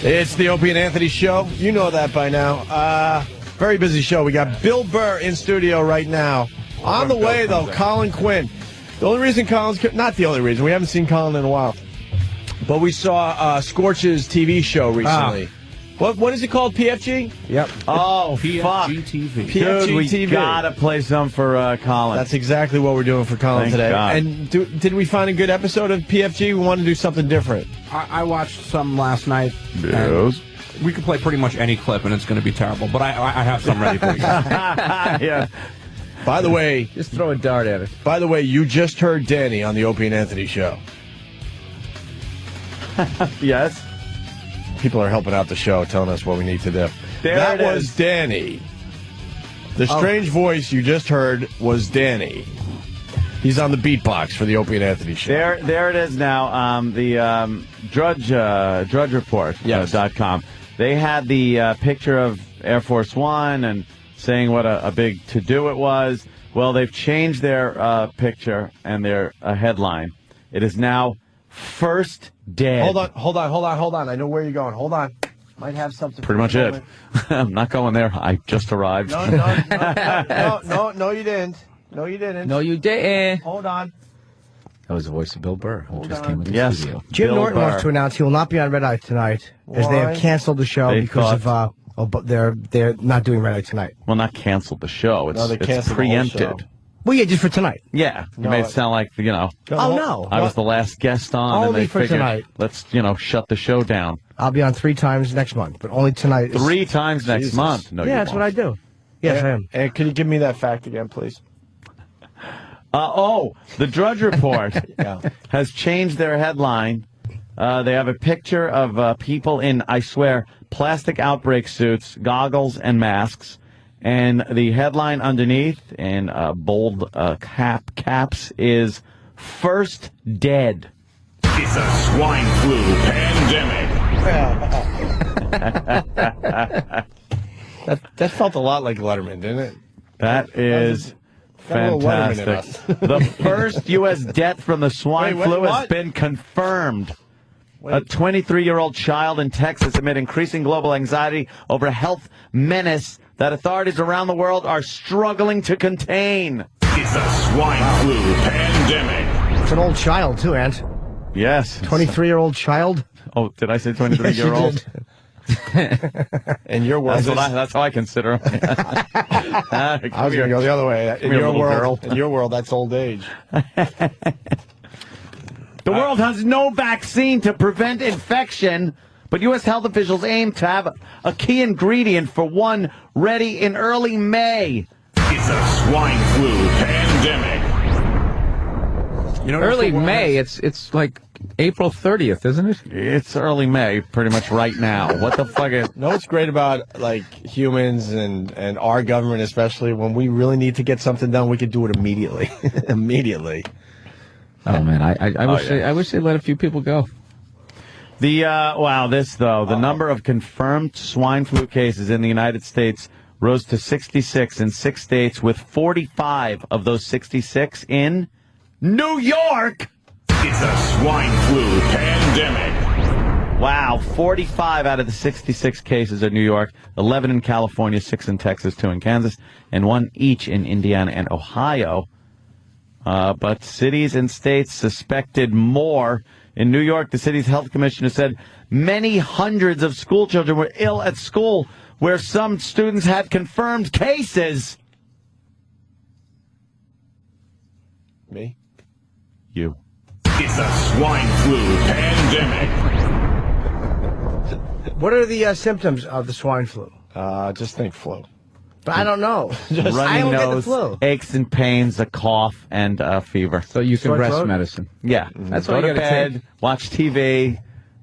It's the Opie and Anthony show. You know that by now. Very busy show. We got Bill Burr in studio right now. On the way, though, Colin Quinn. The only reason not the only reason, we haven't seen Colin in a while. But we saw Scorch's TV show recently. What is it called? PFG? Yep. Oh, PFG-TV. PFG-TV. We gotta play some for Colin. That's exactly what we're doing for Colin today. God. And did we find a good episode of PFG? We want to do something different. I watched some last night. Yes. We could play pretty much any clip, and it's going to be terrible. But I have some ready for you. Yeah. By the way, Just throw a dart at it. By the way, you just heard Danny on the Opie and Anthony show. Yes. People are helping out the show, telling us what we need to do. There that it was is. Danny. The strange voice you just heard was Danny. He's on the beatbox for the Opie and Anthony show. There it is now. The Drudge Report. Yes. .com. They had the picture of Air Force One and saying what a big to-do it was. Well, they've changed their picture and their headline. It is now First Dead. Hold on. I know where you're going. Hold on. Might have something. Pretty much it. I'm not going there. I just arrived. No, you didn't. No, you didn't. No, you didn't. Hold on. That was the voice of Bill Burr, who just on. came into the Yes. studio. Jim Bill Norton Burr. wants to announce he will not be on Red Eye tonight, as they Why? have canceled the show They because thought- but they're not doing Red Eye tonight. Well, not canceled the show. No, they It's canceled the whole preempted. show. Well, yeah, just for tonight. Yeah. You No, made it sound like, Oh no, I was the last guest on, and Only they for figured, tonight. let's, shut the show down. I'll be on 3 times next month, but only tonight. 3 times next Jesus. month. No, Yeah, that's what I do. Yes, I am. And can you give me that fact again, please? The Drudge Report Yeah. has changed their headline. They have a picture of people in, I swear, plastic outbreak suits, goggles, and masks. And the headline underneath, in bold caps, is First Dead. It's a swine flu pandemic. That felt a lot like Letterman, didn't it? That is got a little Letterman in fantastic. The first U.S. death from the swine Wait, flu has what? been confirmed. A 23-year-old child in Texas amid increasing global anxiety over a health menace that authorities around the world are struggling to contain. It's a swine flu pandemic. It's an old child too, Ant. Yes. 23-year-old child. Oh, did I say 23-year-old? In your world, That's how I consider him. I was going to go the other way. Come here, little girl. In your world, that's old age. The world has no vaccine to prevent infection, but U.S. health officials aim to have a key ingredient for one ready in early May. It's a swine flu pandemic. Early May, it's like April 30th, isn't it? It's early May, pretty much right now. What the fuck is... Know what's great about humans and our government, especially when we really need to get something done, we could do it immediately. Immediately. Oh man, I wish they let a few people go. The the number of confirmed swine flu cases in the United States rose to 66 in 6 states, with 45 of those 66 in New York. It's a swine flu pandemic. Wow, 45 out of the 66 cases are New York, 11 in California, 6 in Texas, 2 in Kansas, and 1 each in Indiana and Ohio. But cities and states suspected more. In New York, the city's health commissioner said many hundreds of school children were ill at school, where some students had confirmed cases. Me? You. It's a swine flu pandemic. What are the symptoms of the swine flu? Just think flu. But I don't know. I Runny don't get the nose, flu. aches and pains, a cough, and fever. So you can Sore rest throat? medicine. Yeah. That's Go all you to gotta bed, take. watch TV.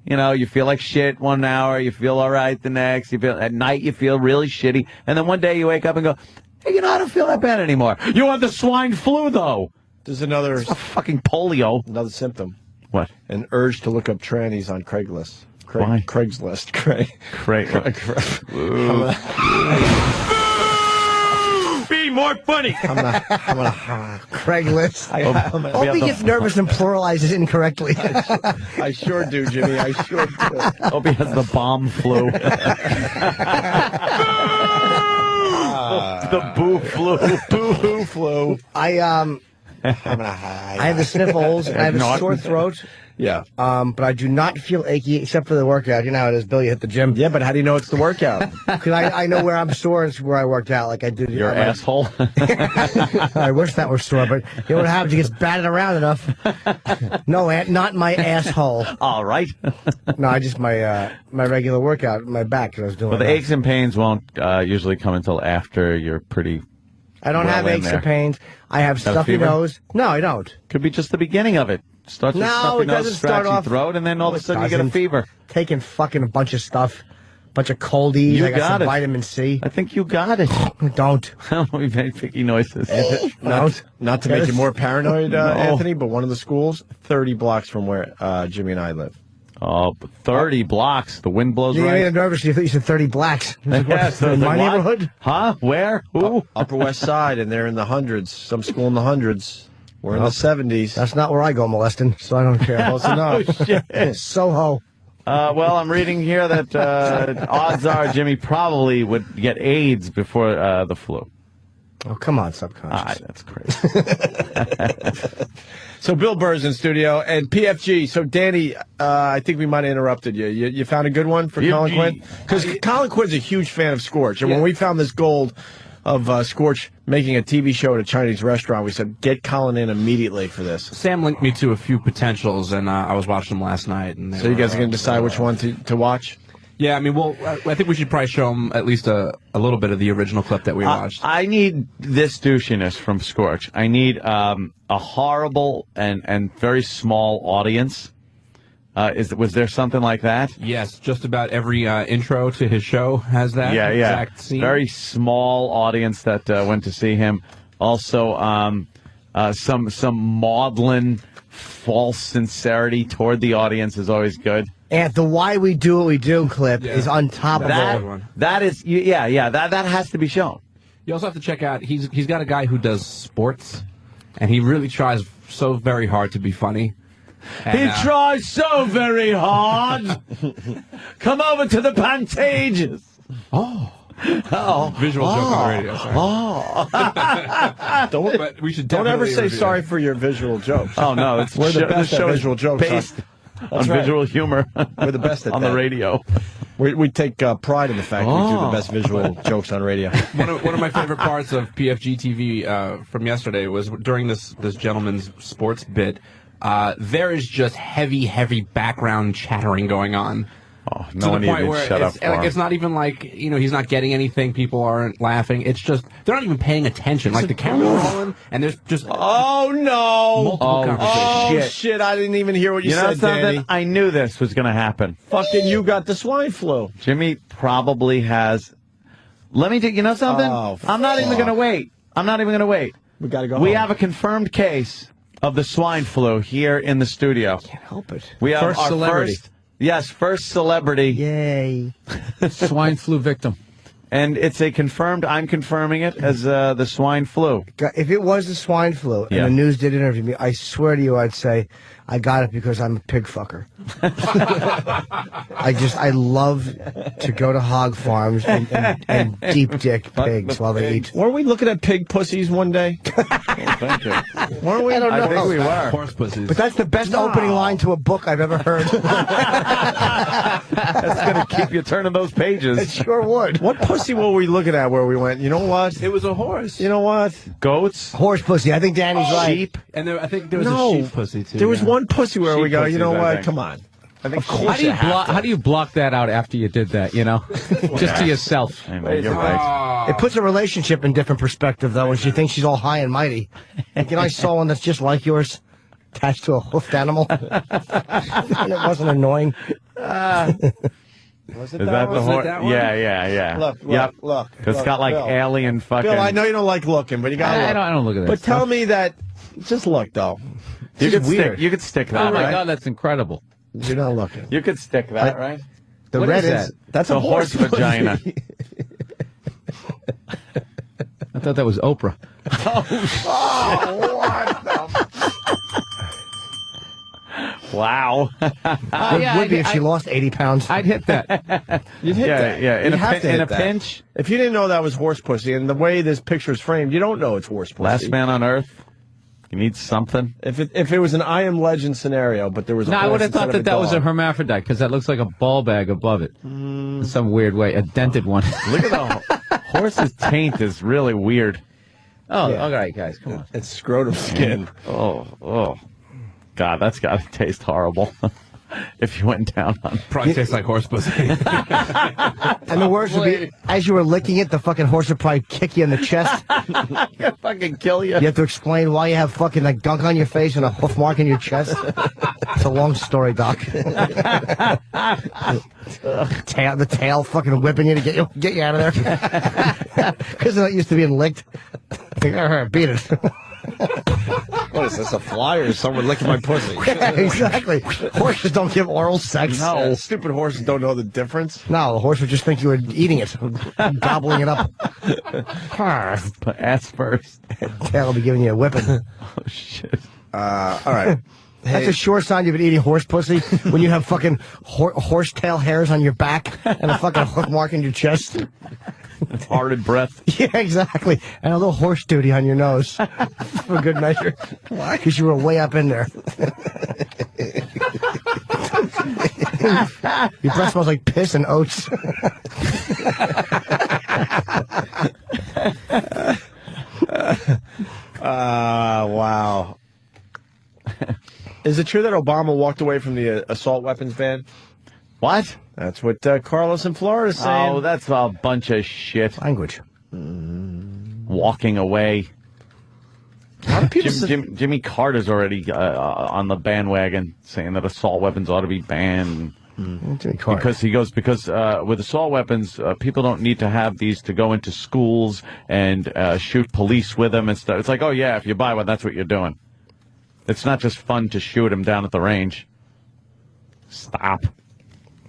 You feel like shit 1 hour, you feel all right the next. At night you feel really shitty, and then one day you wake up and go, hey, I don't feel that bad anymore. You have the swine flu though. There's another It's a fucking polio. symptom. What? An urge to look up trannies on Craigslist. Why? Craigslist. Great. more funny. I'm gonna Craigslist. We Hope have he the- gets nervous and pluralizes incorrectly. I sure do, Jimmy. I sure do. Hope he has the bomb flu. The boo flu. Boo-hoo flu. I have the sniffles. I have a Not- sore throat. Yeah. But I do not feel achy except for the workout. You know how it is, Bill. You hit the gym. Yeah, but how do you know it's the workout? Because I know where I'm sore and where I worked out. Like I did. Your asshole. I wish that were sore, but you know what happens? It gets batted around enough. No, Aunt, not my asshole. All right. No, I just my regular workout, my back. 'Cause I was doing. Well, the that. aches and pains won't usually come until after you're pretty. I don't well have in aches there. and pains. I have Got a stuffy fever? nose. No, I don't. Could be just the beginning of it. Starts with No, stuffy it doesn't nose, start scratchy off- throat, and then all of a it sudden you get a doesn't. fever. Taking fucking a bunch of stuff, bunch of coldies. You I got got some it. vitamin C. I think you got it. Don't. We made picky noises. Not to make you more paranoid, No. Anthony, but one of the schools, 30 blocks from where Jimmy and I live. Oh, 30 blocks. The wind blows You made right. me nervous. You thought you said 30 blacks. Yeah, so in it's my like, what? neighborhood? Huh? Where? Who? Upper West Side, and they're in the hundreds. Some school in the hundreds. We're in the 70s. That's not where I go molesting, so I don't care. Close enough. Soho. Well, I'm reading here that odds are Jimmy probably would get AIDS before the flu. Oh, come on, subconscious. That's crazy. So Bill Burr's in studio, and PFG. So Danny, I think we might have interrupted you. You found a good one for PFG. Colin Quinn? Because Colin Quinn's a huge fan of Scorch, and when we found this gold of Scorch making a TV show at a Chinese restaurant, we said, get Colin in immediately for this. Sam linked me to a few potentials, and I was watching them last night. And So you guys are going to decide which one to watch? Yeah, I mean, well, I think we should probably show them at least a little bit of the original clip that we watched. I need this douchiness from Scorch. I need a horrible and very small audience. Was there something like that? Yes, just about every intro to his show has that exact scene. Very small audience that went to see him. Also, some maudlin, false sincerity toward the audience is always good. And the "Why We Do What We Do" clip is untoppable. That has to be shown. You also have to check out, he's got a guy who does sports, and he really tries so very hard to be funny. And, He tries so very hard. Come over to the Pantages. visual joke on the radio. Sorry. But we should Don't ever definitely say review sorry it. for your visual jokes. Oh no, it's We're the best at show is visual jokes. based on That's right. visual humor. We're the best at on that. the radio. We take pride in the fact we do the best visual jokes on radio. One of my favorite parts of PFG-TV from yesterday was during this gentleman's sports bit. There is just heavy background chattering going on. Oh, To no one the point even where shut up it's, for like, him. it's not even like, he's not getting anything. People aren't laughing. It's just, they're not even paying attention. Like the camera's rolling, and there's just Oh no! multiple conversations. Oh shit! I didn't even hear what you You know said, something? Danny. I knew this was going to happen. Fucking you got the swine flu. Jimmy probably has. Let me do. You know something? Oh, I'm not even fuck. going to wait. I'm not even going to wait. We got to go. We home. have a confirmed case of the swine flu here in the studio. Can't help it. We have First our celebrity. first celebrity, Yay. Swine flu victim. and it's a confirmed. I'm confirming it as the swine flu. If it was the swine flu and Yeah. the news did interview me, I swear to you, I'd say I got it because I'm a pig fucker. I love to go to hog farms and deep dick pigs while they eat. Weren't we looking at pig pussies one day? Thank you. Weren't we? I don't know. I think we were. Horse pussies. But that's the best opening line to a book I've ever heard. That's going to keep you turning those It pages. sure would. What pussy were we looking at where we went? You know what? It was a horse. You know what? Goats, Horse pussy. I think Danny's right. sheep. And I think there was No. a sheep pussy, too. There was yeah. one pussy where we Sheep go. You know pussies, I what? think. Come on. I think How do you block that out after you did that? You know, just to yourself. I know, you're right. It puts a relationship in different perspective, though, when she thinks she's all high and mighty. Like, I saw one that's just like yours, attached to a hoofed animal. And it wasn't annoying. Was it Is that the Was it horse? that one? Yeah. Look, Yep. look. Because it's got like Bill. alien fucking. Bill, I know you don't like looking, but you got to look. I don't look at that. But stuff. tell me that. Just look, though. You This could is weird. stick. You could stick that. Oh my right? God, that's incredible. You're not looking. You could stick that, right? The What red is is. that? That's a horse vagina. thought that was Oprah. Oh, what the... Wow. Would be if she lost 80 pounds. I'd hit that. You'd hit that. Yeah. In You'd have to in hit a that. pinch. If you didn't know that was horse pussy, and the way this picture's framed, you don't know it's horse pussy. Last man on earth. You need something. If it was an I Am Legend scenario, but there was a No, I horse would have instead thought of that was a dog. hermaphrodite because that looks like a ball bag above it. In some weird way. A dented one. Look at the horse's taint is really weird. Oh, Yeah. all right, guys. Come on. It's scrotum skin. Oh. God, that's got to taste horrible. If you went down on Probably tastes like horse pussy. And the worst would be, as you were licking it, the fucking horse would probably kick you in the chest. fucking kill you. You have to explain why you have fucking like gunk on your face and a hoof mark in your chest. It's a long story, Doc. The tail fucking whipping you to get you out of there. Because they're not used to being licked. Beat it. What is this, a fly or someone licking my pussy? Yeah, exactly. Horses don't give oral sex. No, stupid horses don't know the difference. No, the horse would just think you were eating it, gobbling it up. But ass first. Tail will be giving you a whipping. Oh, shit. All right. That's a sure sign you've been eating horse pussy when you have fucking horsetail hairs on your back and a fucking hook mark in your chest. Farted breath. Yeah, exactly. And a little horse duty on your nose for good measure. Why? Because you were way up in there. Your breath smells like piss and oats. Wow. Is it true that Obama walked away from the assault weapons ban? What? That's what Carlos in Florida is saying. Oh, that's a bunch of shit. Language. Walking away. A lot of people say- Jimmy Carter's already on the bandwagon saying that assault weapons ought to be banned. Jimmy Carter. Because with assault weapons, people don't need to have these to go into schools and shoot police with them and stuff. It's like, oh yeah, if you buy one, that's what you're doing. It's not just fun to shoot them down at the range. Stop.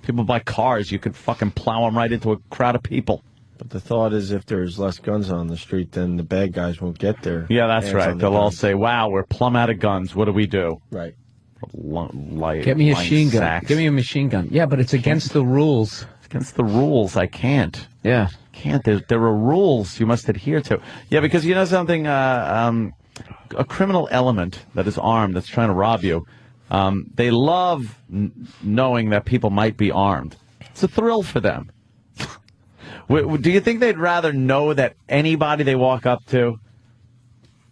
People buy cars, you could fucking plow them right into a crowd of people. But the thought is if there's less guns on the street, then the bad guys won't get there. Yeah, that's right. They'll all say, wow, we're plumb out of guns. What do we do? Right. Get me a machine gun. Give me a machine gun. Yeah, but it's against the rules. It's against the rules. I can't. Yeah. Can't. There are rules you must adhere to. Yeah, because you know something? A criminal element that is armed that's trying to rob you, they love knowing that people might be armed. It's a thrill for them. Do you think they'd rather know that anybody they walk up to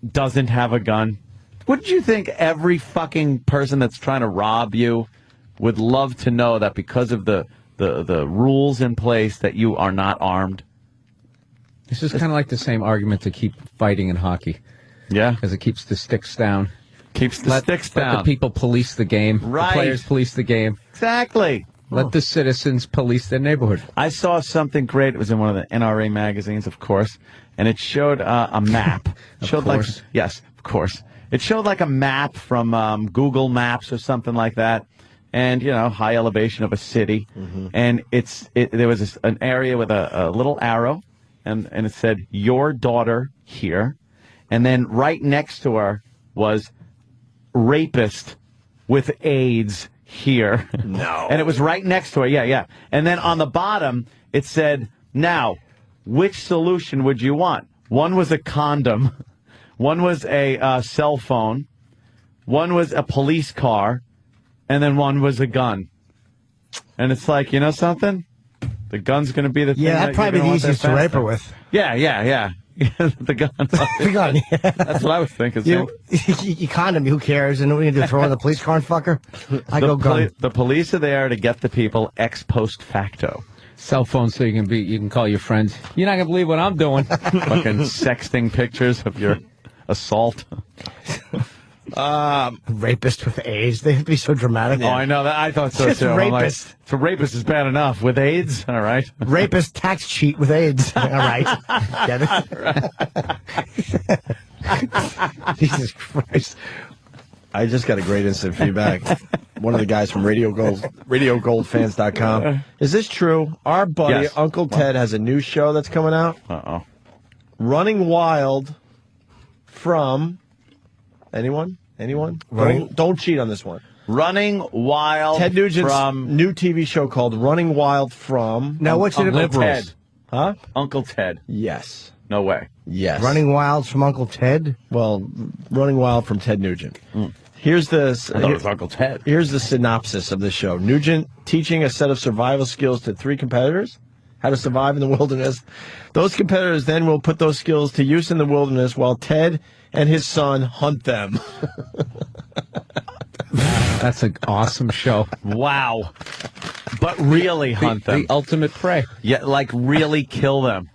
doesn't have a gun? Wouldn't you think every fucking person that's trying to rob you would love to know that because of the rules in place that you are not armed? This is kind of like the same argument to keep fighting in hockey. Yeah. Because it keeps the sticks down. Keeps the sticks Let down. the people police the game. Right. The players police the game. Exactly. Let the citizens police their neighborhood. I saw something great. It was in one of the NRA magazines, of course, and it showed a map. Yes, of course. It showed like a map from Google Maps or something like that, and high elevation of a city, and there was an area with a little arrow, and it said your daughter here, and then right next to her was rapist with AIDS here. No. And it was right next to her. Yeah. And then on the bottom, it said, now, which solution would you want? One was a condom. One was a cell phone. One was a police car. And then one was a gun. And it's like, you know something? The gun's going to be the thing. Yeah, that'd probably be the easiest to rape her with. Yeah. The gun. The gun, yeah. That's what I was thinking. You condom, who cares? And what are you going to do, throw in the police car and fuck her? Go gun. The police are there to get the people ex post facto. Cell phone so you can call your friends. You're not going to believe what I'm doing. Fucking sexting pictures of your assault. Rapist with AIDS. They have to be so dramatic. Oh, I know that. I thought so Just too. I'm like, rapist. so rapist is bad enough with AIDS. All right. Rapist tax cheat with AIDS. All right. Get it? Jesus Christ. I just got a great instant feedback. One of the guys from RadioGoldFans.com. Is this true? Our buddy, Yes. Uncle Ted, has a new show that's coming out. Uh-oh. Running Wild from anyone? Don't cheat on this one. Running Wild Ted Nugent's from new TV show called Running Wild from... Now, what's it about? Ted. Huh? Uncle Ted. Yes. No way. Yes. Running Wild from Uncle Ted? Well, Running Wild from Ted Nugent. Here's the... I thought it was Uncle Ted. Here's the synopsis of the show. Nugent teaching a set of survival skills to 3 competitors, how to survive in the wilderness. Those competitors then will put those skills to use in the wilderness while Ted and his son hunt them. That's an awesome show. Wow. But really hunt them. The ultimate prey. Yeah, like really kill them.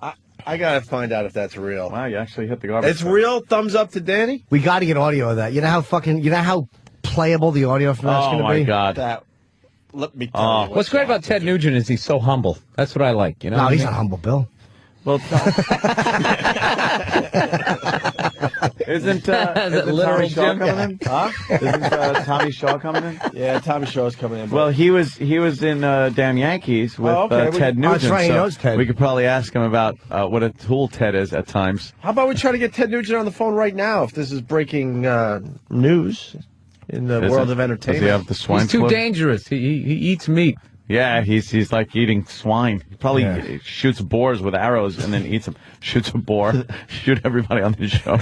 I gotta find out if that's real. Wow, you actually hit the garbage. It's real? Thumbs up to Danny? We got to get audio of that. You know how playable the audio from that's going to be? Oh, my God. That. Let me tell you. What's great about Ted Nugent is he's so humble. That's what I like. You know? No, he's not humble, Bill. Well, isn't Tommy Shaw coming in? Huh? Isn't Tommy Shaw coming in? Yeah, Tommy Shaw's coming in. Well, he was in Damn Yankees with Ted Nugent. That's right, he knows Ted. We could probably ask him about what a tool Ted is at times. How about we try to get Ted Nugent on the phone right now if this is breaking news in the world of entertainment? Does he have the swine He's too flu? dangerous. He eats meat. Yeah, he's like eating swine. He probably shoots boars with arrows and then eats them. Shoots a boar. Shoot everybody on the show.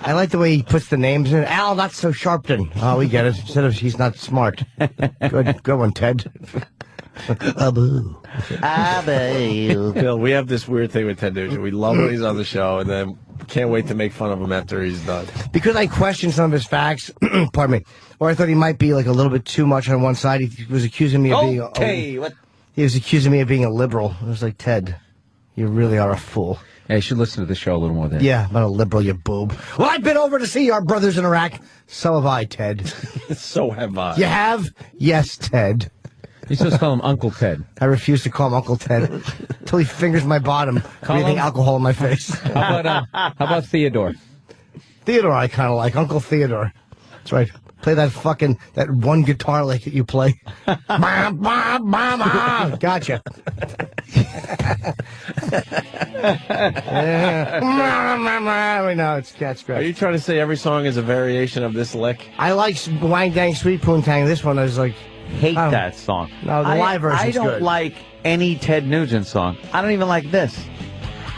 I like the way he puts the names in. Al, not so Sharpton. Oh, we get it. Instead of he's not smart. Good one, Ted. Abu. Bill, we have this weird thing with Ted Nugent. We love when he's on the show, and then can't wait to make fun of him after he's done. Because I questioned some of his facts, pardon me, or I thought he might be like a little bit too much on one side. He was accusing me of being He was accusing me of being a liberal. I was like, Ted, you really are a fool. Yeah, you should listen to the show a little more then. Yeah, I'm not a liberal, you boob. Well, I've been over to see our brothers in Iraq. So have I, Ted. So have I. You have? Yes, Ted. You're supposed to call him Uncle Ted. I refuse to call him Uncle Ted until he fingers my bottom, breathing alcohol in my face. How about Theodore? Theodore I kind of like. Uncle Theodore. That's right. Play that one guitar lick that you play. Gotcha. No, it's cat scratch. Are you trying to say every song is a variation of this lick? I like Wang Dang Sweet Poontang. This one is like... Hate that song. No, the live version's I don't good. like any Ted Nugent song. I don't even like this.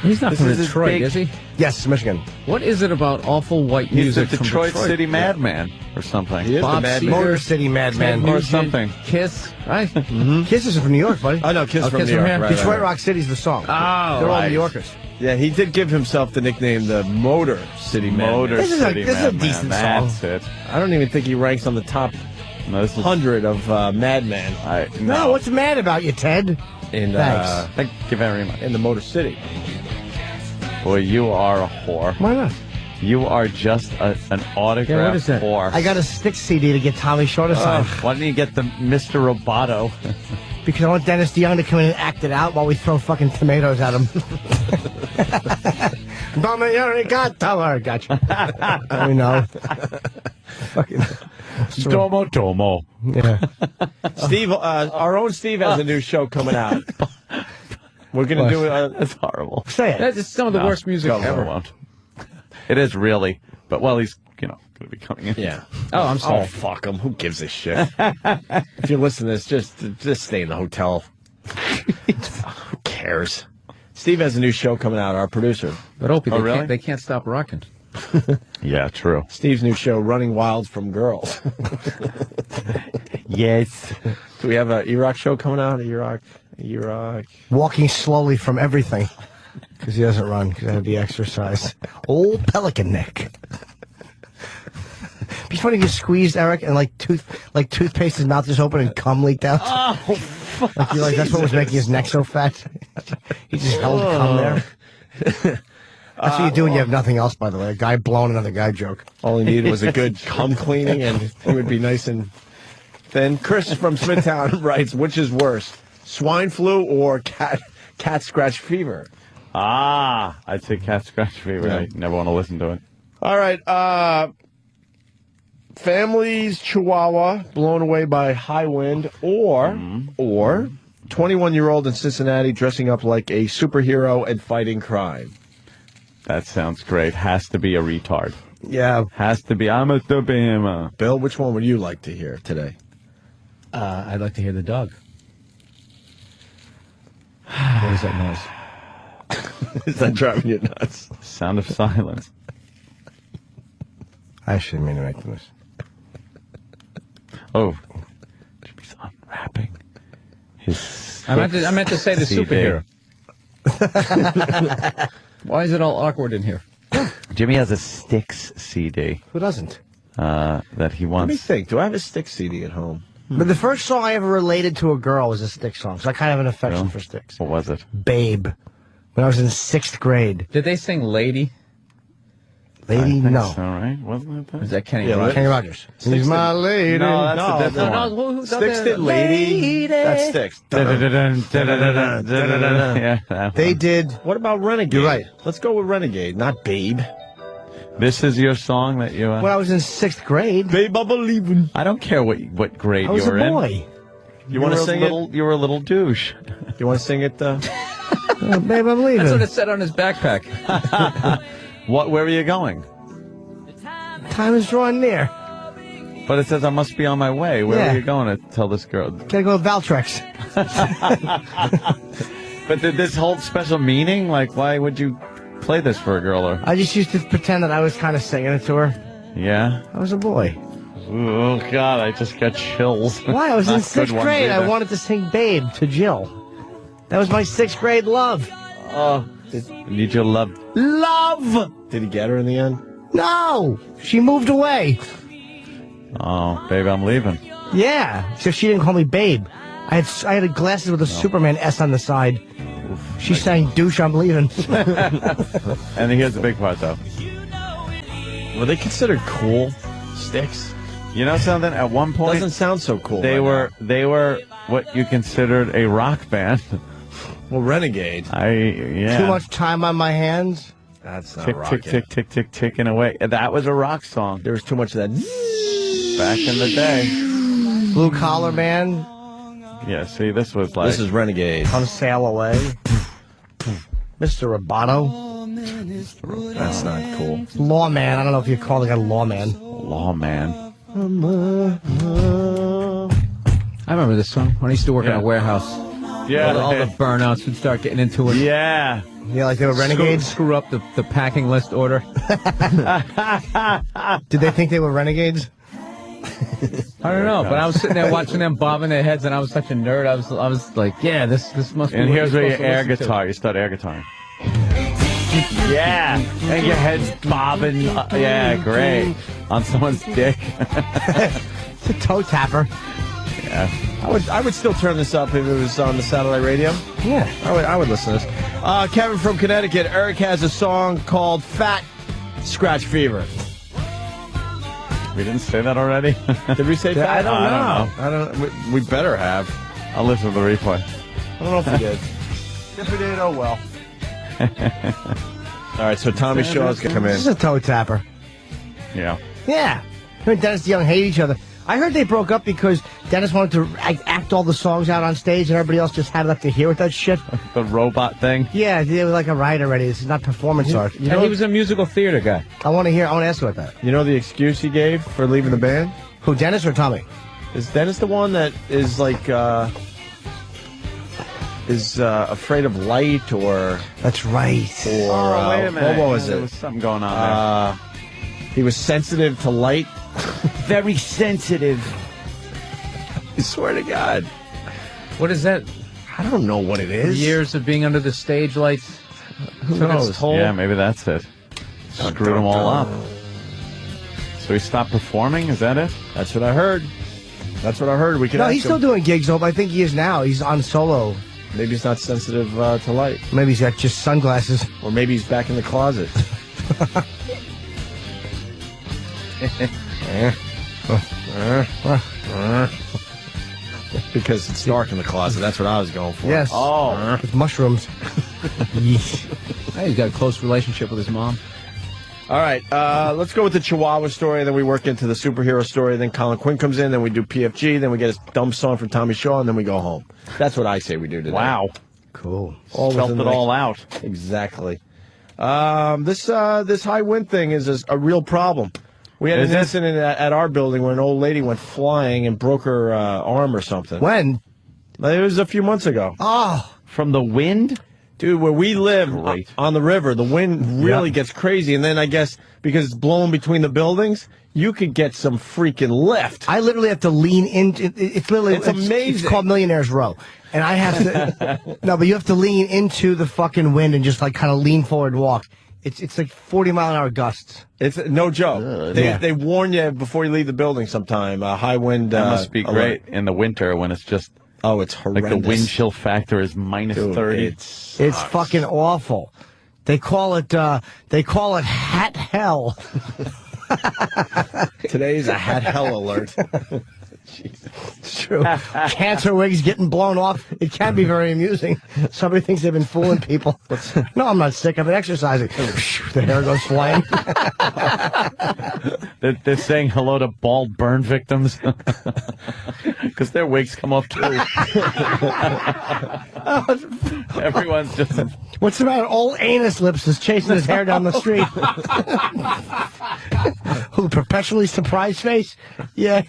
He's not from is his Detroit, big- is he? Yes, Michigan. What is it about awful white He's music the from Detroit City Madman or something. He is Bob the Mad Seger, Motor City Madman. Ted Or Nugent, something. Kiss, right? Kiss is from New York, buddy. Oh, no, Kiss from Kiss New from York. here? Right, Detroit right, right. Rock City's the song. Oh, They're all right. New Yorkers. Yeah, he did give himself the nickname the Motor City Motor Madman. This is a City decent Madman. song. That's it. I don't even think he ranks on the top No, this is 100 of Madman No, what's mad about you, Ted? in Thanks. Thank you very much. in the Motor City. Boy, you are a whore. Why not? You are just an autograph Yeah, what is that? whore. I got a Styx CD to get Tommy Shaw to sign. Why didn't you get the Mr. Roboto? Because I want Dennis DeYoung to come in and act it out while we throw fucking tomatoes at him. Gotcha. I know. Fucking. Domo Domo. Yeah. Steve, our own Steve has a new show coming out. We're going to do it. That's horrible. Say it. That's some of the worst music ever. Won't. It is really. But, well, he's, going to be coming in. Yeah. Oh, I'm sorry. Oh, fuck him. Who gives a shit? If you listen to this, just stay in the hotel. Who cares? Steve has a new show coming out, our producer. But Opie, really? they can't stop rocking. Yeah, true. Steve's new show, Running Wild from Girls. Yes. Do we have a Iraq show coming out? Iraq. Walking slowly from everything. Because he doesn't run, because I have the exercise. Old pelican neck. Be funny if you squeezed Eric and like toothpaste, his mouth just open and cum leaked out. Oh, Like that's what was making his neck so fat. He just held cum there. That's what you do when you have nothing else, by the way. A guy blowing another guy joke. All he needed was a good cum cleaning, and he would be nice and thin. Chris from Smithtown writes, which is worse, swine flu or cat scratch fever? I'd say cat scratch fever. Yeah. I never want to listen to it. All right. Family's Chihuahua blown away by high wind, or 21-year-old in Cincinnati dressing up like a superhero and fighting crime. That sounds great. Has to be a retard. Yeah. Has to be. I'm a superhero. Bill, which one would you like to hear today? I'd like to hear the dog. What is that noise? Is that driving you nuts? Sound of silence. I shouldn't mean to make this. Oh, Jimmy's unwrapping his. I meant to say the CD. superhero. Why is it all awkward in here? Jimmy has a Styx CD Who doesn't? that he Let me wants. think. Do I have a Styx CD at home? But the first song I ever related to a girl was a Styx song, so I kind of have an affection Really? for Styx. What was it? Babe. When I was in 6th grade. Did they sing "Lady"? Lady, I think no. so, right? Wasn't it that? Was that Kenny? Yeah, Rogers? Kenny Rogers. He's my lady. No, that's a different No, one. who Styx did Lady. That's Styx. Yeah, that They one. did. What about Renegade? You're right. Let's go with Renegade, not Babe. This is your song that you. When I was in 6th grade, Babe, I believe in. I don't care what grade I was you a were in. boy. You want to sing it? You were a little douche. You want to sing it? Babe, I believe That's what it. it said on his backpack. What? Where were you going? Time is drawing near. But it says I must be on my way. Where Yeah. were you going to tell this girl? Gotta go with Valtrex. But did this hold special meaning? Like, why would you play this for a girl? Or I just used to pretend that I was kind of singing it to her. yeah. I was a boy. Oh God, I just got chills. Why? I was in Not good 6th ones grade. I either. wanted to sing Babe to Jill. That was my 6th grade love. Oh, need your love. Love! Did he get her in the end? No! She moved away. Oh, babe, I'm leaving. Yeah. So she didn't call me Babe. I had glasses with a Superman S on the side. She sang douche, I'm leaving. And here's the big part, though. Were they considered cool? Styx? You know something? At one point, Doesn't sound so cool. they right were what you considered a rock band. now. Well, Renegade. Yeah. Too much time on my hands. That's not Tick, rocking. tick, tick, tick, tick, ticking away. That was a rock song There was too much of that. back in the day. Blue Collar Man, Yeah, see, this was like. This is Renegade. On Sail Away. Mr. Roboto. That's not cool. Lawman. I don't know if you call the guy Lawman. Lawman. I remember this song when I used to work in Yeah. a warehouse. Yeah. All the burnouts would start getting into it. Yeah. Yeah, like they were renegades. Screw up the packing list order. Did they think they were renegades? I don't know, but I was sitting there watching them bobbing their heads, and I was such a nerd. I was like, yeah, this must be. And what here's you're where you supposed to air listen to. guitar. You start air guitaring. Yeah. And your head's bobbing. Yeah, great. On someone's dick. It's a toe tapper. Yeah. I would still turn this up if it was on the satellite radio. Yeah. I would listen to this. Kevin from Connecticut. Eric has a song called Fat Scratch Fever. We didn't say that already? Did we say Fat? I don't know. I don't. We better have. I'll listen to the replay. I don't know if we did. If we did, oh well. All right, so Tommy Shaw's gonna come in. This is a toe tapper. Yeah. Yeah. Him and Dennis DeYoung hate each other. I heard they broke up because Dennis wanted to act all the songs out on stage and everybody else just had left to hear with that shit. The robot thing. Yeah, they were like a riot already. This is not performance art. And he was a musical theater guy. I want to ask about that. You know the excuse he gave for leaving the band? Who, Dennis or Tommy? Is Dennis the one that is like afraid of light or That's right. Oh, wait a minute. what was There it? was something going on He was sensitive to light. there. Very sensitive. I swear to God. What is that? I don't know what it is. Years of being under the stage lights. Who knows? Yeah, maybe that's it. Screwed them all up. So he stopped performing? Is that it? That's what I heard. That's what I heard. We can No, ask he's still him. doing gigs, though, but I think he is now. He's on solo. Maybe he's not sensitive to light. Maybe he's got just sunglasses. Or maybe he's back in the closet. Because it's dark in the closet. That's what I was going for. Yes. Oh. With mushrooms. Yeesh. Hey, he's got a close relationship with his mom. All right, let's go with the Chihuahua story, then we work into the superhero story, then Colin Quinn comes in, then we do PFG, then we get a dumb song from Tommy Shaw, and then we go home. That's what I say we do today. Wow. Cool. Felt it all out. Exactly. This high wind thing is a real problem. We had an incident at our building where an old lady went flying and broke her arm or something. When? It was a few months ago. Oh. From the wind? Dude, where we live on the river, the wind really gets crazy. And then I guess because it's blowing between the buildings, you could get some freaking lift. I literally have to lean into it's amazing. It's called Millionaire's Row. And I have to no, but you have to lean into the fucking wind and just like kind of lean forward and walk. It's like 40-mile-an-hour gusts. It's no joke. They warn you before you leave the building sometime. High wind. That must be great in the winter when it's just. Oh, it's horrendous. Like the wind chill factor is minus 30. It's fucking awful. They call it hat hell. Today's a hat hell alert. Jesus. It's true. Cancer wigs getting blown off. It can be very amusing. Somebody thinks they've been fooling people. No, I'm not sick. I've been exercising. The hair goes flying. They're saying hello to bald burn victims because their wigs come off too. Everyone's just. What's the matter? Old anus lips is chasing his hair down the street. Who, perpetually surprised face? Yeah.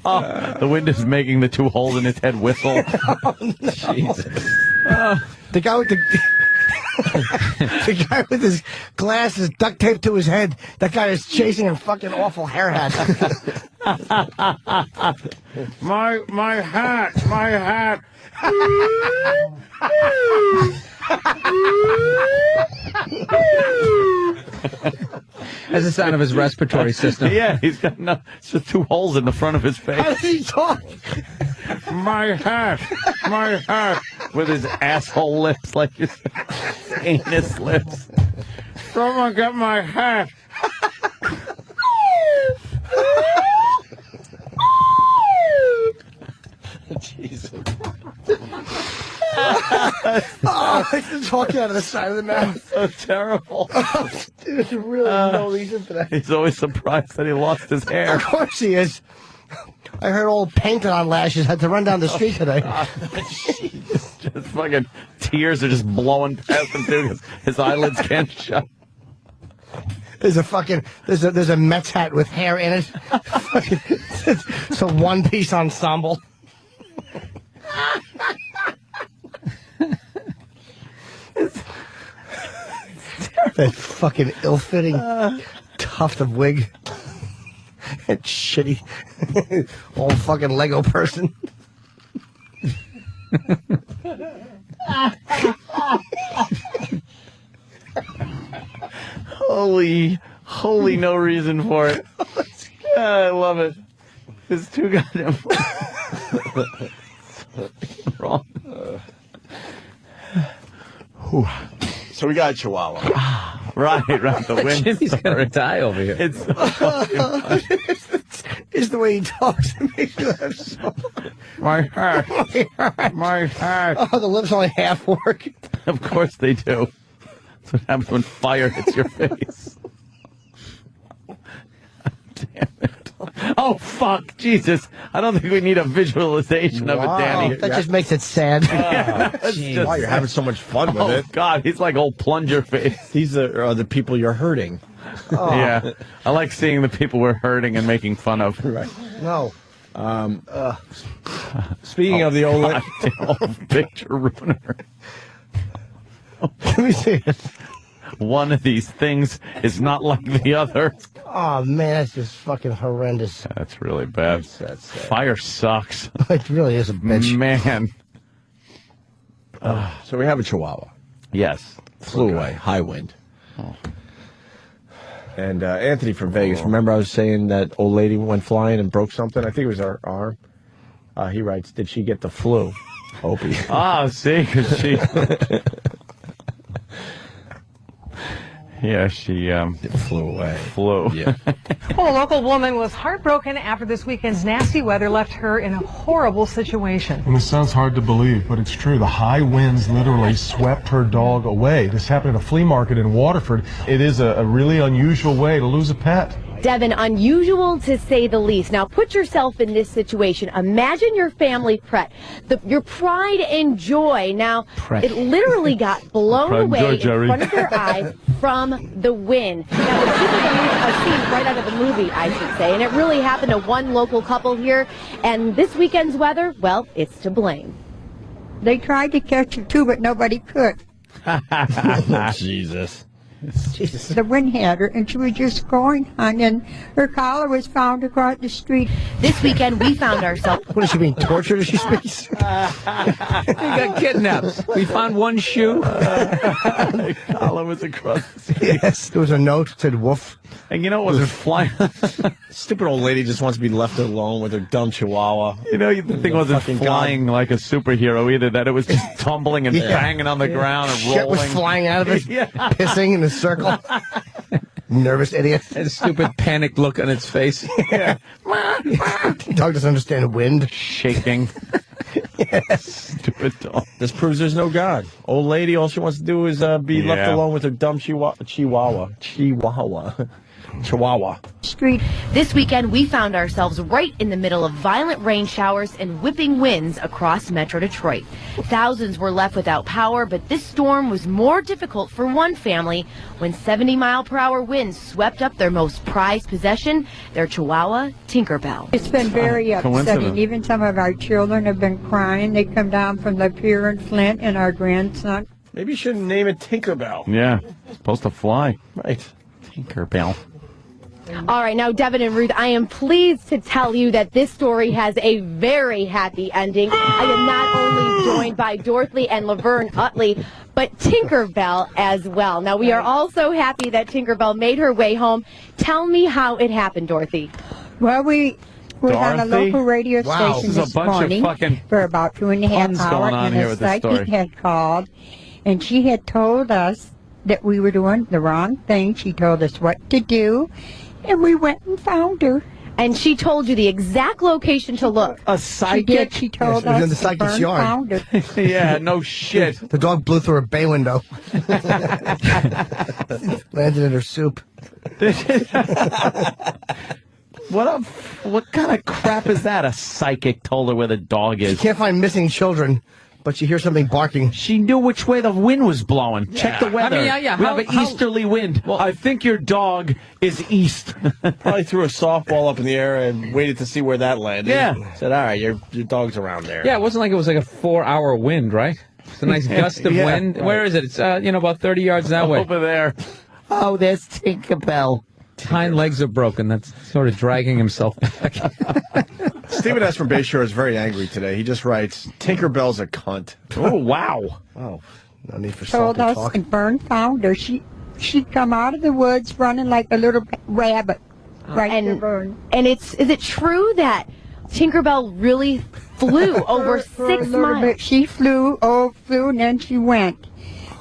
The wind is making the two holes in his head whistle. Oh, no. Jesus. The guy with the guy with his glasses duct taped to his head. That guy is chasing a fucking awful hair hat. my hat. That's the sound of his respiratory system. Yeah, he's got it's just two holes in the front of his face. How does he talk? My hat, with his asshole lips, like his anus lips. Someone get my hat. Jesus. Oh, he's talking out of the side of the mouth. So terrible. Oh, dude, there's really no reason for that. He's always surprised that he lost his hair. Of course he is. I heard old painted on lashes had to run down the street today. Just fucking tears are just blowing past him too because his eyelids can't shut. There's a Mets hat with hair in it. It's a one-piece ensemble. That fucking ill-fitting tuft of wig. That shitty old fucking Lego person. Holy no reason for it. I love it. It's too goddamn wrong. So we got a Chihuahua. Right. The wind. Jimmy's gonna die over here. It's It's the way he talks. It makes you laugh so. my hat. My hat. Oh, the lips only half work. Of course they do. That's what happens when fire hits your face. Damn it. Oh, fuck. Jesus. I don't think we need a visualization of it, Danny. That just makes it sad. Wow, you're having so much fun with it. God, he's like old plunger face. These are the people you're hurting. Oh. Yeah. I like seeing the people we're hurting and making fun of. Right. No. Speaking of the old... picture ruiner. Let me see it. One of these things is not like the other. Oh, man, that's just fucking horrendous. That's really bad. That's sad. Fire sucks. It really is a bitch. Man. So we have a Chihuahua. Yes. Flew away. High wind. Oh. And Anthony from Vegas, remember I was saying that old lady went flying and broke something? I think it was her arm. He writes, did she get the flu? Opie. Yeah, she flew away. Flew. Yeah. Well, a local woman was heartbroken after this weekend's nasty weather left her in a horrible situation. And this sounds hard to believe, but it's true. The high winds literally swept her dog away. This happened at a flea market in Waterford. It is a really unusual way to lose a pet. Devin, unusual to say the least. Now, put yourself in this situation. Imagine your family pet, your pride and joy. Now, it literally got blown away in front of your eyes from the wind. Now, this is a scene right out of the movie, I should say, and it really happened to one local couple here. And this weekend's weather, well, it's to blame. They tried to catch her too, but nobody could. Jesus. The wind had her, and she was just going on, and her collar was found across the street. This weekend, we found ourselves. What is she being tortured as she speaks? He got kidnapped. We found one shoe. Colin was across the street. Yes, there was a note that said woof. And you know what was flying? Stupid old lady just wants to be left alone with her dumb chihuahua. You know, the thing wasn't flying like a superhero either, that it was just tumbling and banging on the ground and Shit rolling. was flying out of it, pissing in a circle. Nervous idiot. And a stupid panicked look on its face. The dog doesn't understand wind. Shaking. Stupid dog. This proves there's no God. Old lady, all she wants to do is be left alone with her dumb chihuahua. Street. This weekend, we found ourselves right in the middle of violent rain showers and whipping winds across Metro Detroit. Thousands were left without power, but this storm was more difficult for one family when 70-mile-per-hour winds swept up their most prized possession, their Chihuahua, Tinkerbell. It's been very upsetting. Even some of our children have been crying. They come down from the pier in Flint, and our grandson. Maybe you shouldn't name it Tinkerbell. Yeah, it's supposed to fly. Right. Tinkerbell. All right, now, Devin and Ruth, I am pleased to tell you that this story has a very happy ending. I am not only joined by Dorothy and Laverne Utley, but Tinkerbell as well. Now, we are all so happy that Tinkerbell made her way home. Tell me how it happened, Dorothy. Well, we was on a local radio station this morning for about 2.5 hours, and a psychic had called, and she had told us that we were doing the wrong thing. She told us what to do, and we went and found her. And she told you the exact location to look. A psychic? She did. She told us in the psychic's Burn yard. found her. Yeah, no shit. The dog blew through a bay window. Landed in her soup. What kind of crap is that? A psychic told her where the dog is. She can't find missing children, but she hears something barking. She knew which way the wind was blowing. Yeah. Check the weather. I mean, we have an easterly wind. Well, I think your dog is east. Probably threw a softball up in the air and waited to see where that landed. Yeah. Said, all right, your dog's around there. Yeah, it wasn't like it was like a 4-hour wind, right? It's a nice gust of wind. Right. Where is it? It's about 30 yards that way. Over there. Oh, there's Tinkerbell. Hind legs are broken. That's sort of dragging himself back. Stephen S. from Bayshore is very angry today. He just writes, Tinkerbell's a cunt. Oh, wow. Oh, no need for told salty us, talk. and Burn found her. She'd come out of the woods running like a little rabbit. Right to Burn. And is it true that Tinkerbell really flew over 6 miles? Bit. She flew, and then she went.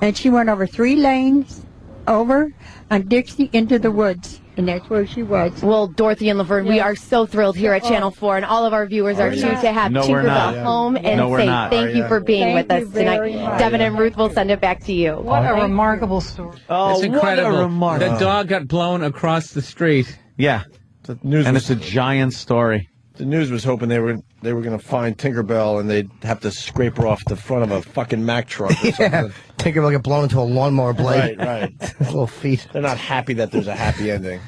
And she went over 3 lanes, over on Dixie into the woods. And that's where she was. Well, Dorothy and Laverne, we are so thrilled here at Channel 4, and all of our viewers are too, to have Tinkerbell home and say thank you for being with us tonight. Devin and Ruth will send it back to you. What a remarkable story. Oh, it's incredible. What a remarkable. The dog got blown across the street. Yeah. It's a giant story. The news was hoping they were going to find Tinkerbell and they'd have to scrape her off the front of a fucking Mack truck or something. Tinkerbell get blown into a lawnmower blade. Right. Little feet. They're not happy that there's a happy ending.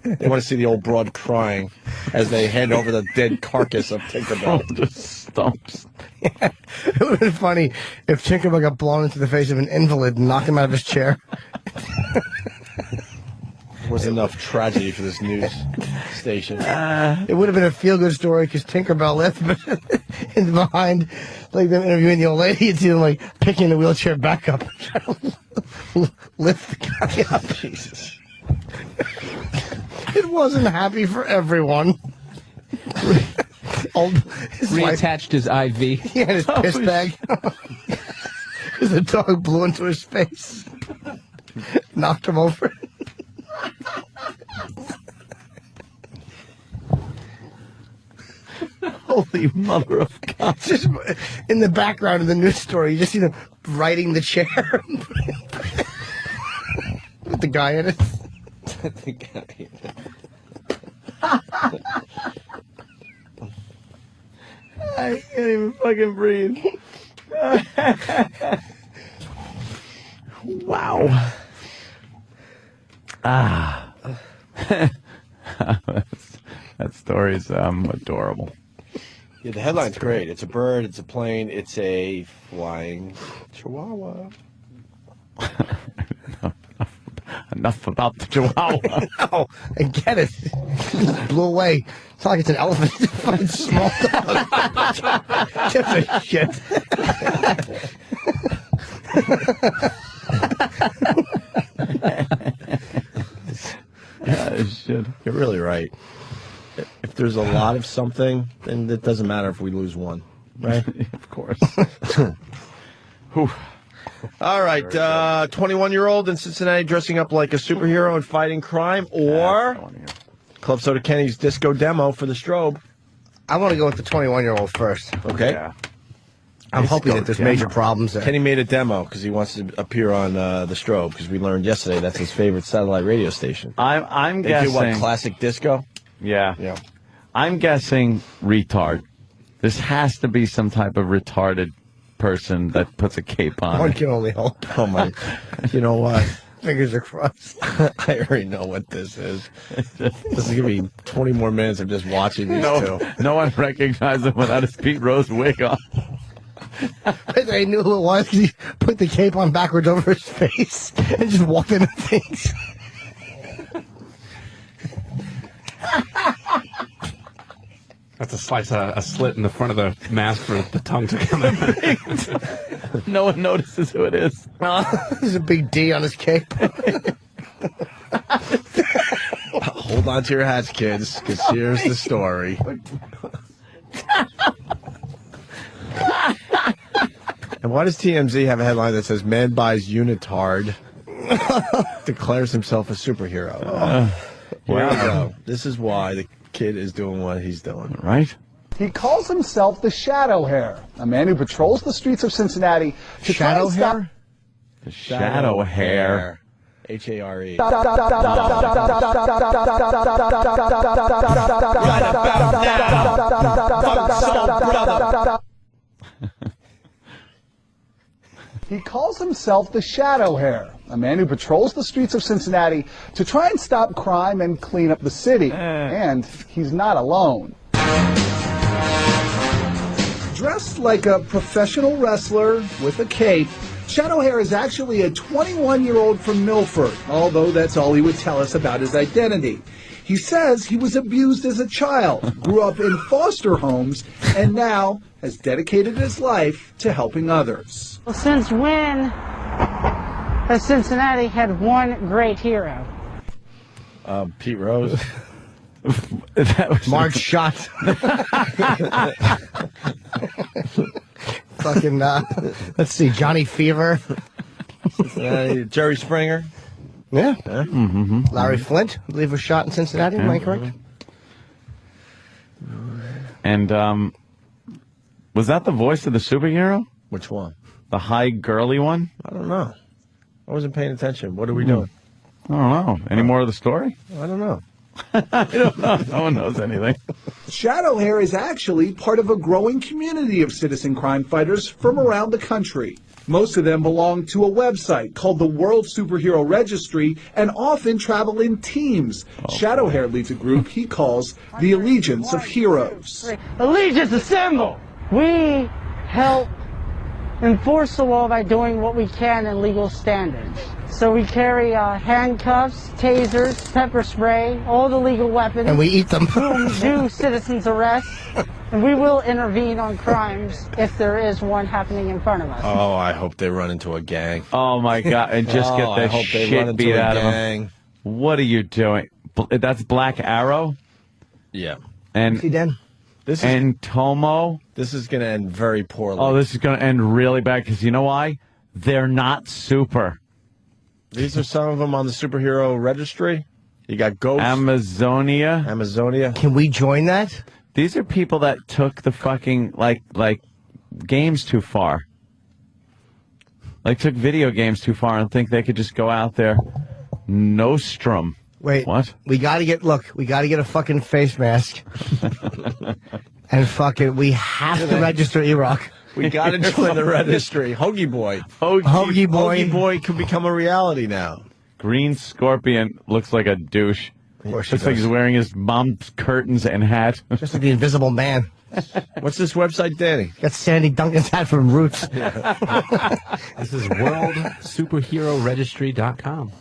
They want to see the old broad crying as they head over the dead carcass of Tinkerbell. The stumps. Yeah. It would have been funny if Tinkerbell got blown into the face of an invalid and knocked him out of his chair. Was enough tragedy for this news station. It would have been a feel-good story because Tinkerbell left in behind, like them interviewing the old lady, and see them like picking the wheelchair back up, lift the guy up. Jesus. It wasn't happy for everyone. Reattached his IV. He had his piss bag. Because the dog blew into his face, knocked him over. Holy mother of God. Just in the background of the news story, you just see them riding the chair. With the guy in it. The guy in it. I can't even fucking breathe. Wow. That story's adorable. Yeah, the headline's great. It's a bird, it's a plane, it's a flying Chihuahua. Enough about the Chihuahua. No, I get it. It blew away. It's not like it's an elephant. It's a fucking small dog. Just a shit. Yeah, shit. You're really right. If there's a lot of something, then it doesn't matter if we lose one, right? Of course. All right, 21-year-old in Cincinnati dressing up like a superhero and fighting crime, or Club Soda Kenny's disco demo for the strobe. I want to go with the 21-year-old first. Okay. Yeah. I'm hoping that there's major problems there. Kenny made a demo because he wants to appear on the strobe, because we learned yesterday that's his favorite satellite radio station. I'm They guessing. do what, classic disco? Yeah. Yeah. I'm guessing retard. This has to be some type of retarded person that puts a cape on. One can only hope. Oh, my. You know what? Fingers are crossed. I already know what this is. This is going to be 20 more minutes of just watching these two. No one recognized him without his Pete Rose wig on. I knew who it was because he put the cape on backwards over his face and just walked into things. Have to slice a slit in the front of the mask for the tongue to come in. No one notices who it is. There's a big D on his cape. Hold on to your hats, kids, because here's the story. And why does TMZ have a headline that says "Man buys unitard, declares himself a superhero"? Here we go. This is why the kid is doing what he's doing. Right? He calls himself the Shadow Hare, a man who patrols the streets of Cincinnati to try and stop. The Shadow Hare. H-A-R-E. He calls himself the Shadow Hare, a man who patrols the streets of Cincinnati to try and stop crime and clean up the city. And he's not alone. Dressed like a professional wrestler with a cape, Shadow Hare is actually a 21-year-old from Milford, although that's all he would tell us about his identity. He says he was abused as a child, grew up in foster homes, and now has dedicated his life to helping others. Well, since when has Cincinnati had one great hero? Pete Rose. Marge Shot. Fucking, let's see, Johnny Fever. Jerry Springer. Yeah. Larry Flint, I believe, was shot in Cincinnati. Am I correct? And was that the voice of the superhero? Which one? The high girly one? I don't know. I wasn't paying attention. What are we doing? I don't know. Any more of the story? I don't know. I don't know. No one knows anything. Shadow Hare is actually part of a growing community of citizen crime fighters from around the country. Most of them belong to a website called the World Superhero Registry and often travel in teams. Shadow Hare leads a group he calls the Allegiance of Heroes. Allegiance Assemble! We help enforce the law by doing what we can in legal standards. So we carry handcuffs, tasers, pepper spray, all the legal weapons. And we eat them. We do citizens arrests, and we will intervene on crimes if there is one happening in front of us. Oh, I hope they run into a gang. Oh, my God. And just get I the hope they run shit into beat a out of them. gang. What are you doing? That's Black Arrow? Yeah. And See, Dan? and Tomo? This is going to end very poorly. Oh, this is going to end really bad because you know why? They're not super. These are some of them on the superhero registry. You got Ghost. Amazonia. Amazonia. Can we join that? These are people that took the fucking, like games too far. Like, took video games too far and think they could just go out there, nostrum. Wait. What? We gotta get a fucking face mask. And we have to register E-Rock. We got to join the registry. Hoagie Boy. Hoagie Boy. Hoagie Boy could become a reality now. Green Scorpion looks like a douche. Looks like he's wearing his mom's curtains and hat. Just like the Invisible Man. What's this website, Danny? Got Sandy Duncan's hat from Roots. This is worldsuperheroregistry.com.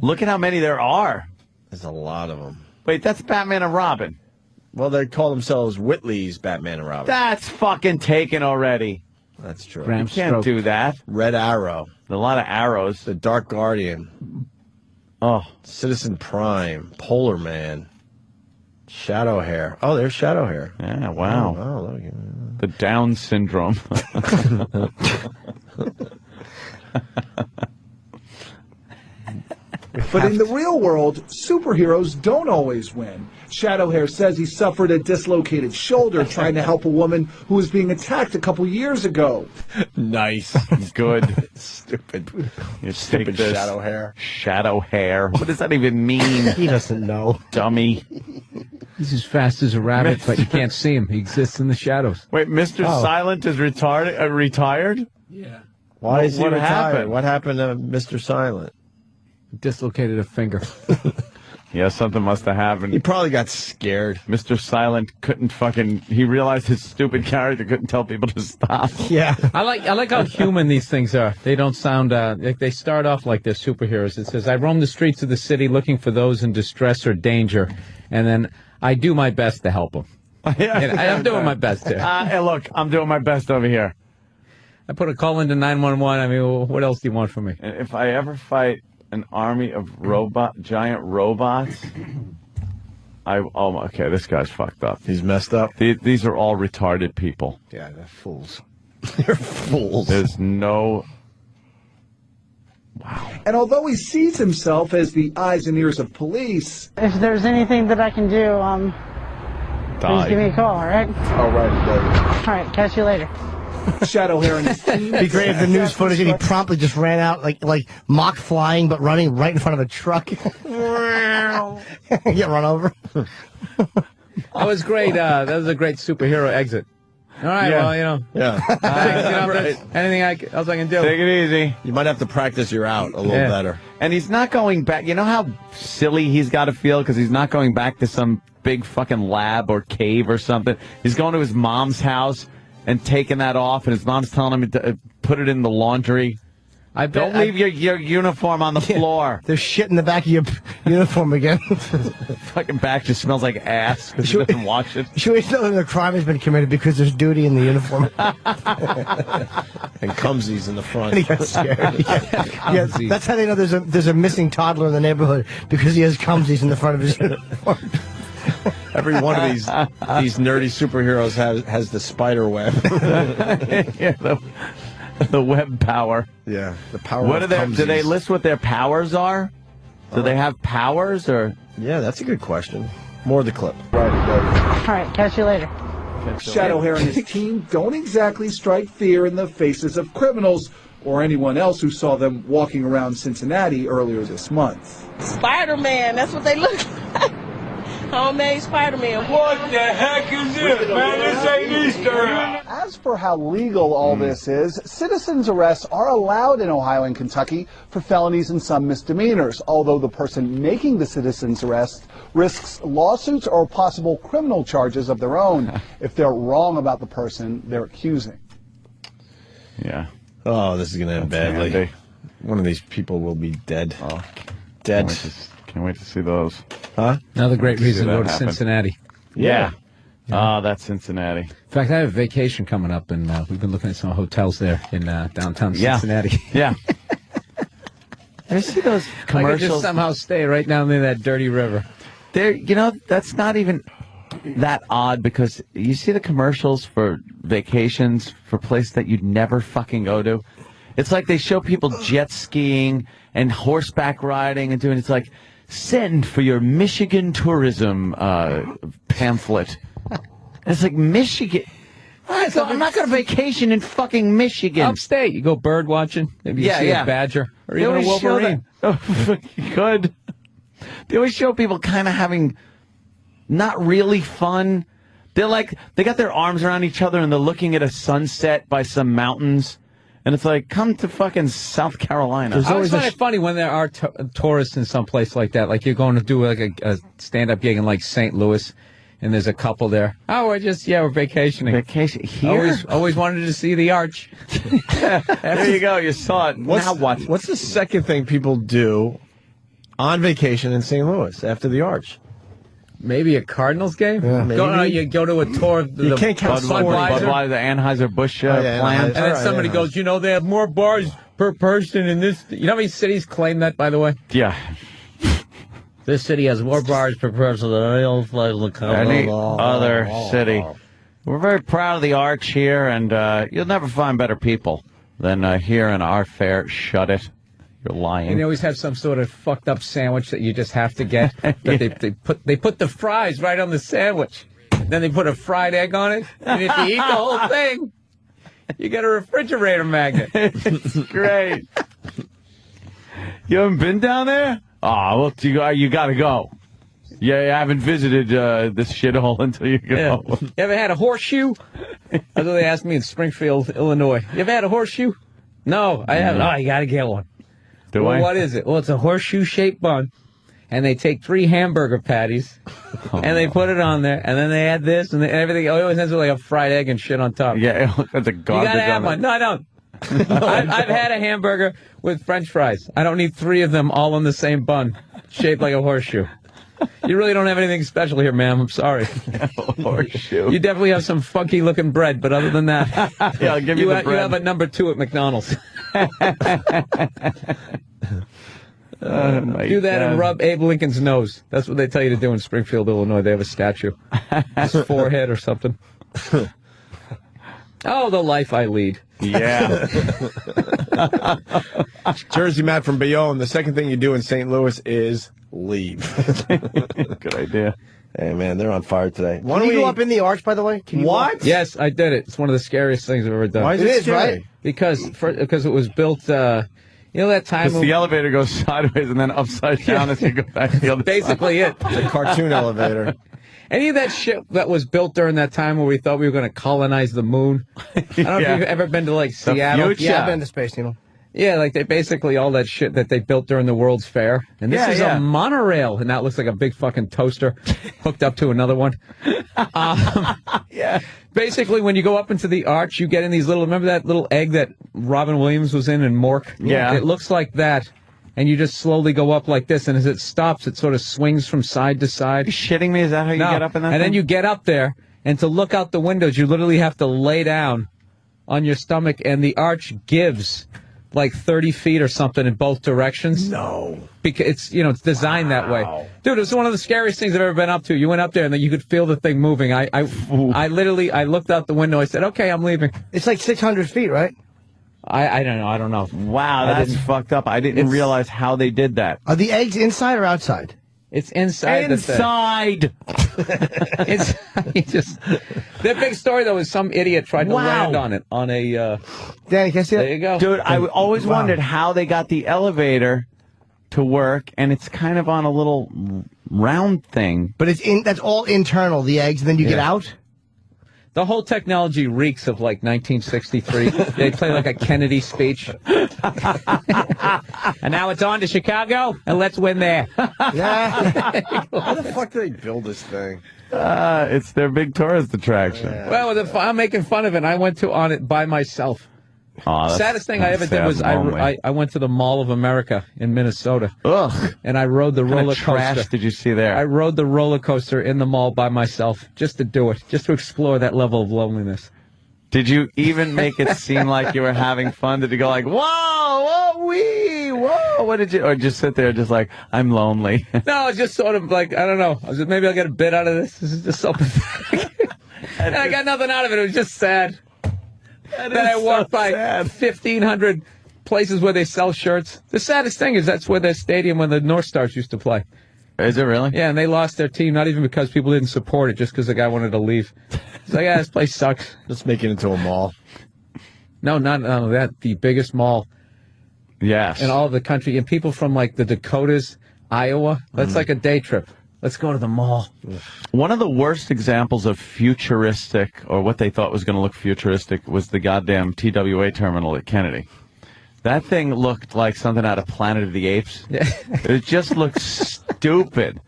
Look at how many there are. There's a lot of them. Wait, that's Batman and Robin. Well, they call themselves Whitley's Batman and Robin. That's fucking taken already. That's true. You can't do that. Red Arrow. A lot of arrows. The Dark Guardian. Oh. Citizen Prime. Polar Man. Shadow Hair. Oh, there's Shadow Hair. Yeah, wow. Oh, look. The Down syndrome. But in the real world, superheroes don't always win. Shadowhair says he suffered a dislocated shoulder trying to help a woman who was being attacked a couple years ago. Nice. Good. Stupid. You Stupid take this Shadowhair. Shadowhair. What does that even mean? He doesn't know. Dummy. He's as fast as a rabbit, but you can't see him. He exists in the shadows. Wait, Mr. Silent is retired? Yeah. Why is he what retired? happened? What happened to Mr. Silent? Dislocated a finger. Yeah, something must have happened. He probably got scared. Mr. Silent couldn't he realized his stupid character couldn't tell people to stop. Yeah. I like how human these things are. They don't sound, they start off like they're superheroes. It says, I roam the streets of the city looking for those in distress or danger, and then I do my best to help them. I'm doing my best here. Hey, look, I'm doing my best over here. I put a call into 911. I mean, what else do you want from me? And if I ever fight an army of giant robots, okay, this guy's fucked up. He's messed up. These are all retarded people. Yeah, they're fools. They're fools. There's no... Wow. And although he sees himself as the eyes and ears of police... If there's anything that I can do, please give me a call, all right? All right, all right, catch you later. Shadowhair and his team. Be great if the news footage and he promptly just ran out like mock flying, but running right in front of a truck. Get run over. That was great. That was a great superhero exit. All right, well, Yeah. Anything else I can do? Take it easy. You might have to practice your out a little better. And he's not going back. You know how silly he's got to feel because he's not going back to some big fucking lab or cave or something. He's going to his mom's house and taking that off, and his mom's telling him to put it in the laundry. Don't leave your uniform on the floor. There's shit in the back of your uniform again. Fucking back just smells like ass because he doesn't wash it. Should we know that a crime has been committed because there's duty in the uniform? And cumsies in the front. And he got scared. Yeah, that's how they know there's a missing toddler in the neighborhood, because he has cumsies in the front of his uniform. Every one of these nerdy superheroes has the spider web. Yeah, the web power. Yeah, the power. What of do they list what their powers are? Do they have powers or? Yeah, that's a good question. More of the clip. All right, catch you later. Shadowhair and his team don't exactly strike fear in the faces of criminals or anyone else who saw them walking around Cincinnati earlier this month. Spider-Man, that's what they look like. Homemade Spider-Man. What the heck is this, man? This ain't Easter. As for how legal all this is, citizens' arrests are allowed in Ohio and Kentucky for felonies and some misdemeanors, although the person making the citizen's arrest risks lawsuits or possible criminal charges of their own if they're wrong about the person they're accusing. Yeah. Oh, this is going to end badly. Handy. One of these people will be dead. Oh, dead. Can't wait to see those. Huh? Another great reason to go to Cincinnati. Yeah. Oh, that's Cincinnati. In fact, I have a vacation coming up, and we've been looking at some hotels there in downtown Cincinnati. Yeah. I see those commercials. I could just somehow stay right down near that dirty river. There, that's not even that odd, because you see the commercials for vacations for places that you'd never fucking go to. It's like they show people jet skiing and horseback riding and it's like, send for your Michigan tourism pamphlet. It's like Michigan. I'm not going to vacation in fucking Michigan. Upstate. You go bird watching. Maybe you see a badger or even a wolverine. Good. They always show people kind of having not really fun. They're like, they got their arms around each other and they're looking at a sunset by some mountains. And it's like, come to fucking South Carolina. I always find it funny when there are tourists in some place like that. Like you're going to do like a stand-up gig in like St. Louis, and there's a couple there. Oh, we're vacationing. Vacation here? Always wanted to see the arch. There you go. You saw it. Now what? What's the second thing people do on vacation in St. Louis after the arch? Maybe a Cardinals game? Yeah, maybe. You go to a tour of the Budweiser, the Anheuser-Busch plant. And then somebody goes, they have more bars per person in this. You know how many cities claim that, by the way? Yeah. This city has more bars per person than any other city. We're very proud of the arch here, and you'll never find better people than here in our fair. Shut it. You're lying. And they always have some sort of fucked up sandwich that you just have to get. But they put the fries right on the sandwich. Then they put a fried egg on it. And if you eat the whole thing, you get a refrigerator magnet. It's great. You haven't been down there? Oh, well, you got to go. Yeah, I haven't visited this shithole until you go. Yeah. You ever had a horseshoe? That's what they asked me in Springfield, Illinois. You ever had a horseshoe? No, I haven't. Oh, you got to get one. What is it? Well, it's a horseshoe-shaped bun, and they take 3 hamburger patties, and they put it on there, and then they add this, and everything. It always ends with like a fried egg and shit on top. Yeah, that's a garbage. You gotta have one. No, I don't. I've had a hamburger with French fries. I don't need 3 of them all on the same bun, shaped like a horseshoe. You really don't have anything special here, ma'am. I'm sorry. Horseshoe. You definitely have some funky-looking bread, but other than that, yeah, I'll give you the bread. You have a number 2 at McDonald's. Do that and rub Abe Lincoln's nose. That's what they tell you to do in Springfield, Illinois. They have a statue. His forehead or something. Oh, the life I lead. Yeah. Jersey Matt from Bayonne. The second thing you do in St. Louis is leave. Good idea. Hey, man, they're on fire today. Can you go up in the arch, by the way? What? Yes, I did it. It's one of the scariest things I've ever done. Why is it scary? Right? Because it was built, that time... Because the elevator goes sideways and then upside down as you go back the other Basically side. It's a cartoon elevator. Any of that shit that was built during that time where we thought we were going to colonize the moon. I don't know if you've ever been to, like, Seattle. Yeah, I've been to Space Needle. Yeah, like they basically all that shit that they built during the World's Fair. And this is a monorail, and that looks like a big fucking toaster hooked up to another one. Yeah. Basically, when you go up into the arch, you get in these remember that little egg that Robin Williams was in Mohr? Yeah. It looks like that. And you just slowly go up like this, and as it stops, it sort of swings from side to side. Are you shitting me? Is that how you get up in that And then you get up there, and to look out the windows, you literally have to lay down on your stomach, and the arch gives like 30 feet or something in both directions. No. Because it's designed that way. Dude, it's one of the scariest things I've ever been up to. You went up there, and then you could feel the thing moving. I looked out the window. I said, okay, I'm leaving. It's like 600 feet, right? I don't know. Wow, that's fucked up. I didn't realize how they did that. Are the eggs inside or outside? It's inside. Inside. It's their big story though is some idiot tried to land on it on a. Danny, can I see that? There you go, dude. I always wondered how they got the elevator to work, and it's kind of on a little round thing. But that's all internal. The eggs, and then you get out. The whole technology reeks of like 1963. They play like a Kennedy speech. And now it's on to Chicago, and let's win there. Yeah. How the fuck did they build this thing? It's their big tourist attraction. Yeah. Well, I'm making fun of it. I went on it by myself. Saddest thing I ever did was I went to the Mall of America in Minnesota. Ugh. And I rode the roller coaster. Trash did you see there? I rode the roller coaster in the mall by myself just to do it, just to explore that level of loneliness. Did you even make it seem like you were having fun? Did you go like, whoa, whoa, wee, whoa? What did you, or just sit there just like, I'm lonely? No, it's just sort of like, I don't know. Maybe I'll get a bit out of this. This is just so pathetic. And I got nothing out of it. It was just sad. Then I walked by 1,500 places where they sell shirts. The saddest thing is that's where the stadium when the North Stars used to play. Is it really? Yeah, and they lost their team, not even because people didn't support it, just because the guy wanted to leave. It's like, this place sucks. Let's make it into a mall. No, not that. The biggest mall yes. in all of the country. And people from, like, the Dakotas, Iowa, that's like a day trip. Let's go to the mall. One of the worst examples of futuristic, or what they thought was going to look futuristic, was the goddamn TWA terminal at Kennedy. That thing looked like something out of Planet of the Apes. Yeah. It just looked stupid.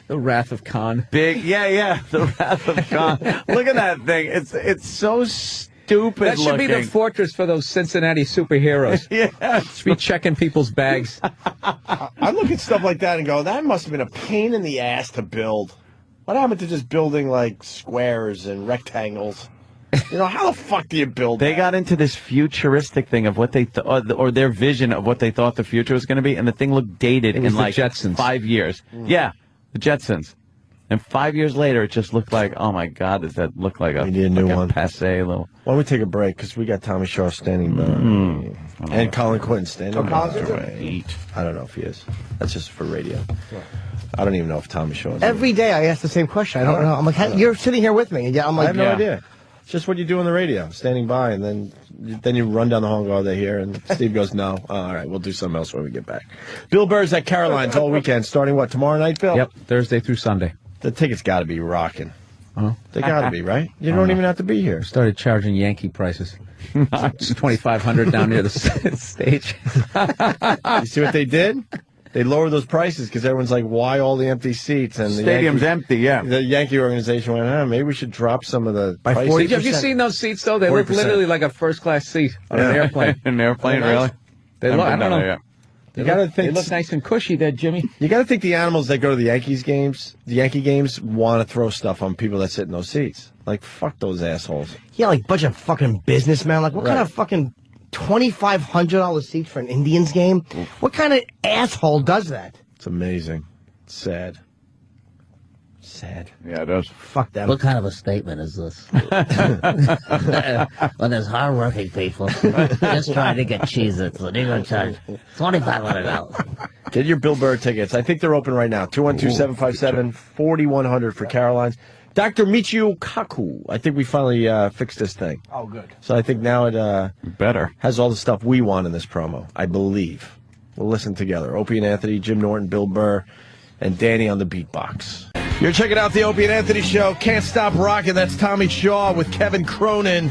The Wrath of Khan. Big, yeah, the Wrath of Khan. Look at that thing. It's so stupid. That should be the fortress for those Cincinnati superheroes. Yeah. Should be checking people's bags. I look at stuff like that and go, that must have been a pain in the ass to build. What happened to just building, like, squares and rectangles? You know, how the fuck do you build They that? got into this futuristic thing of what they or their vision of what they thought the future was going to be, and the thing looked dated in like Jetsons. 5 years. Yeah, the Jetsons. And 5 years later, it just looked like, oh my God, does that look like We need a new one. Passe little? Why don't we take a break? Because we got Tommy Shaw standing by. And Colin Quinn standing by. I don't know if he is. That's just for radio. I don't even know if Tommy Shaw is. Every day I ask the same question. I don't know. I'm like, you're sitting here with me. And I'm like, I have no idea. It's just what you do on the radio, standing by, and then you run down the hall and go, they're here, and Steve goes, no. Oh, all right, we'll do something else when we get back. Bill Burr's at Caroline's all weekend, starting what, tomorrow night, Bill? Yep, Thursday through Sunday. The tickets got to be rocking. They got to be, right? You don't even have to be here. Started charging Yankee prices. It's $2,500 down near the stage. You see what they did? They lowered those prices because everyone's like, why all the empty seats? And the Stadium's empty, yeah. The Yankee organization went, maybe we should drop some of the By prices. 40%. Have you seen those seats, though? They look 40%. literally like a first-class seat on an airplane. An airplane, really? They look, I don't know. You gotta think. They look nice and cushy there, Jimmy. You got to think the animals that go to the Yankee games, want to throw stuff on people that sit in those seats. Like, fuck those assholes. Yeah, like a bunch of fucking businessmen. Like, what kind of fucking $2,500 seats for an Indians game? What kind of asshole does that? It's amazing. It's sad. Sad. Yeah, it does. Fuck them. What kind of a statement is this? When there's hard-working people just trying to get Cheez-Its, and you're going to charge $2,500. Get your Bill Burr tickets. I think they're open right now. 212-757-4100 for Caroline's. Dr. Michio Kaku. I think we finally fixed this thing. Oh, good. So I think now it better has all the stuff we want in this promo, I believe. We'll listen together. Opie and Anthony, Jim Norton, Bill Burr, and Danny on the beatbox. You're checking out the Opie and Anthony Show. Can't Stop Rockin'. That's Tommy Shaw with Kevin Cronin.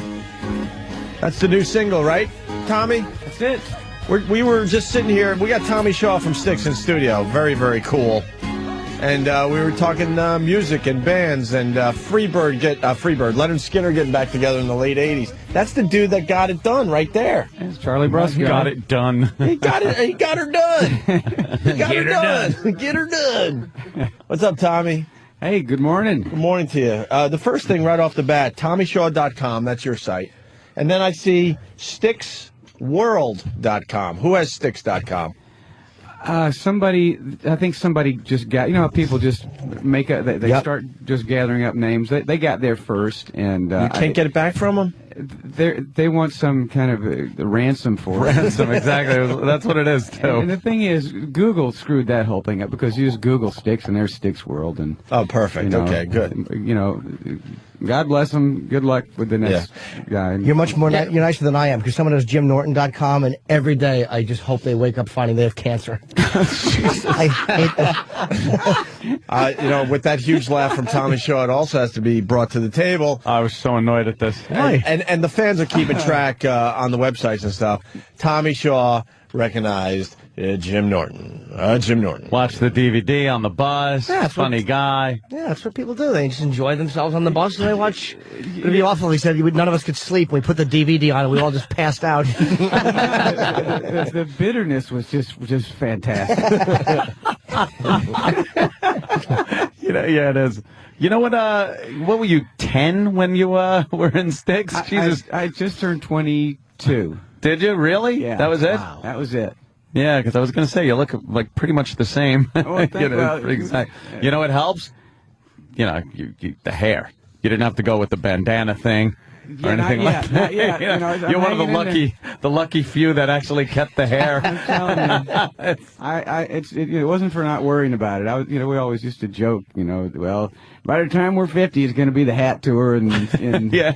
That's the new single, right, Tommy? That's it. We were just sitting here. We got Tommy Shaw from Styx in studio. Very, very cool. And we were talking music and bands and Freebird, Leonard Skinner getting back together in the late 80s. That's the dude that got it done right there. It's Charlie Brusco. Got it done. He got her done. He got her done. Get her done. What's up, Tommy? Hey, good morning. Good morning to you. The first thing right off the bat, TommyShaw.com. That's your site. And then I see StyxWorld.com. Who has Styx.com? I think somebody just got, you know how people just make they start just gathering up names. They got there first, and you can't get it back from them? They want some kind of a ransom for it. Ransom, exactly. That's what it is, too. And the thing is, Google screwed that whole thing up because you just Google Styx and there's Styx World. And oh, perfect. You know, okay, good. You know, God bless them. Good luck with the next guy. You're much more you're nicer than I am because someone has JimNorton.com, and every day I just hope they wake up finding they have cancer. I hate that. You know, with that huge laugh from Tommy Shaw, it also has to be brought to the table. I was so annoyed at this. And the fans are keeping track on the websites and stuff. Tommy Shaw recognized Jim Norton. Jim Norton. Watch the DVD on the bus. Yeah, funny guy. Yeah, that's what people do. They just enjoy themselves on the bus and they watch. It'd be awful if he said none of us could sleep. We put the DVD on and we all just passed out. The bitterness was just fantastic. Yeah, it is. You know what? What were you, 10 when you were in Styx? Jesus, I just turned 22. Did you really? Yeah, that was it. Wow. That was it. Yeah, because I was going to say you look like pretty much the same. Well, You know what helps? You know, the hair. You didn't have to go with the bandana thing. or anything like that. You're one of the lucky few that actually kept the hair. I'm telling you, it wasn't for not worrying about it. We always used to joke, well, by the time we're 50, it's going to be the hat tour, and yeah.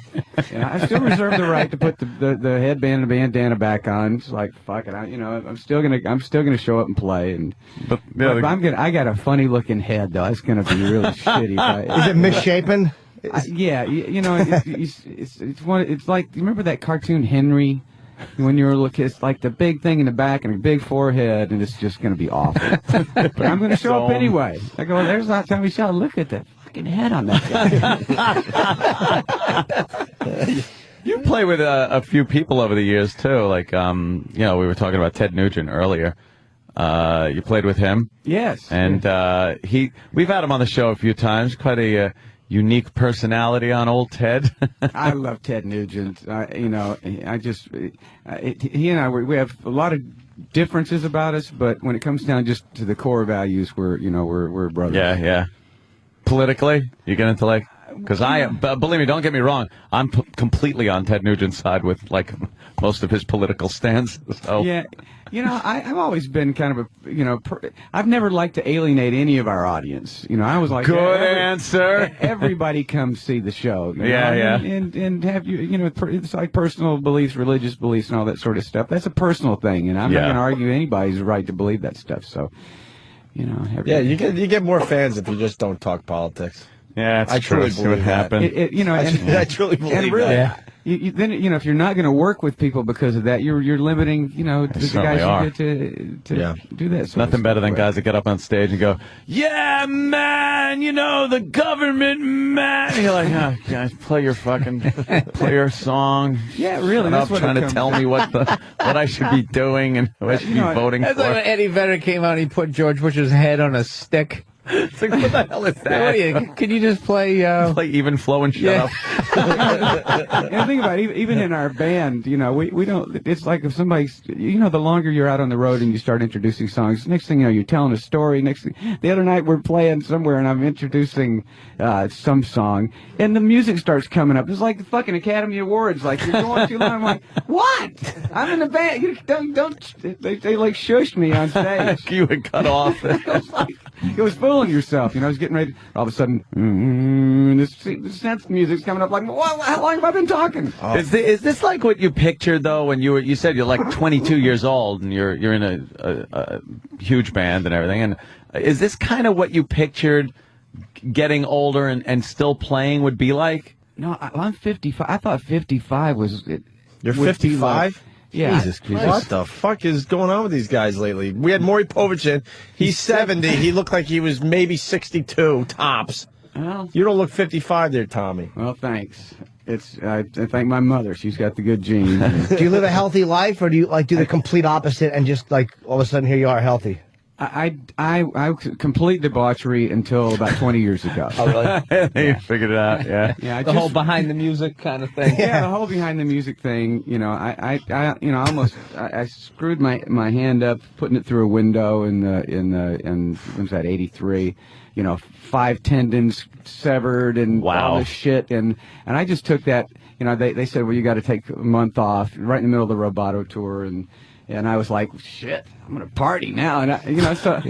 And I still reserve the right to put the headband and the bandana back on. It's like fuck it, I'm still gonna show up and play. But I got a funny looking head though. It's gonna be really shitty. Is it misshapen? Yeah, it's like, you remember that cartoon Henry? When you were looking, it's like the big thing in the back and a big forehead, and it's just going to be awful. But I'm going to show up anyway. I go, there's that Tommy Shaw. Look at that fucking head on that guy. You play with a few people over the years too. Like, we were talking about Ted Nugent earlier. You played with him. Yes. And we've had him on the show a few times. Quite a unique personality on old Ted. I love Ted Nugent. He and I, we have a lot of differences about us, but when it comes down just to the core values, we're brothers. Yeah. Politically, you get into because believe me, don't get me wrong, I'm completely on Ted Nugent's side with most of his political stands. So. Yeah. I've always been kind of I've never liked to alienate any of our audience. I was like, good answer. Everybody comes see the show. Yeah. And have it's like personal beliefs, religious beliefs, and all that sort of stuff. That's a personal thing, and I'm not going to argue anybody's right to believe that stuff. So, you get more fans if you just don't talk politics. Yeah, I truly believe what happened. I truly believe that. Then if you're not going to work with people because of that, you're limiting the guys who get to do that. Nothing better than guys that get up on stage and go, "Yeah, man, the government, man." And you're like, "Oh, guys, play your song." Yeah, really. That's what trying to tell me what I should be doing and who I should be voting for. That's like when Eddie Vedder came out and he put George Bush's head on a stick. It's like, what the hell is that? Can you just play even flow and shut up? And think about it, even in our band, we don't. It's like if somebody's, the longer you're out on the road and you start introducing songs, next thing you know, you're telling a story. The other night we're playing somewhere and I'm introducing some song, and the music starts coming up. It's like the fucking Academy Awards. Like you're going too long. I'm like, what? I'm in the band. You don't. They like shushed me on stage. You would cut off. It was fooling yourself. I was getting ready. All of a sudden, this synth music's coming up. Like, how long have I been talking? Oh. Is this like what you pictured though when you said you're like 22 years old and you're in a huge band and everything? And is this kind of what you pictured getting older and still playing would be like? No, I'm 55. I thought 55 was it. You're 55? Yeah. Jesus Christ. What the fuck is going on with these guys lately? We had Maury Povich in. He's 70. He looked like he was maybe 62 tops. Well, you don't look 55 there, Tommy. Well, thanks. I thank my mother. She's got the good genes. Do you live a healthy life, or do you do the complete opposite and just all of a sudden here you are healthy? I complete debauchery until about 20 years ago. Oh, really? You figured it out, yeah. Yeah, the whole behind the music kind of thing. Yeah, the whole behind the music thing. I screwed my hand up, putting it through a window in when was that, 83? 5 tendons severed and all this shit, and I just took that. They said, well, you got to take a month off right in the middle of the Roboto tour, and I was like, shit, I'm going to party now. And, so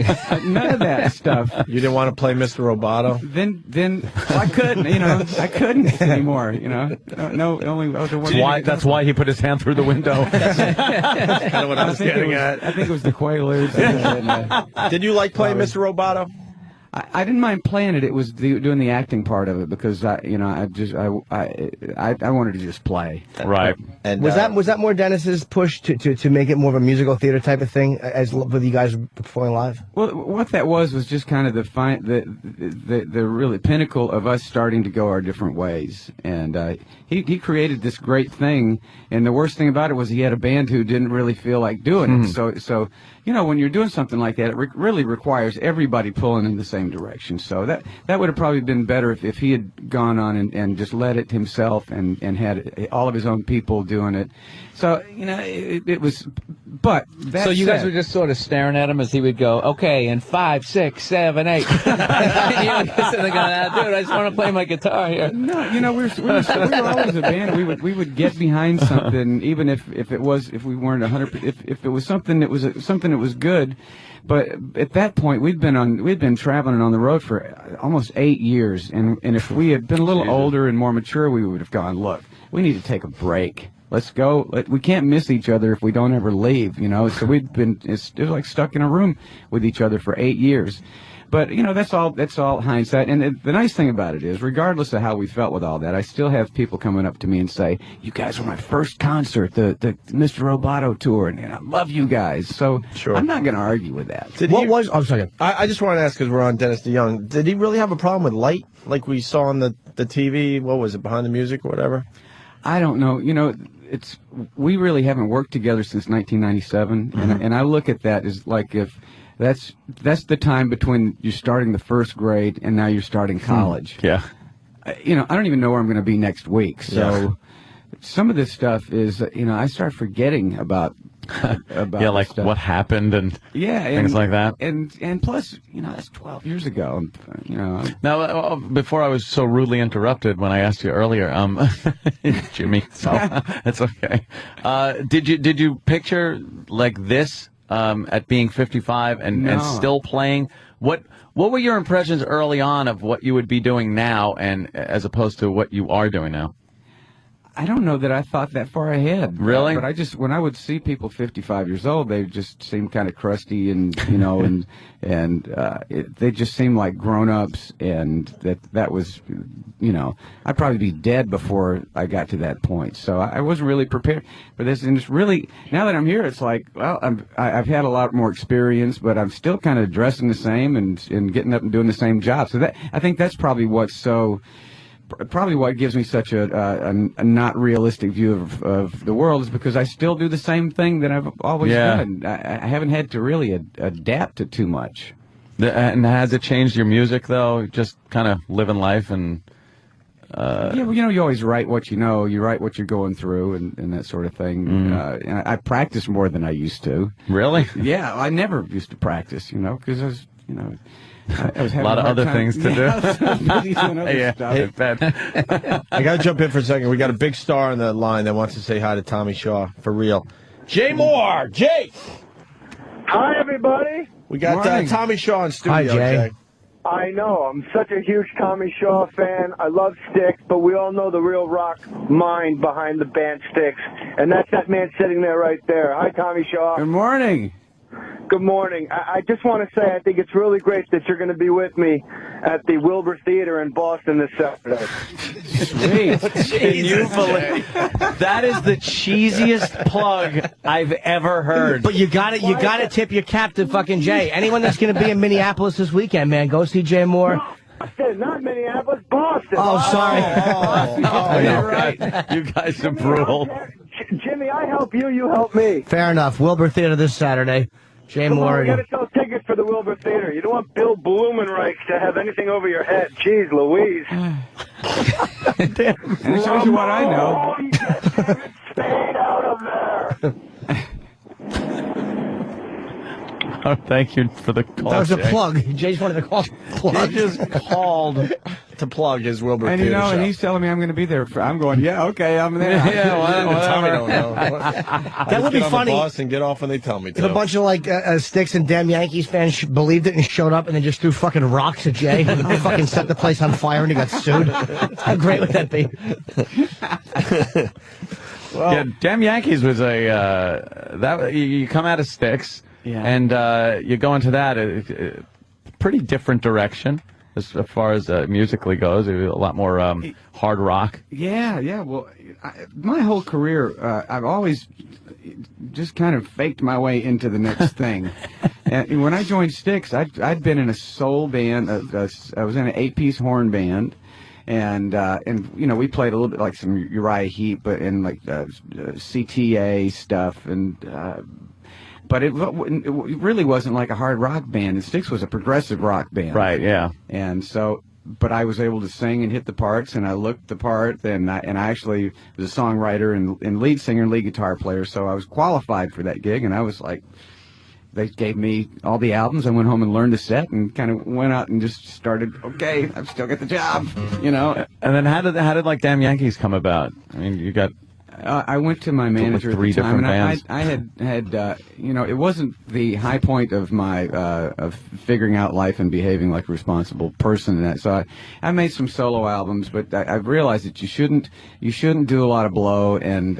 none of that stuff. You didn't want to play Mr. Roboto? Then I couldn't, I couldn't anymore, No, only. That's why he put his hand through the window. That's kind of what I was getting at. I think it was the Quaaludes. Did you like playing Mr. Roboto? I didn't mind playing it. It was doing the acting part of it because I wanted to just play. Right. And was that more Dennis's push to make it more of a musical theater type of thing as with you guys performing live? Well, what that was just kind of the really pinnacle of us starting to go our different ways. And he created this great thing. And the worst thing about it was he had a band who didn't really feel like doing it. So when you're doing something like that, it really requires everybody pulling in the same same direction. So that would have probably been better if he had gone on and just led it himself and had all of his own people doing it. So, it was, but that So you said, guys were just sort of staring at him as he would go, okay, and 5, 6, 7, 8. And you were just sitting there going, dude, I just want to play my guitar here. No, we were always a band. We would get behind something, even if we weren't 100. If it was something that was good. But at that point, we'd been traveling on the road for almost 8 years, and if we had been a little older and more mature, we would have gone, look, we need to take a break. Let's go. We can't miss each other if we don't ever leave, So we'd been it was like stuck in a room with each other for 8 years. But that's all hindsight. And the nice thing about it is, regardless of how we felt with all that, I still have people coming up to me and say, "You guys were my first concert, the Mr. Roboto tour, and I love you guys." So I'm not going to argue with that. I'm sorry. I just want to ask, because we're on Dennis DeYoung. Did he really have a problem with light, like we saw on the TV? What was it, Behind the Music or whatever? I don't know. We really haven't worked together since 1997, and I look at that as like if that's the time between you starting the first grade and now you're starting college. Yeah. I don't even know where I'm going to be next week. So some of this stuff is, I start forgetting about like stuff. what happened and things like that. And plus, that's 12 years ago. Now, before I was so rudely interrupted when I asked you earlier, Jimmy, so that's okay. Did you picture like this at being 55 and still playing? What were your impressions early on of what you would be doing now, and as opposed to what you are doing now? I don't know that I thought that far ahead. Really? But when I would see people 55 years old, they just seemed kind of crusty and, they just seemed like grown-ups, and that was, I'd probably be dead before I got to that point. So I wasn't really prepared for this. And it's really, now that I'm here, it's like, well, I've had a lot more experience, but I'm still kind of dressing the same and getting up and doing the same job. So I think that's probably what gives me such a not realistic view of the world, is because I still do the same thing that I've always done. I haven't had to really adapt it too much. And has it changed your music, though? Just kind of living life and... you always write what you know. You write what you're going through and that sort of thing. And I practice more than I used to. Really? Yeah, I never used to practice, because I was, I was having a lot of other things to do. I got to jump in for a second. We got a big star on the line that wants to say hi to Tommy Shaw, for real. Jay Mohr! Jay! Hi, everybody. We got Tommy Shaw in studio. Hi, Jay. I know. I'm such a huge Tommy Shaw fan. I love Styx, but we all know the real rock mind behind the band Styx, and that's that man sitting there right there. Hi, Tommy Shaw. Good morning. Good morning. I just want to say I think it's really great that you're going to be with me at the Wilbur Theater in Boston this Saturday. Sweet. Can you believe that is the cheesiest plug I've ever heard. But you got to tip your cap to fucking Jay. Anyone that's going to be in Minneapolis this weekend, man, go see Jay Mohr. I said not Minneapolis, Boston. Oh, sorry. You're right. You guys are brutal. Jimmy, I help you, you help me. Fair enough. Wilbur Theater this Saturday. Jay Mohr. You got to sell tickets for the Wilbur Theater. You don't want Bill Blumenreich to have anything over your head. Jeez Louise. And it shows you what I know. Spade out of there. Oh, thank you for the call. That was a Jay. plug. Jay's wanted to call plug. He just called to plug his Wilbur And Theater show. and he's telling me I'm going to be there. I'm going, yeah, okay, I'm there. Tommy don't know. That would be funny. And get off when they tell me to. If a bunch of Styx and damn Yankees fans believed it and showed up and then just threw fucking rocks at Jay and fucking set the place on fire and he got sued. How great would that be? Well, yeah, damn Yankees was that you come out of Styx. Yeah. And you go into that pretty different direction as far as musically goes. A lot more hard rock. Yeah. Well, my whole career, I've always just kind of faked my way into the next thing. And when I joined Styx, I'd been in a soul band. I was in an 8-piece horn band. And we played a little bit like some Uriah Heep, but in like CTA stuff. And but it really wasn't like a hard rock band. And Styx was a progressive rock band. Right, yeah. And so, but I was able to sing and hit the parts, and I looked the part, and I actually was a songwriter and lead singer and lead guitar player, so I was qualified for that gig, and I was like, they gave me all the albums. I went home and learned a set and kind of went out and just started, okay, I've still got the job, you know. And then how did like Damn Yankees come about? I mean, you got... I went to my manager at the time, and I had you know, it wasn't the high point of my of figuring out life and behaving like a responsible person. And that, so I made some solo albums, but I realized that you shouldn't do a lot of blow and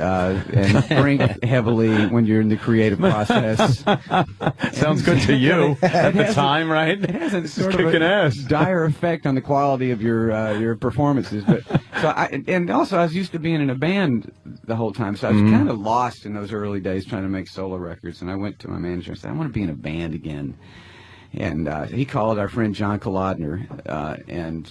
drink heavily when you're in the creative process. Sounds good to you at the time, right? It has a sort kicking of ass. dire effect on the quality of your performances. But so and also I was used to being in a band the whole time, so I was kind of lost in those early days trying to make solo records. And I went to my manager and said, I want to be in a band again. And he called our friend John Kolodner, and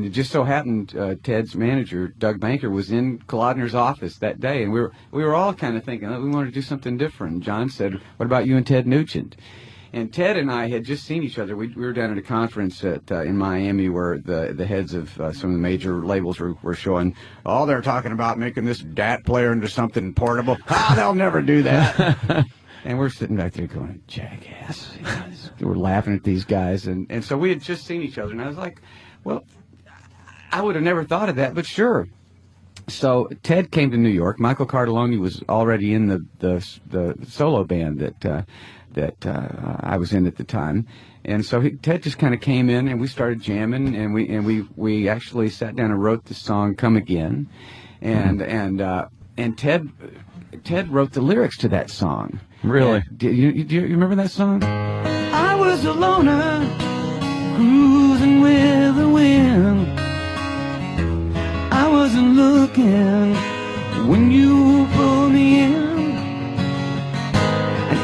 it just so happened Ted's manager Doug Banker was in Kolodner's office that day, and we were all kind of thinking, oh, we want to do something different. And John said, what about you and Ted Nugent? And Ted and I had just seen each other. We were down at a conference in Miami where the heads of some of the major labels were showing, oh, they're talking about making this DAT player into something portable. Ah, they'll never do that. And we're sitting back there going, jackass. We're laughing at these guys. And so we had just seen each other. And I was like, well, I would have never thought of that, but sure. So Ted came to New York. Michael Cardelloni was already in the solo band that I was in at the time, and so Ted just kind of came in and we started jamming, and we actually sat down and wrote the song "Come Again," and Ted wrote the lyrics to that song. Really? Do you remember that song? I was a loner cruising with the wind. I wasn't looking when you pulled me in.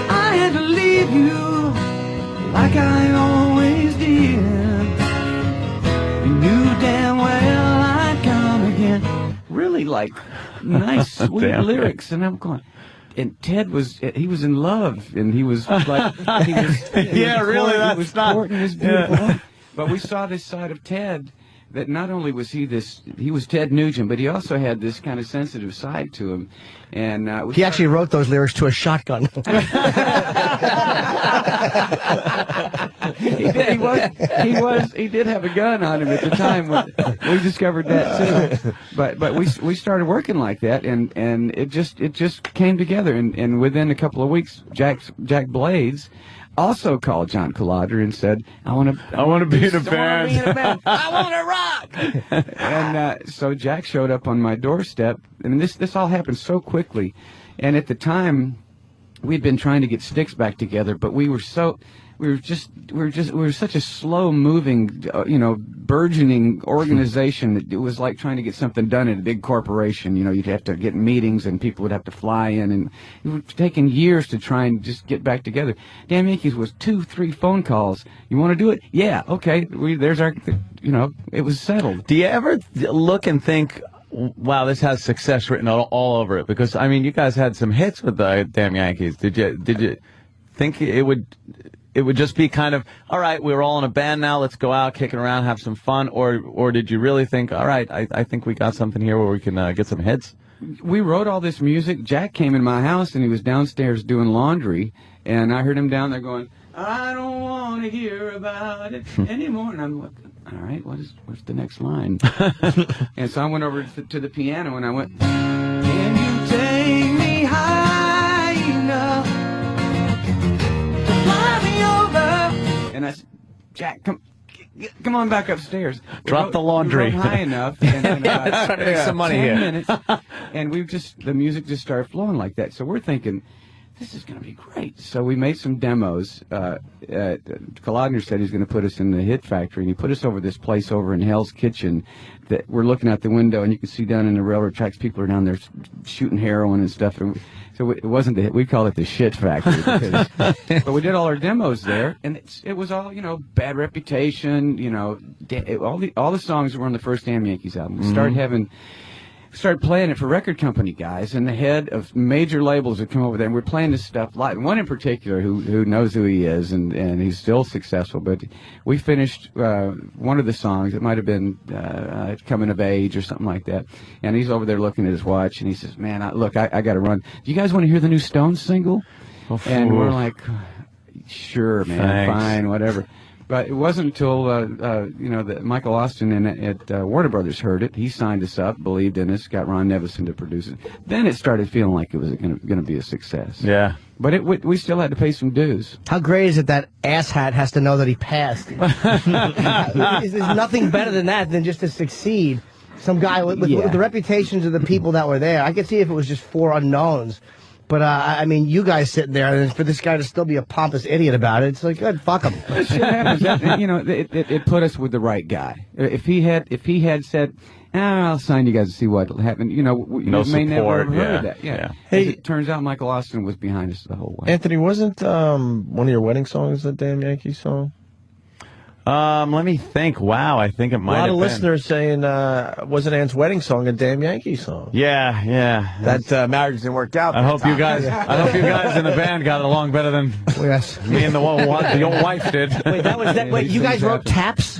I had to leave you like I always did. You knew damn well I'd come again. Really, like, nice, sweet lyrics. And I'm going, and Ted he was in love, and he was like, he was courting this beautiful woman. But we saw this side of Ted that not only was he was Ted Nugent, but he also had this kind of sensitive side to him. And he actually wrote those lyrics to a shotgun. He did have a gun on him at the time when we discovered that too. But we started working like that, and it just came together. And within a couple of weeks, Jack Blades also called John Kolodner and said, I want to be in a band. I want to rock. And so Jack showed up on my doorstep, and this all happened so quickly. And at the time, we'd been trying to get Styx back together, but we were such a slow moving, burgeoning organization that it was like trying to get something done in a big corporation. You know, you'd have to get meetings and people would have to fly in, and it was taking years to try and just get back together. Damn Yankees was 2-3 phone calls. You want to do it? Yeah. Okay. There's our, it was settled. Do you ever look and think, wow, this has success written all over it? Because, I mean, you guys had some hits with the Damn Yankees. Did you think it would just be kind of, all right, we're all in a band now, let's go out, kick it around, have some fun? Or did you really think, all right, I think we got something here where we can get some hits? We wrote all this music. Jack came in my house, and he was downstairs doing laundry, and I heard him down there going, I don't want to hear about it anymore. And I'm like, all right, what's the next line? And so I went over to the piano, and I went, can you take me high enough to fly me over? And I said, Jack, come on back upstairs. Drop the laundry. We wrote high enough. And trying to make some money 10 here. minutes, and the music just started flowing like that. So we're thinking, this is going to be great. So we made some demos. Kolodner said he's going to put us in the Hit Factory, and he put us over this place over in Hell's Kitchen that we're looking out the window, and you can see down in the railroad tracks, people are down there shooting heroin and stuff. And so it wasn't we call it the Shit Factory. But we did all our demos there, and it was all, Bad Reputation, all the songs that were on the first Damn Yankees album. We started having started playing it for record company guys, and the head of major labels would come over there, and we're playing this stuff live. One in particular who knows who he is, and he's still successful, but we finished one of the songs. It might have been Coming of Age or something like that, and he's over there looking at his watch, and he says, man, I got to run. Do you guys want to hear the new Stones single? And we're like, sure, man, Thanks. fine, whatever. But it wasn't until that Michael Austin at Warner Brothers heard it. He signed us up, believed in us, got Ron Nevison to produce it. Then it started feeling like it was going to be a success. Yeah. But we still had to pay some dues. How great is it that asshat has to know that he passed? There's nothing better than that than just to succeed. Some guy with the reputations of the people that were there. I could see if it was just 4 unknowns. But, I mean, you guys sitting there, and for this guy to still be a pompous idiot about it, it's like, good, fuck him. Shit happens. It put us with the right guy. If he had said, I'll sign you guys to see what will happen, we may never have heard of that. Yeah. Hey, it turns out Michael Austin was behind us the whole way. Anthony, wasn't one of your wedding songs a Damn Yankee song? Let me think. Wow, I think it might have been. A lot of listeners saying, wasn't Ann's wedding song a Damn Yankee song? Yeah. That marriage didn't work out. I hope you guys in the band got along better than me and the old wife did. Wait, wait, you guys wrote Taps?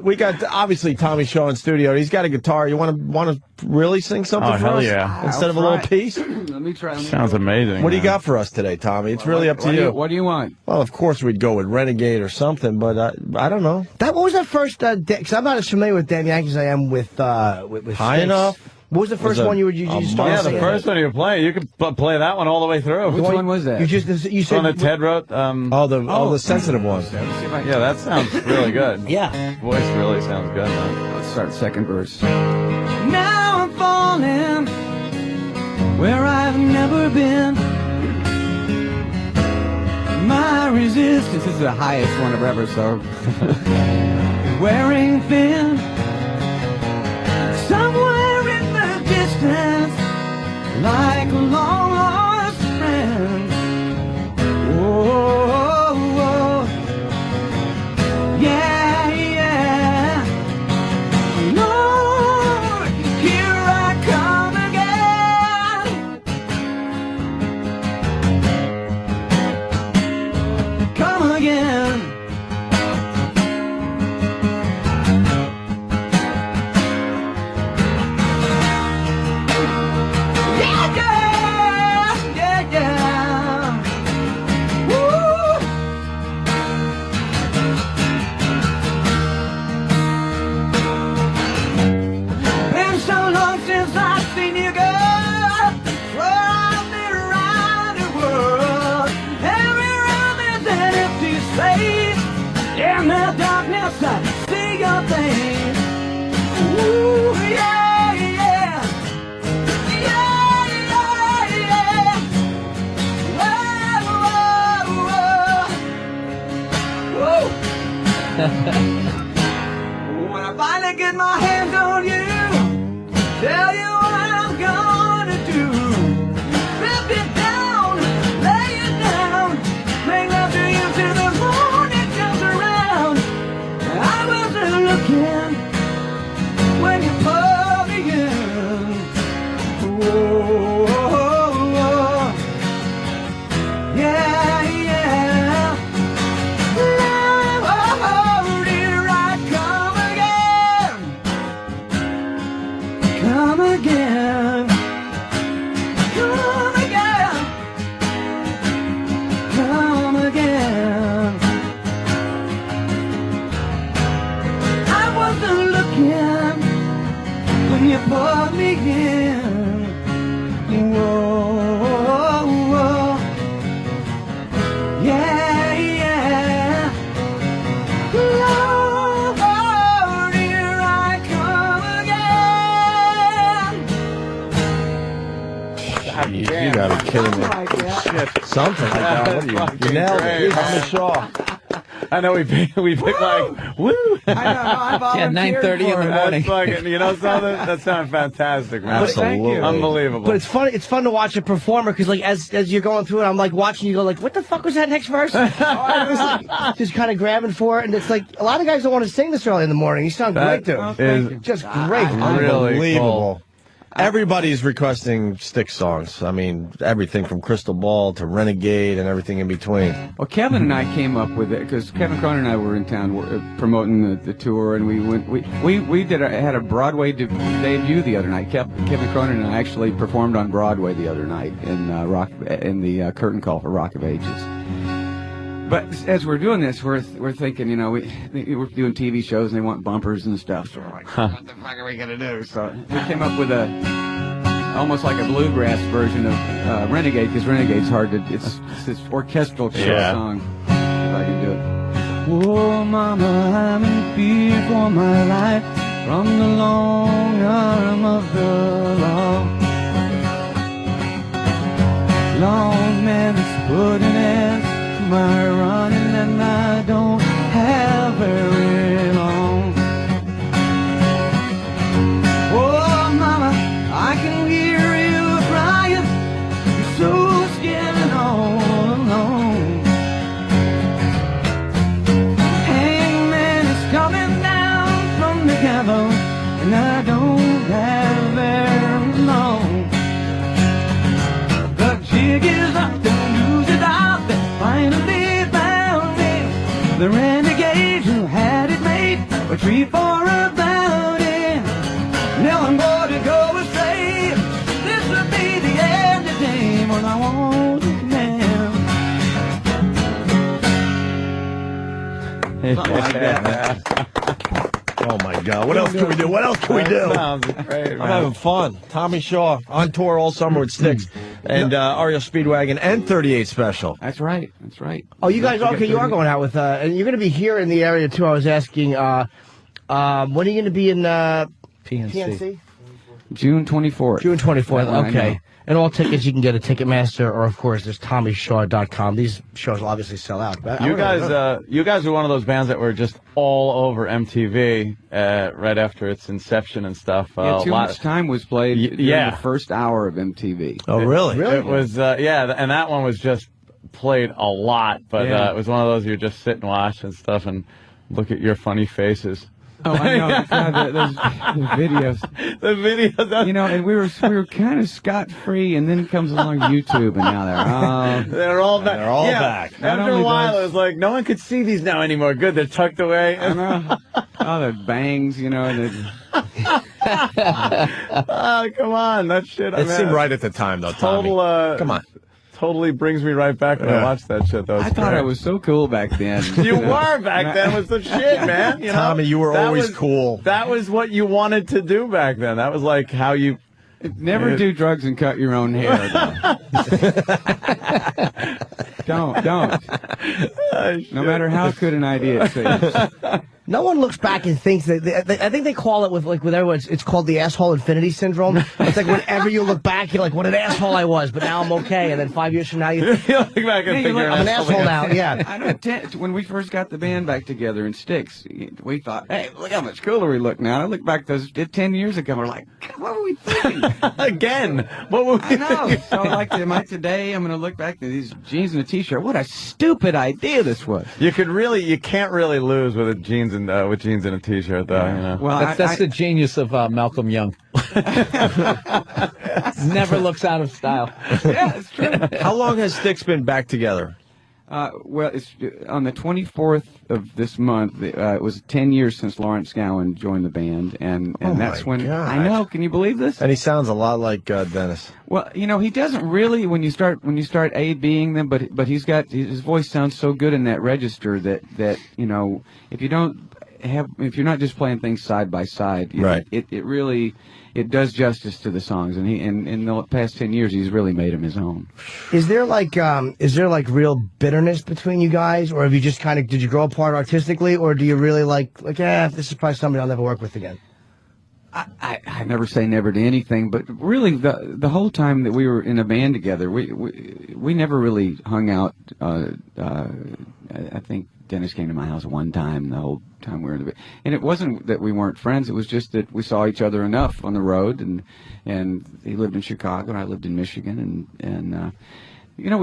we got obviously Tommy Shaw in studio. He's got a guitar. You want to really sing something for hell us? Yeah. Instead of a little piece? Let me try. Sounds amazing. What do you got for us today, Tommy? It's really up to you. What do you want? Well, of course we'd go with Renegade or something, but I don't know. What was that first? Because I'm not as familiar with Damn Yankees as I am with High Styx. Enough. What was the first one you started Yeah, the singing? first one you were playing. You could play that one all the way through. Which one was that? You said one that Ted wrote. The sensitive one. Yeah, that sounds really good. Yeah. Voice really sounds good, man. Let's start the second verse. Now I'm falling where I've never been. My resistance This is the highest one I've ever sung. wearing thin. Somewhere in the distance, like a long lost friend. Oh, yeah. Lord, here I come again. Come again. When I finally get my hands on you, tell you what I'm gonna do. Strip it down, lay it down, make love to you till the morning comes around. I wasn't looking when you pulled me in. Whoa, yeah. Come again, come again, come again. I wasn't looking when you put me in. Whoa, yeah. Lord, here I come again. You gotta be kidding me. Shit. Something like that. What are you nailed it. Tommy Shaw. I know we pick like, woo! I know, I volunteered 9:30 in the for it. morning. That's fucking, you know something? That sounds fantastic, man. Absolutely. Unbelievable. But it's fun. It's fun to watch a performer because, like, as you're going through it, I'm like watching you go, like, what the fuck was that next verse? Just kind of grabbing for it, and it's like a lot of guys don't want to sing this early in the morning. You sound great, dude. Is Just great. really Unbelievable. cool. Everybody's requesting Styx songs. I mean, everything from Crystal Ball to Renegade and everything in between. Well, Kevin and I came up with it because Kevin Cronin and I were in town promoting the tour, and we went. We had a Broadway debut the other night. Kevin Cronin and I actually performed on Broadway the other night in the curtain call for Rock of Ages. But as we're doing this, we're thinking, you know, we're doing TV shows and they want bumpers and stuff. So we're like, what the fuck are we gonna do? So we came up with almost like a bluegrass version of Renegade, because Renegade's hard to. It's this orchestral song. If I can do it. Whoa, mama, I'm in fear for my life from the long arm of the law. Long man is putting an my running and I don't have very long. Oh, mama, I can hear you crying. Your soul's getting all alone. Hangman is coming down from the gallows and I don't have very long. The jig is up, don't lose it out there. Finally found me, the renegade who had it made, a tree for a bounty. Now I'm going to go astray. This will be the end of the day when I want it now. Something like that. Oh my God! What else can we do? What else can we do? Sounds great, I'm man. having fun. Tommy Shaw on tour all summer with Styx and REO Speedwagon and 38 Special. That's right. That's right. Oh, you guys, okay, you are going out with, and you're going to be here in the area, too. I was asking, when are you going to be in PNC? June 24th. June 24th, I okay. know. And all tickets you can get at Ticketmaster, or, of course, there's TommyShaw.com. These shows will obviously sell out. But You guys were one of those bands that were just all over MTV right after its inception and stuff. Too much time was played during the first hour of MTV. Oh, really? It was, and that one was just played a lot, but it was one of those you just sit and watch and stuff and look at your funny faces. Oh, I know. God, those videos. The videos. You know, and we were kind of scot-free, and then comes along YouTube, and now they're all back. They're all back. After a while, it was like, no one could see these now anymore. Good, they're tucked away. I know. Oh, the bangs, you know, and oh, come on. That shit. It seemed right at the time, though, Tommy. Come on. Totally brings me right back when I watched that shit. Though. I thought I was so cool back then. You were back then with the shit, man. You know? Tommy, you were always cool. That was what you wanted to do back then. That was like how you... Never do drugs and cut your own hair, though. Don't. No matter how good an idea it seems. No one looks back and thinks that. I think they call it with everyone. It's called the asshole infinity syndrome. It's like whenever you look back, you're like, "What an asshole I was," but now I'm okay. And then 5 years from now, you look back and think I'm an asshole now. Yeah. I know. When we first got the band back together in Styx, we thought, "Hey, look how much cooler we look now." I look back 10 years ago. We're like, "What were we thinking?" Again, what were we I know. So like today, I'm going to look back to these jeans and a t-shirt. What a stupid idea this was. You can't really lose with jeans and a t-shirt, though. You know? Well, that's the genius of Malcolm Young. Never looks out of style. Yeah, it's true. How long has Styx been back together? Well, it's on the 24th of this month. It was 10 years since Lawrence Gowan joined the band, and that's when God. I know. Can you believe this? And he sounds a lot like Dennis. Well, you know, he doesn't really when you start A-B'ing them, but he's got his voice sounds so good in that register that you know if you're not just playing things side by side, right? It really does justice to the songs, and in the past 10 years he's really made them his own. Is there like real bitterness between you guys, or have you just did you grow apart artistically, or do you really like this is probably somebody I'll never work with again? I never say never to anything, but really the whole time that we were in a band together, we never really hung out. I think Dennis came to my house one time the whole time we were in the. And it wasn't that we weren't friends. It was just that we saw each other enough on the road, and he lived in Chicago and I lived in Michigan, and you know,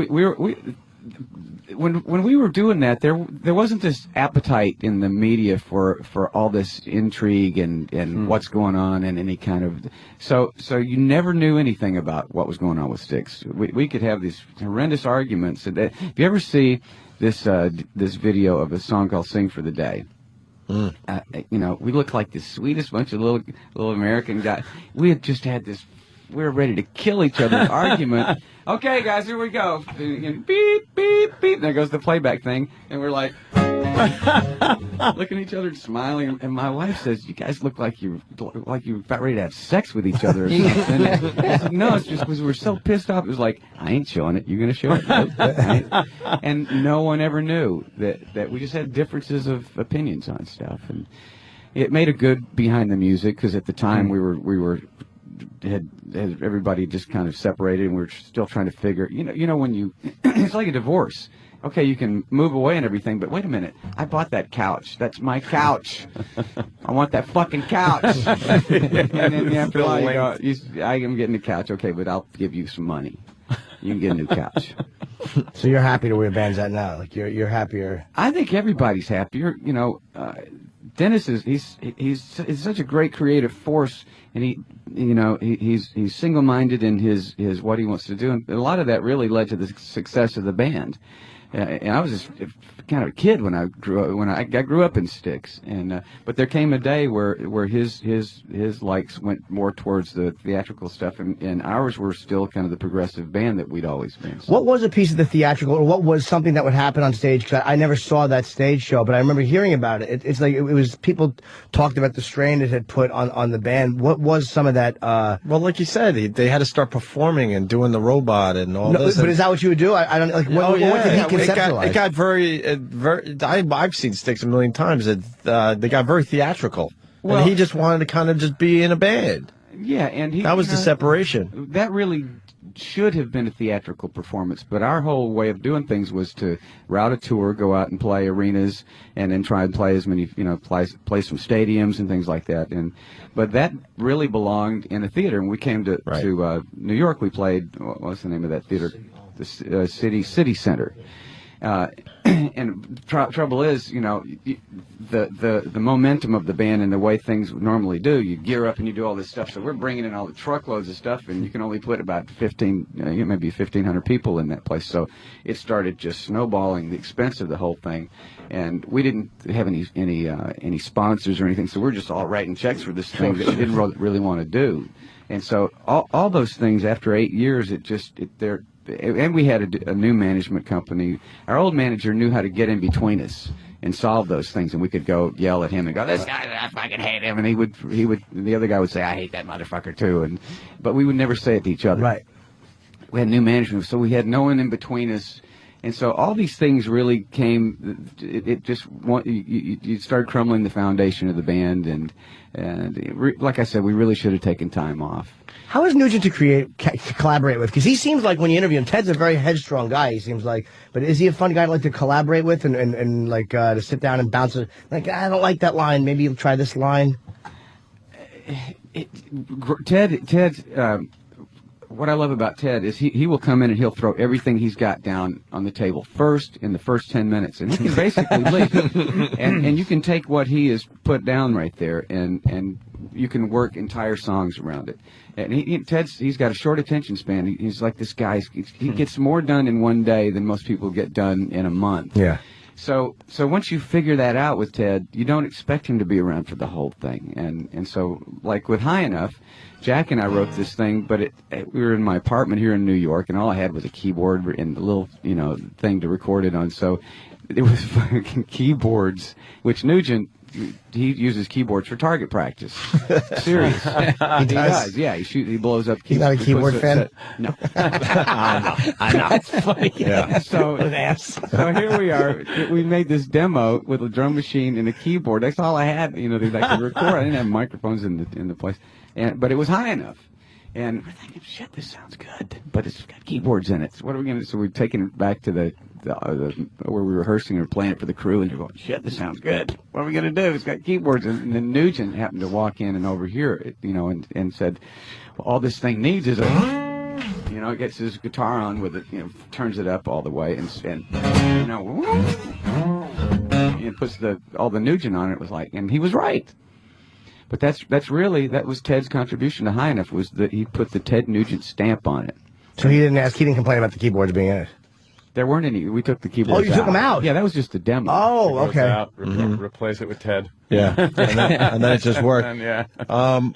when we were doing that, there wasn't this appetite in the media for all this intrigue and what's going on and any kind of so you never knew anything about what was going on with Styx. We could have these horrendous arguments. And if you ever see this video of a song called "Sing for the Day," you know, we look like the sweetest bunch of little American guys. We had just had this. We were ready to kill each other's argument. Okay, guys, here we go. Beep, beep, beep. There goes the playback thing. And we're like, looking at each other and smiling. And my wife says, you guys look like you're about ready to have sex with each other or something. I said, no, it's just because we're so pissed off. It was like, I ain't showing it. You're going to show it. Nope. And no one ever knew that we just had differences of opinions on stuff. And it made a good behind the music because at the time we were had everybody just kind of separated, and we were still trying to figure. You know when you, it's like a divorce. Okay, you can move away and everything, but wait a minute. I bought that couch. That's my couch. I want that fucking couch. And then after a while, you go, I am getting the couch. Okay, but I'll give you some money. You can get a new couch. So you're happy to where your band's at now? Like you're happier? I think everybody's happier. You know, Dennis he's such a great creative force, and he's single-minded in his what he wants to do, and a lot of that really led to the success of the band. And I was just kind of a kid when I grew up in Styx, and but there came a day where his likes went more towards the theatrical stuff, and ours were still kind of the progressive band that we'd always been. So. What was a piece of the theatrical, or what was something that would happen on stage? Because I never saw that stage show, but I remember hearing about it. It's like it was people talked about the strain it had put on the band. What was some of that? Well, like you said, they had to start performing and doing the robot and all this. But is that what you would do? I don't like. What did he conceptualize? It got very. I've seen Styx a million times. They got very theatrical, and he just wanted to kind of just be in a band. Yeah, and that was the separation. That really should have been a theatrical performance, but our whole way of doing things was to route a tour, go out and play arenas, and then try and play as many, play some stadiums and things like that. But that really belonged in a theater. And we came to New York. We played. What's the name of that theater? The City Center. And trouble is, the momentum of the band and the way things normally do, you gear up and you do all this stuff. So we're bringing in all the truckloads of stuff, and you can only put about maybe 1,500 people in that place. So it started just snowballing the expense of the whole thing, and we didn't have any sponsors or anything. So we're just all writing checks for this thing that we didn't really want to do. And so all those things after 8 years, and we had a new management company. Our old manager knew how to get in between us and solve those things, and we could go yell at him and go, "This guy, I fucking hate him," and he would. The other guy would say, "I hate that motherfucker too," but we would never say it to each other. Right. We had new management, so we had no one in between us, and so all these things really came. You started crumbling the foundation of the band, and like I said, we really should have taken time off. How is Nugent to collaborate with? Because he seems like when you interview him, Ted's a very headstrong guy. He seems like, but is he a fun guy to collaborate with and to sit down and bounce it? Like, I don't like that line. Maybe you'll try this line. Ted. What I love about Ted is he will come in and he'll throw everything he's got down on the table first in the first 10 minutes, and he can basically leave. And you can take what he has put down right there, and you can work entire songs around it. And he's got a short attention span. He's like this guy. He gets more done in one day than most people get done in a month. Yeah. So once you figure that out with Ted, you don't expect him to be around for the whole thing. And so, like with High Enough, Jack and I wrote this thing, but we were in my apartment here in New York, and all I had was a keyboard and a little, thing to record it on. So it was fucking keyboards, which Nugent, he uses keyboards for target practice. Serious. He does. Yeah, he blows up keyboards. He's not a keyboard fan? No. I know. That's funny. Yeah. So here we are. We made this demo with a drum machine and a keyboard. That's all I had, that I could record. I didn't have microphones in the place. But it was High Enough. And we're thinking, shit, this sounds good, but it's got keyboards in it. So what are we going to do? So we've taken it back to the where we were rehearsing and playing it for the crew, and they're going, shit, this sounds good. What are we going to do? It's got keyboards. And then Nugent happened to walk in and overhear it, and said, well, all this thing needs is a, gets his guitar on with it, turns it up all the way, and puts all the Nugent on it. Was like, and he was right. But that was Ted's contribution to High Enough, was that he put the Ted Nugent stamp on it. So he didn't complain about the keyboards being in it. There weren't any. We took the keyboards out. Oh, you took them out? Yeah, that was just a demo. Oh, okay. Replace it with Ted. Yeah, and then it just worked.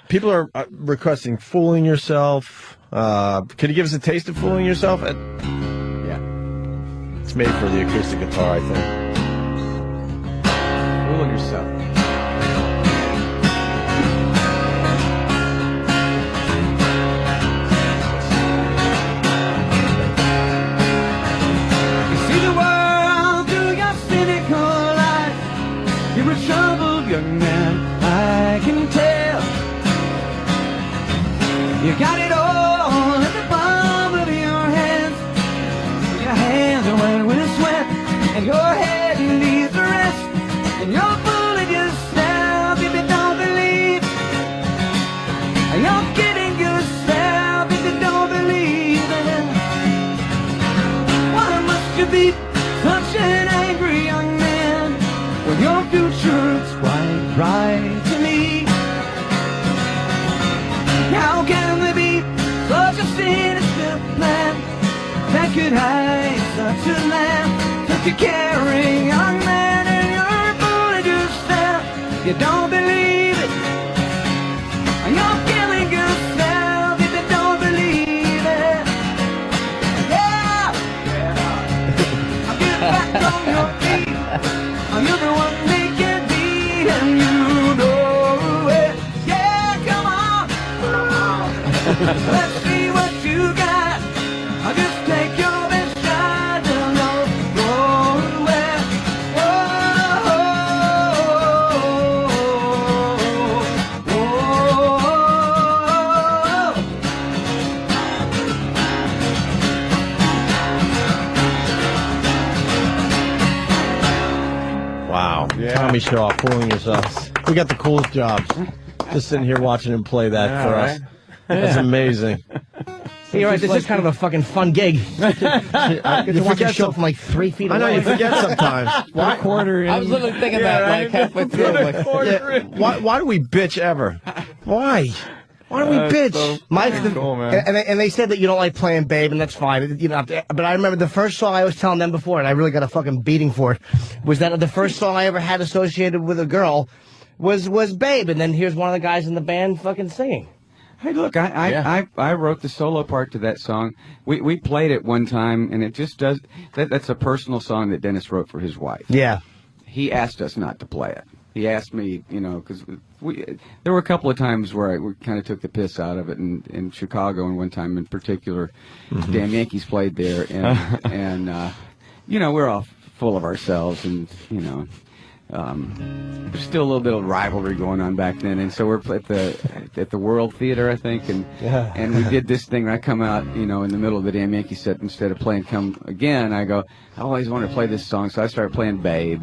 People are requesting "Fooling Yourself." Can you give us a taste of "Fooling Yourself"? Yeah. It's made for the acoustic guitar, I think. Fooling Yourself. Young man, I can tell you got it all in the palm of your hands. Your hands are wet with sweat, and your head needs a rest. And you're fooling yourself if you don't believe. You're kidding yourself if you don't believe it. Why must you be such an angry young man when your future is quite right to me? How can there be such a sinister plan that could hide such a lamb, such a caring young man, and you're fooling yourself? You don't believe it. You're killing yourself if you don't believe it. Yeah, I'll get back on your feet. You're the one they can beat, and you know it. Yeah, come on. Let's see what you got. I'll just take your best shot and go away. Wow. Tommy Shaw, "Fooling Yourself." We got the coolest jobs. Just sitting here watching him play that for us. That's amazing. Hey, you're right. This is kind of a fucking fun gig. You get to watch a show from like 3 feet away. I know, you forget sometimes. Why? I was literally thinking that like halfway through. Why do we bitch ever? Why? Why do we bitch? So cool, man. And they said that you don't like playing Babe, and that's fine. You know, but I remember the first song I was telling them before, and I really got a fucking beating for it, was that the first song I ever had associated with a girl was Babe, and then here's one of the guys in the band fucking singing. Hey, look, I wrote the solo part to that song. We played it one time, and it just does. That's a personal song that Dennis wrote for his wife. Yeah. He asked us not to play it. He asked me, because there were a couple of times where we kind of took the piss out of it, in Chicago, and one time in particular, Damn Yankees played there, and we're all full of ourselves, and there's still a little bit of rivalry going on back then, and so we're at the World Theater, I think, and we did this thing. I come out, in the middle of the Damn Yankee set, instead of playing "Come Again," I go, I always wanted to play this song, so I started playing "Babe,"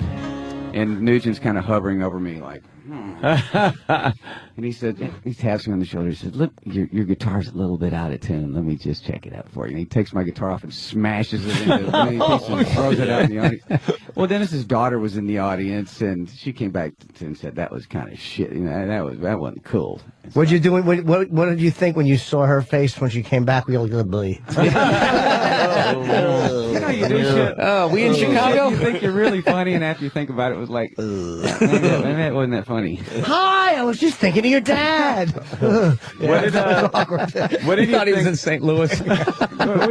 and Nugent's kind of hovering over me, like, and he said, he taps me on the shoulder. He said, "Look, your guitar's a little bit out of tune. Let me just check it out for you." And he takes my guitar off and smashes it into the piece and throws it out in the audience. Well, Dennis's daughter was in the audience, and she came back and said that was kind of shit. That wasn't cool. What did you think when you saw her face when she came back? We all looked at You do shit. Oh, we in Chicago? You think you're really funny, and after you think about it, it was like, that wasn't that funny. Hi, I was just thinking of your dad. What did you thought he was in St. Louis? we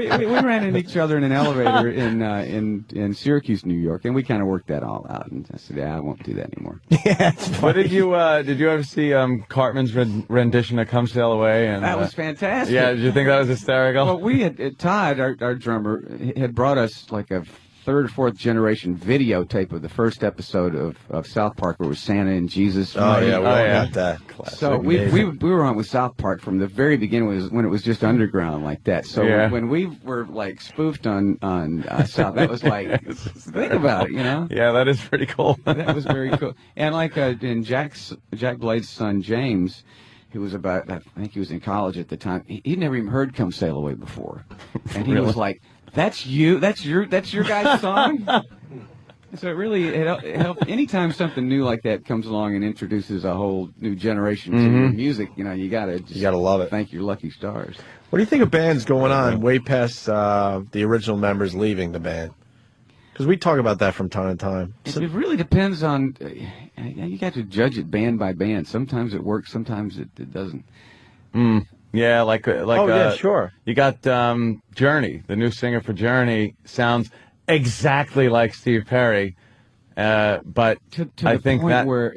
ran into each other in an elevator in Syracuse, New York, and we kind of worked that all out. And I said, I won't do that anymore. Yeah. What did you ever see Cartman's rendition of "Come Sail Away"? And that was fantastic. Yeah, did you think that was hysterical? Well, we had Todd, our drummer, had brought us like a third or fourth generation videotape of the first episode of South Park, where it was Santa and Jesus. Oh yeah, we all got that. Classic. So we were on with South Park from the very beginning, when it was just underground like that. So when we were like spoofed on South, that was like, think about it, you know? Yeah, that is pretty cool. That was very cool. And like in Jack Blade's son James, who was about, I think he was in college at the time, he'd never even heard "Come Sail Away" before, and he was like, "That's you? That's your guy's song?" So it helps. Anytime something new like that comes along and introduces a whole new generation to music, you know, you gotta love it. Thank your lucky stars. What do you think of bands going on way past the original members leaving the band? Because we talk about that from time to time. It really depends on. You got to judge it band by band. Sometimes it works, sometimes it doesn't. Yeah, like yeah, sure. You got Journey, the new singer for Journey, sounds exactly like Steve Perry, but to I the think point that where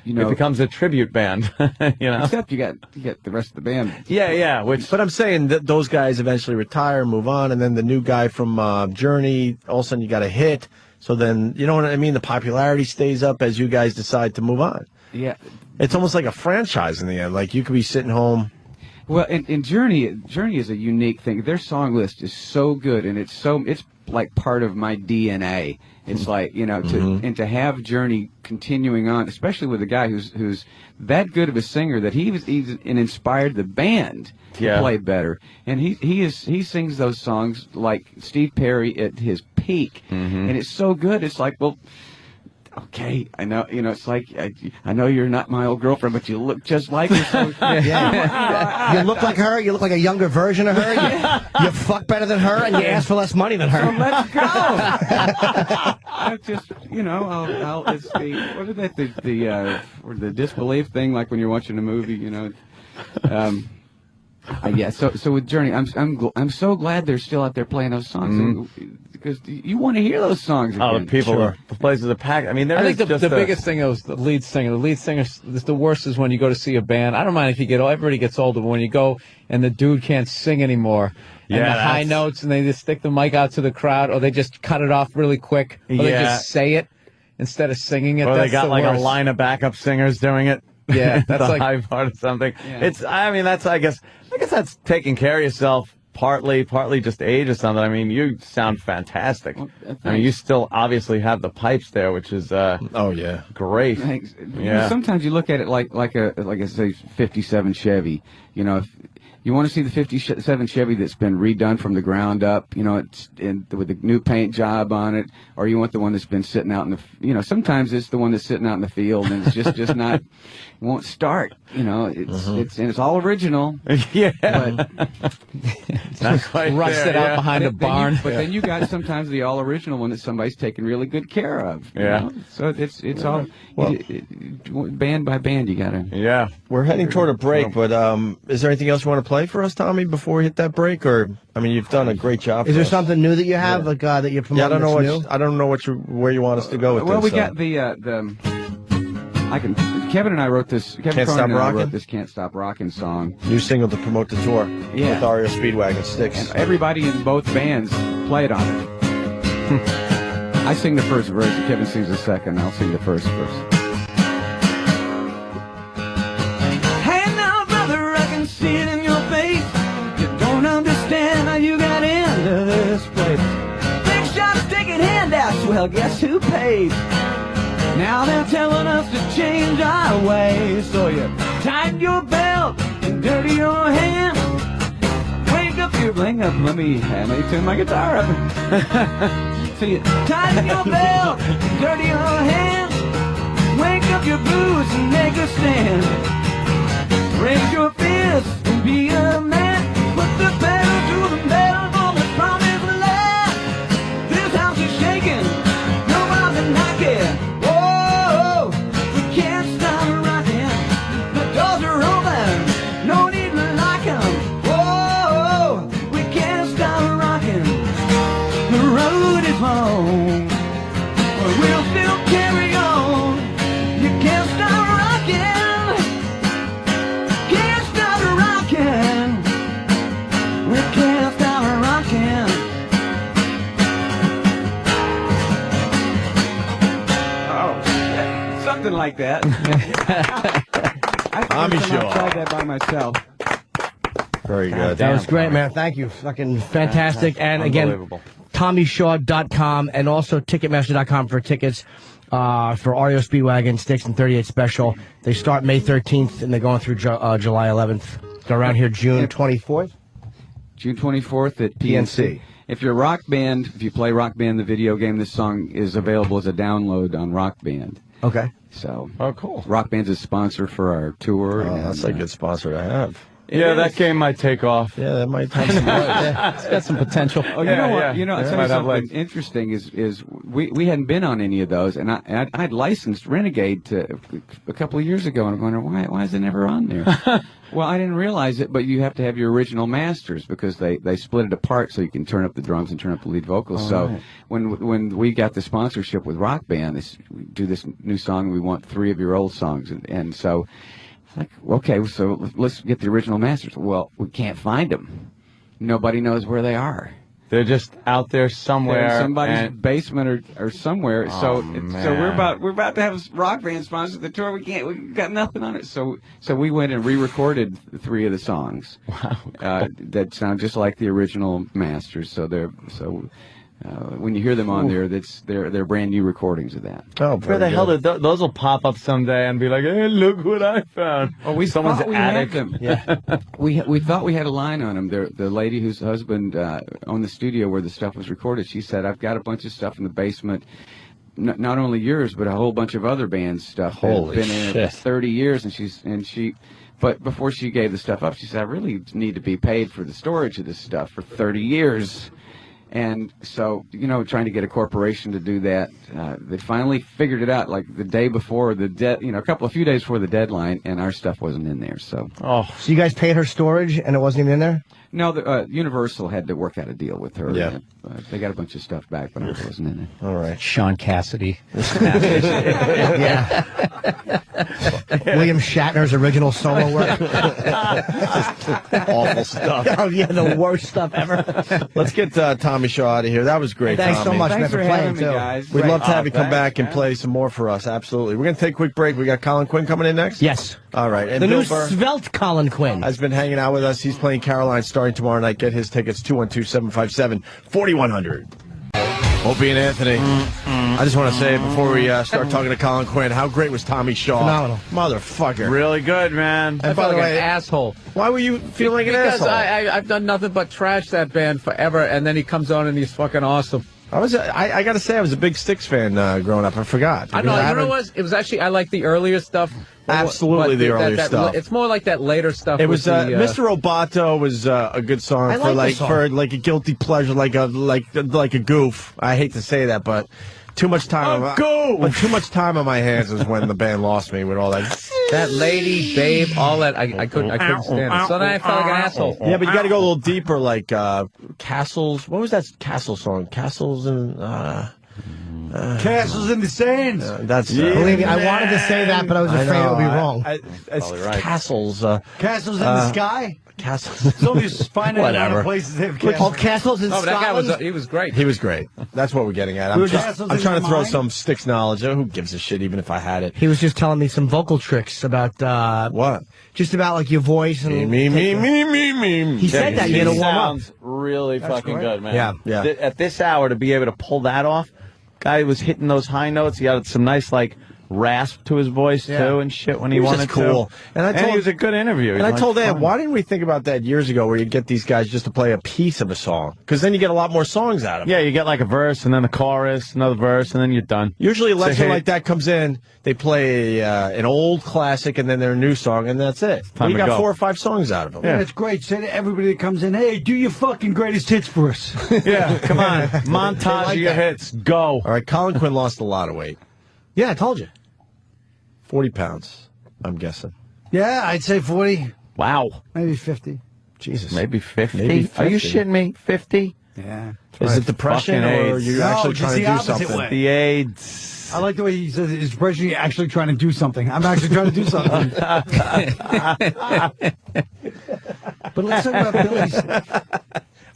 you know, it becomes a tribute band. You know, except you got the rest of the band. Yeah. But I'm saying that those guys eventually retire, move on, and then the new guy from Journey, all of a sudden you got a hit. So then, you know what I mean? The popularity stays up as you guys decide to move on. Yeah, it's almost like a franchise in the end. Like you could be sitting home. Well, and Journey is a unique thing. Their song list is so good, and it's like part of my DNA. It's like, you know, to have Journey continuing on, especially with a guy who's that good of a singer that he's inspired the band to play better. And he sings those songs like Steve Perry at his peak, and it's so good. It's like, well, okay, I know, you know, it's like, I know you're not my old girlfriend, but you look just like her. So, you look like her, you look like a younger version of her, you fuck better than her, and you ask for less money than her. So let's go. I just, you know, it's what is that, the disbelief thing, like when you're watching a movie, you know. Yeah, so with Journey, I'm so glad they're still out there playing those songs. Because you want to hear those songs again. Oh, the places are packed. I mean, I think the biggest thing is the lead singer. The lead singer, the worst is when you go to see a band. I don't mind if everybody gets older, but when you go and the dude can't sing anymore, and the high notes, and they just stick the mic out to the crowd, or they just cut it off really quick, or they just say it instead of singing it. Or that's they got like worst. a line of backup singers doing it. Yeah, that's the like high part of something. Yeah. I guess that's taking care of yourself. Partly just age or something. I mean, you sound fantastic. Well, I mean, you still obviously have the pipes there, which is great. Thanks. Yeah. You know, sometimes you look at it like a say 57 Chevy. You know, if you want to see the 57 Chevy that's been redone from the ground up, you know, it's with the new paint job on it, or you want the one that's been sitting out in the, you know, sometimes it's the one that's sitting out in the field and it's just not, won't start. You know, it's all original. Yeah. But it's not quite rusted out behind a barn. But then you got sometimes the all original one that somebody's taking really good care of. You know? So it's all band by band. You gotta. Yeah. We're heading toward a break, but is there anything else you want to play for us, Tommy, before we hit that break? Or I mean, you've done a great job. Is there something new that you have, like that you're promoting? Yeah, I don't know where you want us to go with well, this. Well, we got Kevin and I wrote this. Kevin Cronin and I wrote this "Can't Stop Rockin'" song. New single to promote the tour. Yeah. With Ario Speedwagon Styx. And everybody in both bands played on it. I sing the first verse. Kevin sings the second. I'll sing the first verse. Hey now, brother, I can see it in your face. You don't understand how you got into this place. Big shots taking handouts. Well, guess who paid? Now they're telling us to change our ways. So you tighten your belt and dirty your hands. Wake up your bling up. Let me turn my guitar up. So you tighten your belt and dirty your hands. Wake up your boots and make a stand. Raise your fist and be a man. Put the pedal to the metal for the promised land. This house is shaking. Nobody's knocking. We'll still carry on. You can't stop rocking. like that. Tommy Shaw. I tried that by myself. Very good. That was great, man. Thank you. Fucking fantastic. And again, TommyShaw.com and also Ticketmaster.com for tickets for REO Speedwagon, Styx, and 38 Special. They start May 13th and they're going through July 11th. Go around here June 24th. June 24th at PNC. If you're a Rock Band, if you play Rock Band, the video game, this song is available as a download on Rock Band. Okay. So, cool. Rock Band's a sponsor for our tour. That's a good sponsor to have. Yeah, that game might take off. Yeah, that might have some legs. It's got some potential. Oh, you know what? You know, I'll tell you something interesting is we hadn't been on any of those, and I'd licensed Renegade a couple of years ago, and I'm wondering why is it never on there? Well, I didn't realize it, but you have to have your original masters because they split it apart so you can turn up the drums and turn up the lead vocals. Right. When we got the sponsorship with Rock Band, we do this new song, we want 3 of your old songs, and so. Like, okay, so let's get the original masters. Well, we can't find them. Nobody knows where they are. They're just out there somewhere. They're in somebody's basement or somewhere. So we're about to have a Rock Band sponsor the tour. We got nothing on it. So we went and re-recorded 3 of the songs. Wow. That sound just like the original masters. When you hear them on there, they're brand new recordings of that. Oh, where the hell did those will pop up someday and be like, hey, look what I found. Oh, someone's attic. Them. Yeah. we thought we had a line on them. The lady whose husband owned the studio where the stuff was recorded, she said, I've got a bunch of stuff in the basement. Not only yours, but a whole bunch of other bands' stuff. Holy been in it for 30 years, but before she gave the stuff up, she said, I really need to be paid for the storage of this stuff for 30 years. And so, trying to get a corporation to do that, they finally figured it out, like the day before a few days before the deadline, and our stuff wasn't in there. So you guys paid her storage, and it wasn't even in there? No, Universal had to work out a deal with her. Yeah. They got a bunch of stuff back, but it wasn't in it. All right. Sean Cassidy. Yeah. William Shatner's original solo work. Awful stuff. Oh, yeah, the worst stuff ever. Let's get Tommy Shaw out of here. That was great, Thanks Tommy. so much, Thanks man, for playing, having me, too. guys. We'd love to have you come back and man. play some more for us. Absolutely. We're going to take a quick break. We got Colin Quinn coming in next? Yes. All right. And The Bill new Burr svelte Colin Quinn has been hanging out with us. He's playing Caroline starting tomorrow night. Get his tickets, 212-757-4100. Opie and Anthony. I just want to say before we start talking to Colin Quinn, how great was Tommy Shaw? Phenomenal. Motherfucker. Really good, man. And by the way, an asshole. Why were you feeling like an Because asshole? I've done nothing but trash that band forever, and then he comes on and he's fucking awesome. I got to say, I was a big Styx fan growing up. I forgot. I know. You know what? It was actually, I like the earlier stuff. Absolutely, the earlier stuff. It's more like that later stuff. It was Mr. Roboto was a good song for a guilty pleasure, like a goof. I hate to say that, but too much time. Too much time on my hands is when the band lost me with all that. That lady, babe, all that. I couldn't stand it. So then I felt like an asshole. Yeah, but you got to go a little deeper, like Castles. What was that Castle song? Castles and. Castles in the sands. Believe me, I wanted to say that, but I was afraid it would be wrong. It's right. Castles. Castles in the sky? Castles. It's only finite amount of places they have castles. Castles in Scotland? That guy he was great. He was great. That's what we're getting at. I'm trying to throw some Styx knowledge. Who gives a shit, even if I had it? He was just telling me some vocal tricks about what? Just about like your voice and me. He said that you had to warm up. Sounds really fucking good, man. Yeah. At this hour, to be able to pull that off, guy was hitting those high notes. He had some nice rasp to his voice too and shit when he wanted cool. to. And he was a good interview. And I told Ed, why didn't we think about that years ago, where you get these guys just to play a piece of a song? Because then you get a lot more songs out of it. Yeah, you get like a verse and then a chorus, another verse, and then you're done. Usually a lecture like that comes in, they play an old classic and then their new song, and that's it. You got 4 or 5 songs out of them. Yeah, it's great. Say to everybody that comes in, hey, do your fucking greatest hits for us. Yeah, come on. Montage of your hits. Go. All right, Colin Quinn lost a lot of weight. Yeah, I told you. 40 pounds, I'm guessing. Yeah, I'd say 40. Wow. Maybe 50. Jesus. Maybe 50? Maybe 50. Are you shitting me? 50? Yeah. Is it depression, or are you actually trying to do something? Way. The AIDS. I like the way he says it. Is depression actually trying to do something? I'm actually trying to do something. But let's talk about Billy's.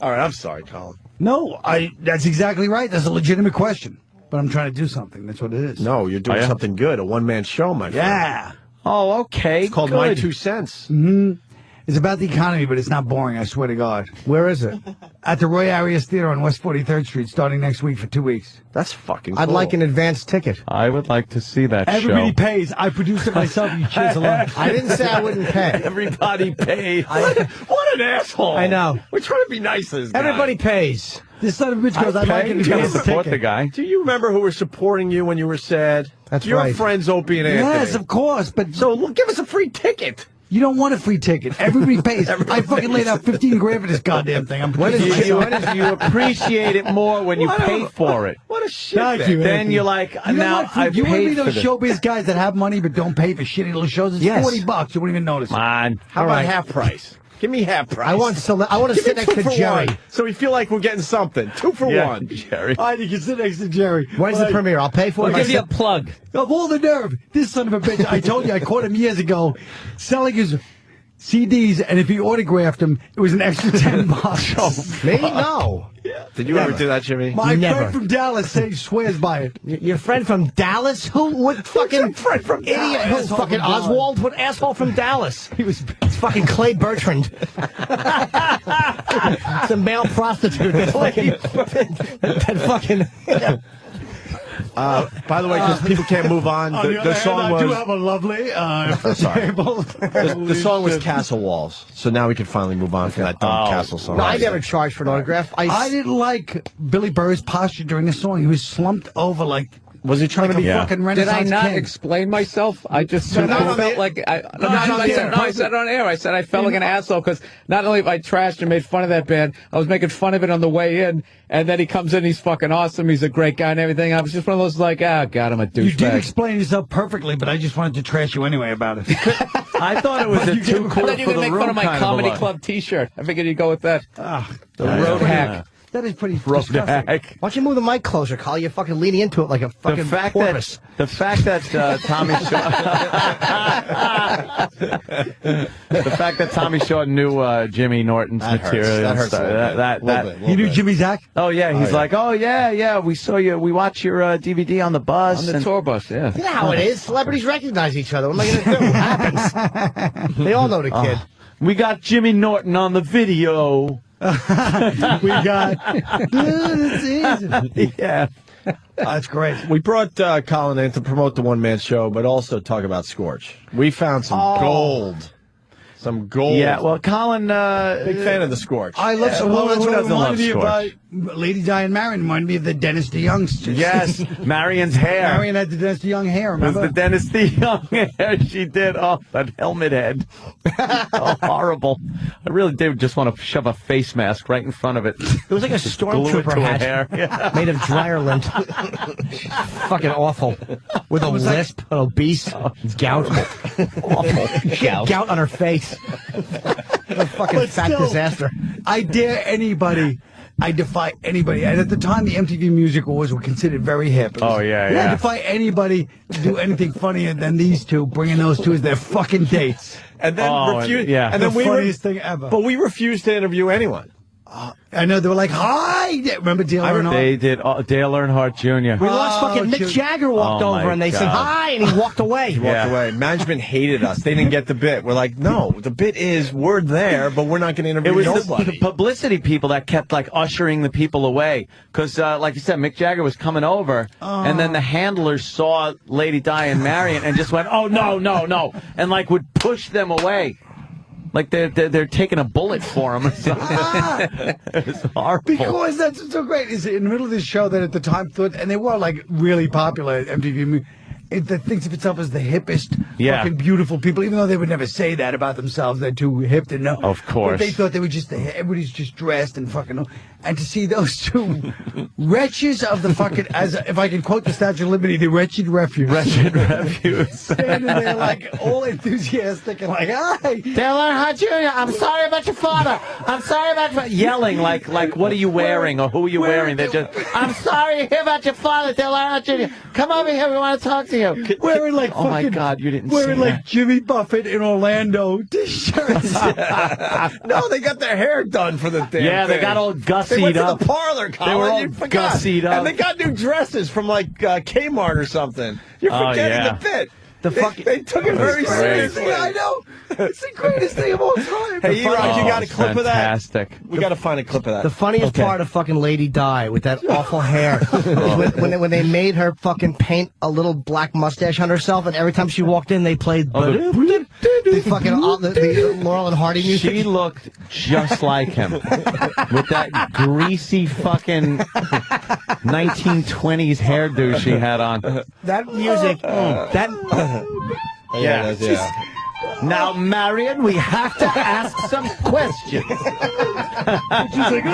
All right, I'm sorry, Colin. No, that's exactly right. That's a legitimate question. But I'm trying to do something. That's what it is. No, you're doing something good. A one-man show, my friend. Yeah. Oh, okay. It's called My 2 Cents. Mm-hmm. It's about the economy, but it's not boring, I swear to God. Where is it? At the Roy Arias Theater on West 43rd Street, starting next week for 2 weeks. That's fucking cool. I'd like an advance ticket. I would like to see that Everybody show. pays. I produced it myself, you chisel up. I didn't say I wouldn't pay. Everybody pays. What an asshole. I know. We're trying to be nice to this guy. Everybody pays. This son of a bitch goes, I'd like an You gotta advance support ticket. the guy. Do you remember who were supporting you when you were sad? That's Your right. friends Opie and Anthony. Yes, of course, but So give us a free ticket. you don't want a free ticket. Everybody pays. I fucking laid out $15,000 for this goddamn thing. I'm When producing you myself. appreciate it more when you pay for it. What a shit. Thank you, Then Anthony. you're like, You know now what? I've You want to be paid for those this. showbiz guys that have money but don't pay for shitty little shows? It's Yes. $40. You wouldn't even notice. Come on. How about half price? Give me half price. I want to Give sit me next 2 to for Jerry. 1, so we feel like we're getting something. 2 for 1. Jerry. I think you sit next to Jerry. When's the premiere? I'll pay for I'll it. give you a plug. Of all the nerve, this son of a bitch, I told you, I caught him years ago selling his CDs, and if he autographed them, it was an extra $10. Me? No. Did you ever do that, Jimmy? My Never. friend from Dallas swears by it. Your friend from Dallas? Who? What fucking friend from idiot? Dallas? Who? Fucking Asshole from Dallas. Oswald? What asshole from Dallas? It's fucking Clay Bertrand. It's a male prostitute. That fucking. By the way, because people can't move on, the song I do was have a lovely sorry. table. the song was Castle Walls. So now we can finally move on from that dumb Castle song. No, I never charged for an autograph. I didn't like Billy Burr's posture during the song. He was slumped over like. Was he trying like to be a fucking Did Renaissance I not king. explain myself? I just said I felt like I said it on air. I said I felt like an asshole because not only have I trashed and made fun of that band, I was making fun of it on the way in, and then he comes in, he's fucking awesome, he's a great guy and everything. I was just one of those like, God, I'm a douchebag. You did explain yourself perfectly, but I just wanted to trash you anyway about it. I thought it was a too cool I thought you for could the make room fun of my kind of comedy a look. club T-shirt. I figured you'd go with that. The road hack. That is pretty Road disgusting. hack. Why don't you move the mic closer, Carl? You're fucking leaning into it like a fucking porpoise. The fact that Tommy Shaw knew Jimmy Norton's That hurts. material. That and hurts a stuff, little bit. He knew Jimmy Zach? Oh yeah, he's like, oh yeah, we saw you. We watched your DVD on the bus, On the tour bus, yeah. You know how it is. Celebrities recognize each other. What am I going to do? What happens? They all know the kid. We got Jimmy Norton on the video. We got. Yeah. That's great. We brought Colin in to promote the one-man show, but also talk about Scorch. We found some gold. Some gold. Yeah, well, Colin, big fan of the Scorch. I love Yeah, Scorch. well, who doesn't love Reminded me of, Scorch? Lady Di and Marion reminded me of the Dennis DeYoung. Yes, Marion's hair. Marion had the Dennis DeYoung hair, It was remember? the Dennis DeYoung hair she did. Oh, that helmet head. Oh, horrible. I really did just want to shove a face mask right in front of it. It was like a Glue it stormtrooper to her hat hair. Yeah. made of dryer lint. Fucking awful. With a lisp, an obese gout. Awful. Gout on her face. What a fucking But fat still, disaster. I dare anybody. I defy anybody. And at the time, the MTV Music Awards were considered very hip. Oh, yeah. I defy anybody to do anything funnier than these two, bringing those two as their fucking dates. And then yeah. And then The funniest thing ever. But we refused to interview anyone. I know, they were like, hi! Remember Dale Earnhardt? They did Dale Earnhardt Jr. We watched fucking Mick Jagger walked Oh, over my and they said God. hi and he walked away. He walked away. Management hated us. They didn't get the bit. We're like, no, the bit is we're there, but we're not going to interview It was nobody. the publicity people that kept like ushering the people away because, like you said, Mick Jagger was coming over, and then the handlers saw Lady Di and Marion and just went, "Oh no," and like would push them away, like they're taking a bullet for him. It was horrible. Because that's what's so great is in the middle of this show that at the time thought, and they were like really popular at MTV. That thinks of itself as the hippest, fucking beautiful people, even though they would never say that about themselves. They're too hip to know. Of course. But they thought they were just, everybody's just dressed and fucking, and to see those two wretches of the fucking, as if I can quote the Statue of Liberty, the wretched refuse. Wretched refuse. Standing there like all enthusiastic and like, hi. Dale Earnhardt Jr., I'm sorry about your father. I'm sorry about your yelling like what are you wearing or who are you wearing? They're just, I'm sorry to hear about your father, Dale Earnhardt Jr. Come over here, we want to talk to you. see him. Wearing like oh my fucking, God, you didn't wearing see like that. Jimmy Buffett in Orlando t-shirts. No, they got their hair done for the damn Yeah, they thing. got all They gussied went to up. the parlor, Colin. They were all You forgot. gussied up. And they got new dresses from like Kmart or something. You're Oh, forgetting yeah. the bit. The They took it very great. seriously. I know. It's the greatest thing of all time. Hey, E-Rock, you got a clip of that? Fantastic. We got to find a clip of that. The funniest part of fucking Lady Di with that awful hair is when they made her fucking paint a little black mustache on herself, and every time she walked in, they played the fucking the Laurel and Hardy music. She looked just like him with that greasy fucking 1920s hairdo she had on. That music, Yeah. Now, Marion, we have to ask some questions. She's like,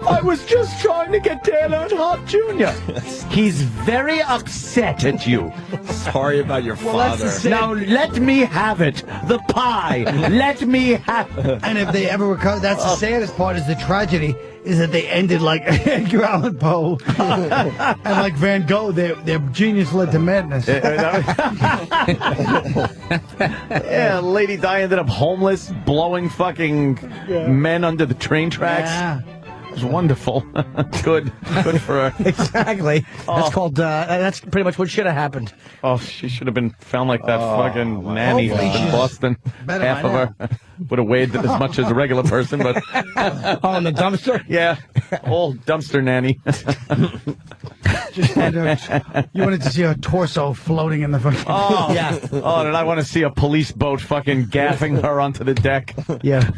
I was just trying to get Taylor and Hart Jr. He's very upset at you. Sorry about your father. Now, let me have it. The pie. Let me have it. and if they ever recover, that's the saddest part. Is the tragedy is that they ended like Edgar Allan Poe and like Van Gogh. Their genius led to madness. Yeah, Lady Di ended up homeless, blowing fucking men under the train tracks. Yeah. It was wonderful. Good for her. Exactly. That's called. That's pretty much what should have happened. Oh, she should have been found like that fucking nanny Hopefully in she's Boston. better Half by of her would have weighed as much as a regular person, but Oh, in the dumpster. yeah, old dumpster nanny. Just you wanted to see her torso floating in the fucking. Oh, Yeah. Oh, and I want to see a police boat fucking gaffing her onto the deck. Yeah.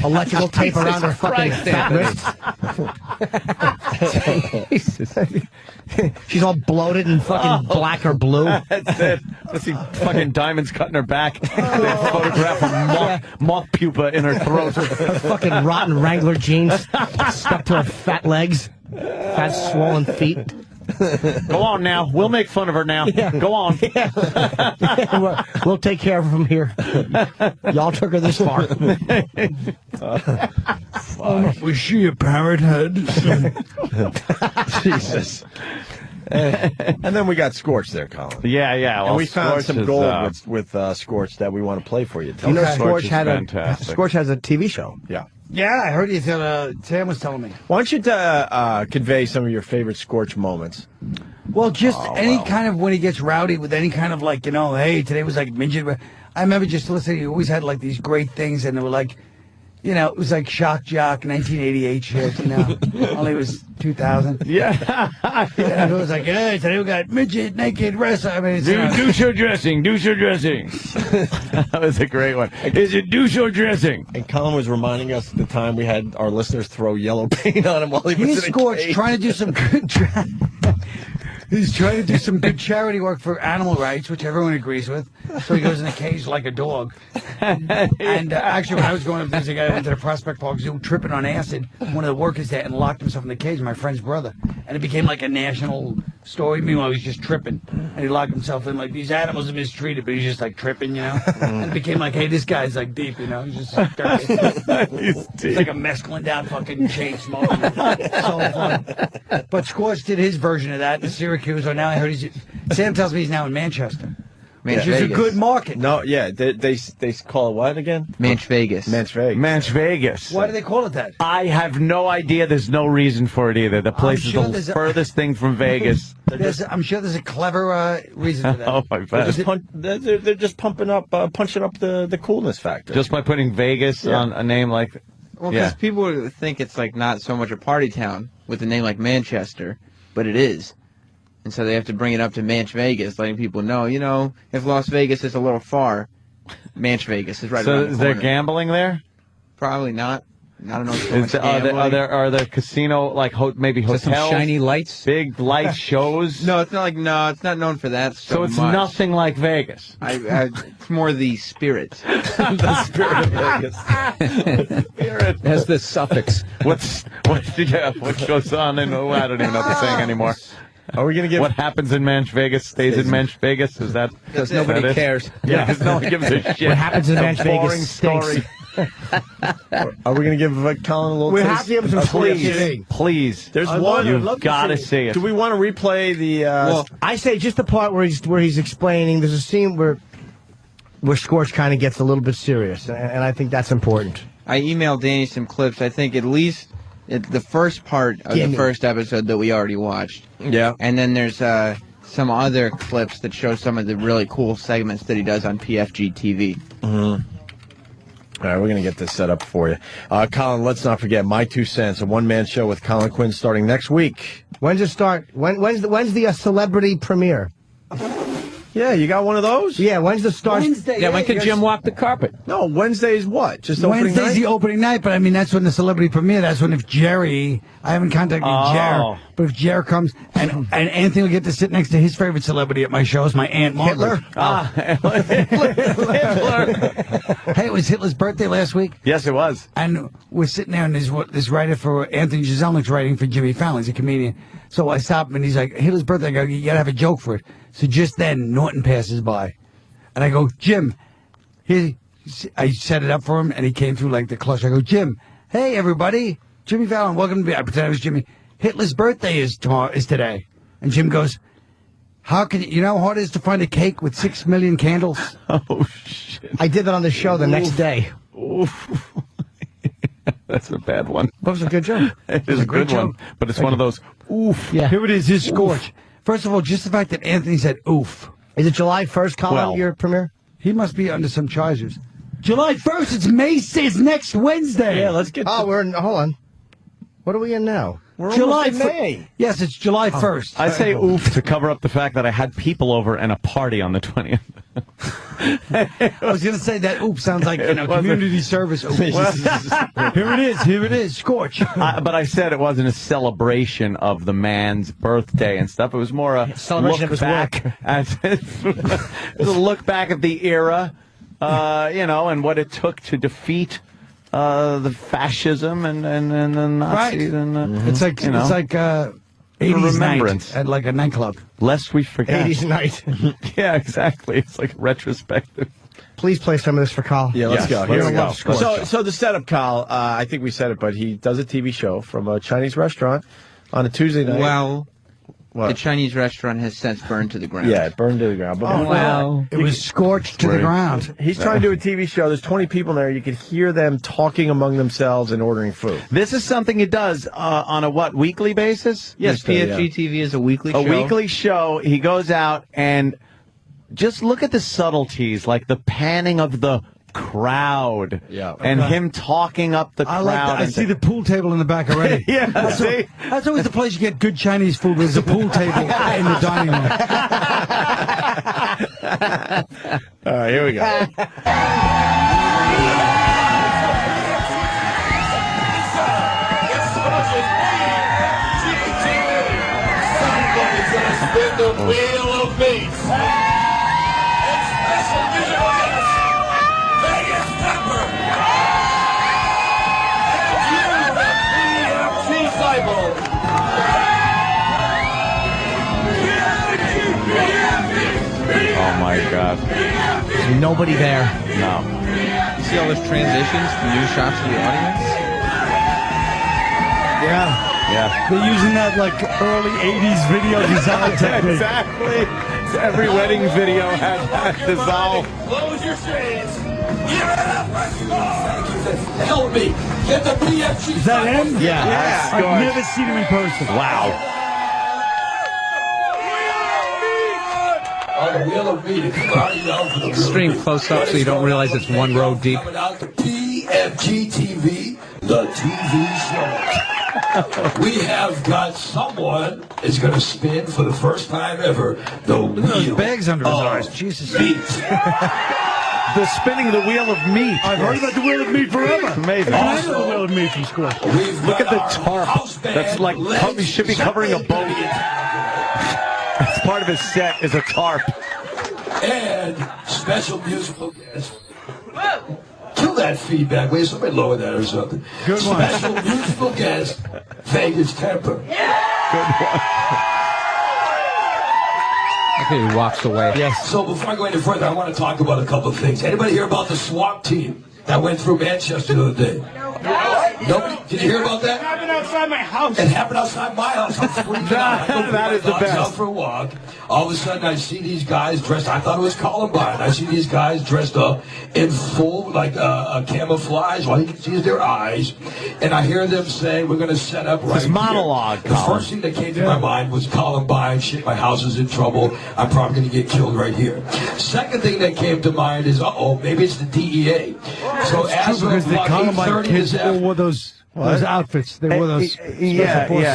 Electrical tape around her fucking Christ, fat wrists. She's all bloated and fucking black or blue. That's it. Let's see fucking diamonds cutting her back. They photograph a moth pupa in her throat. Her fucking rotten Wrangler jeans stuck to her fat legs, fat swollen feet. Go on now. We'll make fun of her now. Yeah. Go on. We'll take care of her from here. Y'all took her this far. Was she a parrot head? Jesus. And then we got Scorch there, Colin. Yeah. And Well, we found Scorch some is, gold with Scorch that we want to play for you. You know, Scorch Scorch is had fantastic. Scorch has a TV show. Yeah. Yeah, I heard you. Sam was telling me. Why don't you convey some of your favorite Scorch moments? Well, just any kind of when he gets rowdy with any kind of like, hey, today was like midget. I remember just listening. He always had like these great things, and they were like, it was like Shock Jock 1988 shit. Only it was 2000. Yeah. It was like, hey, today we got midget naked wrestler. I mean, it's, Do show dressing. Do show dressing. That was a great one. Is it do show dressing? And Colin was reminding us at the time we had our listeners throw yellow paint on him while he was he's in a Scorch cage. trying to do some good. He's trying to do some good charity work for animal rights, which everyone agrees with. So he goes in a cage like a dog. And actually, when I was going up, there's a guy who went to the Prospect Park Zoo tripping on acid. One of the workers there and locked himself in the cage. My friend's brother, and it became like a national story. Meanwhile, he's just tripping, and he locked himself in. Like these animals are mistreated, but he's just like tripping, And it became like, hey, this guy's like deep, He's just like, dirty. It's like a mescaline down fucking chain smoking. So fun. But Scorch did his version of that in Syracuse. Or now I heard Sam tells me he's now in Manchester. Which is a good market. No, yeah, they call it what again? Manch Vegas. Manch Vegas. Manch Vegas. Why do they call it that? I have no idea. There's no reason for it either. The place is the furthest thing from Vegas. I'm sure there's a clever reason for that. Oh my God! They're just punching up the coolness factor. Just by putting Vegas on a name like. Well, because people think it's like not so much a party town with a name like Manchester, but it is. And so they have to bring it up to Manch Vegas, letting people know, if Las Vegas is a little far, Manch Vegas is right around the corner. So is there gambling there? Probably not. I don't know if there's are there casino maybe hotels? Some shiny lights, big light shows. No, it's not it's not known for that. So it's nothing like Vegas. It's more the spirit. The spirit of Vegas. Spirit has this suffix. What goes on? I don't even know what they're saying anymore. Are we going to get what happens in Manch Vegas stays in Manch Vegas? Is that because nobody cares? Yeah, because no one gives a shit. What happens in Manch Vegas story. Are we going to give Colin a little We taste? have to give him some Please, please. There's I'd one. You've got to see it. Do we want to replay the... Well, I say just the part where he's explaining. There's a scene where Scorch kind of gets a little bit serious, and I think that's important. I emailed Danny some clips. I think at least the first part of the first episode that we already watched. Yeah. And then there's some other clips that show some of the really cool segments that he does on PFG-TV. Mm-hmm. All right, we're going to get this set up for you. Colin, let's not forget My 2 Cents, a one-man show with Colin Quinn starting next week. When's it start? When's the celebrity premiere? Yeah, you got one of those? Yeah, when's the start? Wednesday. Yeah, when could Jim walk the carpet? No, Wednesday is what? Just opening Wednesday's night? the opening night, but I mean, that's when the celebrity premiere. That's when if Jerry, I haven't contacted Jer, but if Jer comes, and Anthony will get to sit next to his favorite celebrity at my shows, my Aunt Margaret. Hitler. Hey, it was Hitler's birthday last week. Yes, it was. And we're sitting there, and there's this writer for Anthony Jeselnik's writing for Jimmy Fallon. He's a comedian. So I stop him, and he's like, Hitler's birthday. I go, you got to have a joke for it. So just then, Norton passes by. And I go, Jim, I set it up for him, and he came through like the clutch. I go, Jim, hey, everybody. Jimmy Fallon, welcome to me. I pretend I was Jimmy. Hitler's birthday is today. And Jim goes, how can you know how hard it is to find a cake with 6 million candles? Oh, shit. I did that on the show the next day. Oof. That's a bad one. That was a good joke. It is a good one, but it's one of those, oof. Yeah. Here it is, his Scorch. First of all, just the fact that Anthony said oof. Is it July 1st, Colin, your premiere? He must be under some charges. July 1st, it's it's next Wednesday. Yeah, let's get hold on. What are we in now? We're July almost in May. Yes, it's July 1st. I say oof to cover up the fact that I had people over and a party on the 20th. I was going to say that oof sounds like, community service oof. Here it is, Scorch. But I said it wasn't a celebration of the man's birthday and stuff. It was more a celebration look of his back it was a look back at the era, and what it took to defeat the fascism and the Nazis. Right. And, It's like 80s remembrance night at like a nightclub. Lest we forget. 80s night. Yeah, exactly. It's like retrospective. Please play some of this for Carl. Yeah, let's go. Here we go. Scorch. So the setup, Kyle, I think we said it, but he does a TV show from a Chinese restaurant on a Tuesday night. Well, the Chinese restaurant has since burned to the ground. Yeah, it burned to the ground. But It was scorched to the ground. He's trying to do a TV show. There's 20 people in there. You could hear them talking among themselves and ordering food. This is something he does on a weekly basis? Yes, PFG-TV is a weekly show. A weekly show. He goes out and just look at the subtleties, like the panning of the crowd and him talking up the crowd. I like that. I see the pool table in the back already. Yeah, that's always the place you get good Chinese food. There's a pool table in the dining room. All right, here we go. Somebody's gonna spin the wheel of meat. Oh my God. There's nobody there. No. You see all those transitions, the new shots of the audience? Yeah. They're using that like early 80s video design technique. Exactly. Every wedding video has that dissolve. Close your shades. Help me. Get the PFG. Is that him? Yeah. I've never seen him in person. Wow. On the wheel of meat. Extreme close up so you don't realize it's one row deep. Coming out to PFG-TV, the TV show. We have got someone is going to spin for the first time ever the wheel bags under his of eyes. Jesus. meat. The spinning of the wheel of meat. I've heard about the wheel of meat forever. Amazing. And I know the wheel of meat from school. Look at the tarp. That's like should be covering a boat. That's part of his set is a tarp. And special musical guest. Kill that feedback. Wait, somebody lower that or something. Good one. Special musical guest, Vegas Temper. Good one. Okay, he walks away. Yes. So before I go any further, I want to talk about a couple of things. Anybody hear about the SWAT team? that went through Manchester the other day. Nobody? Did you hear about that? It happened outside my house. It happened outside my house. I'm freaking out. I go That is the best. out for a walk. All of a sudden, I see these guys dressed. I thought it was Columbine. I see these guys dressed up in full, like camouflage. All you can see is their eyes. And I hear them say, "We're going to set up right here." monologue, The first thing that came to my mind was Columbine. Shit, my house is in trouble. I'm probably going to get killed right here. Second thing that came to mind is, maybe it's the DEA. So as of the Columbine 8:30 kids this all wore those outfits. They wore those. Exactly.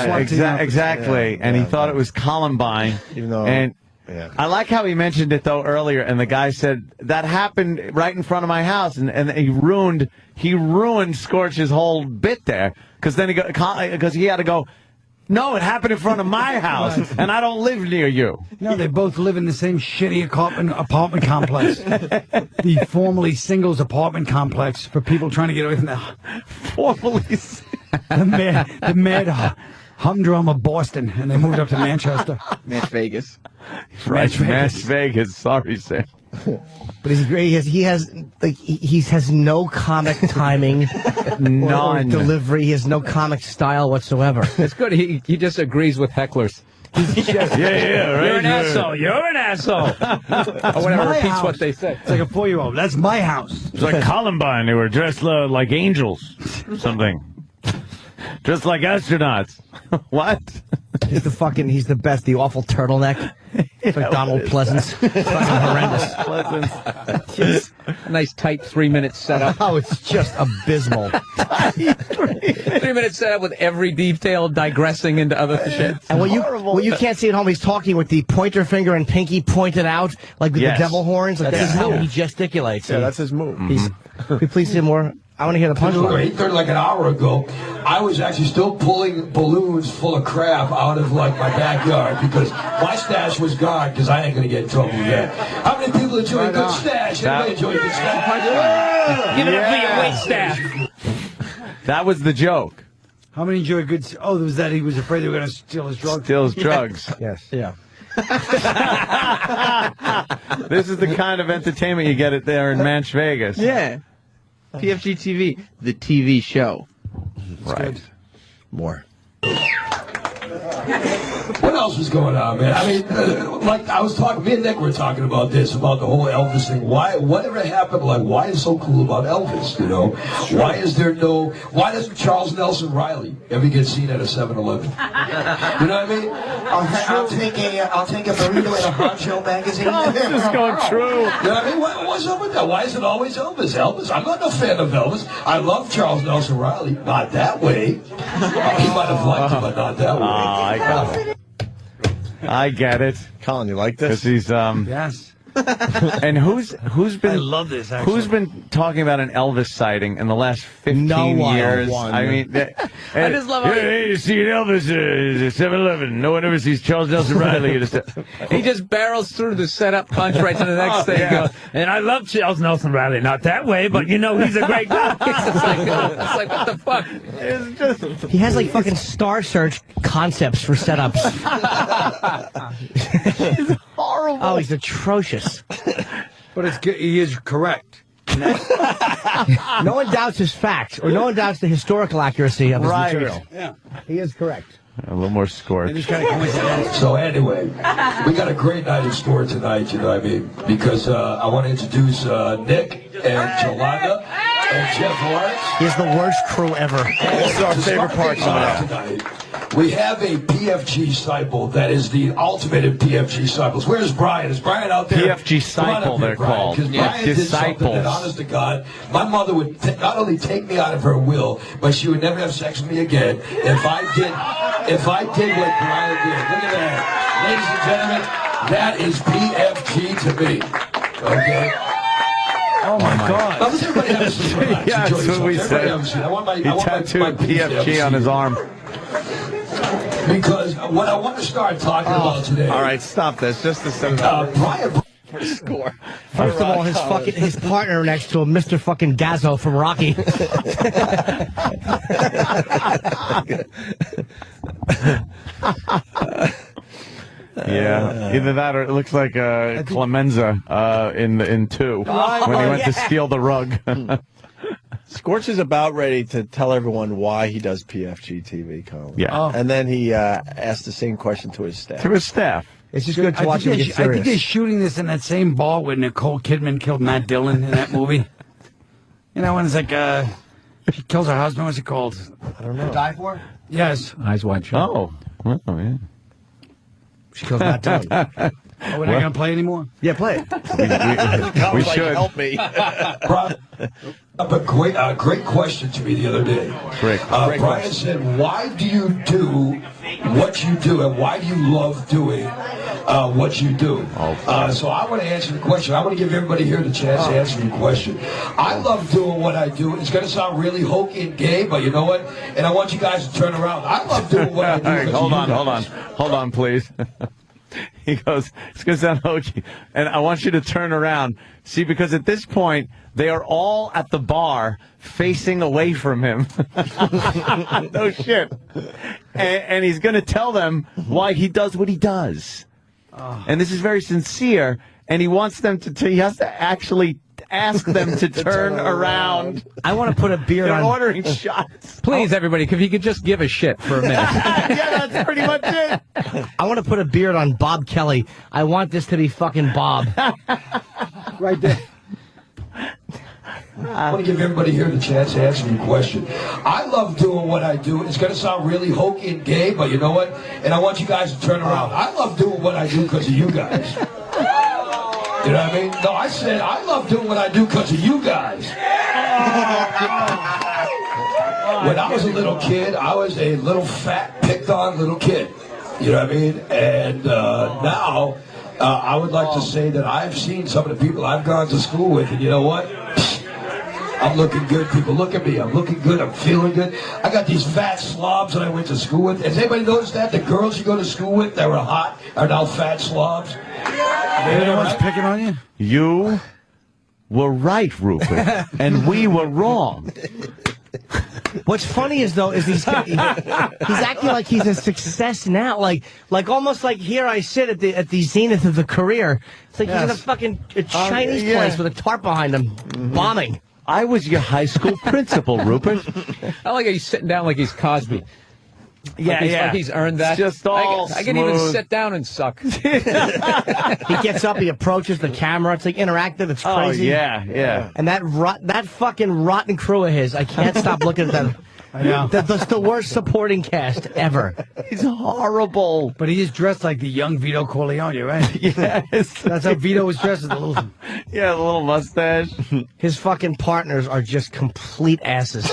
And he thought it was Columbine. Even though, and I like how he mentioned it though earlier, and the guy said that happened right in front of my house, and he ruined Scorch's whole bit there because then he had to go. No, it happened in front of my house, and I don't live near you. No, they both live in the same shitty apartment complex. The formerly singles apartment complex for people trying to get away from the mad humdrum of Boston, and they moved up to Manchester. Match Vegas. Right, Match Vegas. Sorry, Sam. But he's great. He has no comic timing, or delivery. He has no comic style whatsoever. It's good. He just agrees with hecklers. Right. You're an asshole. You're an asshole. Or whatever repeats what they say. It's like a 4-year-old. That's my house. It's like Columbine. They were dressed like angels. Something. Dressed like astronauts. What? He's the best. The awful turtleneck. It's like Donald Pleasance. It's fucking horrendous. Just a nice tight 3-minute setup. Oh, it's just abysmal. 3-minute setup with every detail digressing into other shit. And what you can't see at home, he's talking with the pointer finger and pinky pointed out, like with the devil horns. Like that's how he gesticulates. Yeah, that's his move. Can we please see more? I want to hear the punchline. 8:30, like an hour ago, I was actually still pulling balloons full of crap out of my backyard because my stash was gone because I ain't gonna get in trouble with that. How many people enjoy a good stash? Everybody enjoy a good stash. Give it up for your wait staff. That was the joke. How many enjoy good? Oh, there was that he was afraid they were going to steal his drugs. Steal his drugs. Yes. Yeah. This is the kind of entertainment you get it there in Manch Vegas. Yeah. PFG-TV, the TV show. Right. More. What else was going on, man? I mean, like I was talking, me and Nick were talking about this, about the whole Elvis thing. Whatever happened, why is it so cool about Elvis, you know? Why doesn't Charles Nelson Riley ever get seen at a 7-Eleven? You know what I mean? I'll take a burrito in a Honcho magazine. This is going true. You know what I mean? What's up with that? Why is it always Elvis? I'm not no fan of Elvis. I love Charles Nelson Riley. Not that way. He might have liked it, but not that way. I get it. Colin, you like this? Because he's Yes. And who's been? I love this. Actually. Who's been talking about an Elvis sighting in the last 15 years? I mean, I just love how Hey, you see an Elvis at 7-Eleven. No one ever sees Charles Nelson Riley. he just barrels through the setup punch right to the next thing. Yeah. And I love Charles Nelson Riley. Not that way, but you know he's a great guy. It's like what the fuck? it's just He has like fucking Star Search concepts for setups. he's horrible. Oh, he's atrocious. But he is correct. No one doubts his facts, or no one doubts the historical accuracy of his material. Yeah. He is correct. A little more Scorch. So anyway, we got a great night in store tonight, you know what I mean? Because I want to introduce Nick and Jolanda and Jeff Lawrence. He has the worst crew ever. This is our favorite part tonight. We have a PFG disciple that is the ultimate in PFG disciples. Where's Brian? Is Brian out there? PFG disciple, they're called. Because Brian did something that, honest to God, my mother would not only take me out of her will, but she would never have sex with me again if I did what Brian did. Look at that. Ladies and gentlemen, that is PFG to me. Okay? Oh my God! Now, does everybody have a seat? Yeah, that's what we said. He tattooed PFG on his arm. Because what I want to start talking about today. All right, stop this. Just to set it up. Brian. Score. First of all, his partner next to him, Mr. fucking Gazzo from Rocky. Yeah, either that or it looks like Clemenza in 2 when he went to steal the rug. Scorch is about ready to tell everyone why he does PFG-TV, Colin. Yeah. Oh. And then he asked the same question to his staff. To his staff. It's just good to watch him get I think they're serious. shooting this in that same bar where Nicole Kidman killed Matt Dillon in that movie. You know, when it's like, she kills her husband. What's it called? I don't know. Die for? Yes. Eyes wide shut. Oh, yeah. She kills Matt Dillon. Oh, we're not going to play anymore? Yeah, play it. We should. Help me. Up a great question to me the other day. Great Brian said, why do you do what you do, and why do you love doing what you do? So I want to answer the question. I want to give everybody here the chance to answer your question. I love doing what I do. It's going to sound really hokey and gay, but you know what? And I want you guys to turn around. I love doing what I do. All right, hold on, please. He goes, it's going to sound hokey. And I want you to turn around. See, because at this point, they are all at the bar facing away from him. No shit. And he's going to tell them why he does what he does. And this is very sincere. And he wants them to, he has to actually ask them to turn around. I want to put a beard They're on. ordering shots. Please, everybody, if you could just give a shit for a minute. Yeah, that's pretty much it. I want to put a beard on Bob Kelly. I want this to be fucking Bob. Right there. I want to give everybody here the chance to answer your question. I love doing what I do. It's going to sound really hokey and gay, but you know what? And I want you guys to turn around. I love doing what I do because of you guys. You know what I mean? No, I said I love doing what I do because of you guys. When I was a little kid, I was a little fat, picked on little kid. You know what I mean? And now, I would like to say that I've seen some of the people I've gone to school with, and you know what? I'm looking good. People look at me. I'm looking good. I'm feeling good. I got these fat slobs that I went to school with. Has anybody noticed that? The girls you go to school with that were hot are now fat slobs? They're the ones picking on you? You were right, Rupert, and we were wrong. What's funny is though he's acting like he's a success now, like almost like here I sit at the zenith of the career. It's like he's in a fucking Chinese place with a tarp behind him, bombing. I was your high school principal, Rupert. I like how he's sitting down like he's Cosby. Yeah, like he's earned that. It's just all I can even sit down and suck. He gets up, he approaches the camera. It's like interactive. It's crazy. Oh, yeah. And that fucking rotten crew of his, I can't stop looking at them. I know. That's the worst supporting cast ever. He's horrible. But he is dressed like the young Vito Corleone, right? Yes. That's how Vito was dressed with the little... Yeah, the little mustache. His fucking partners are just complete asses.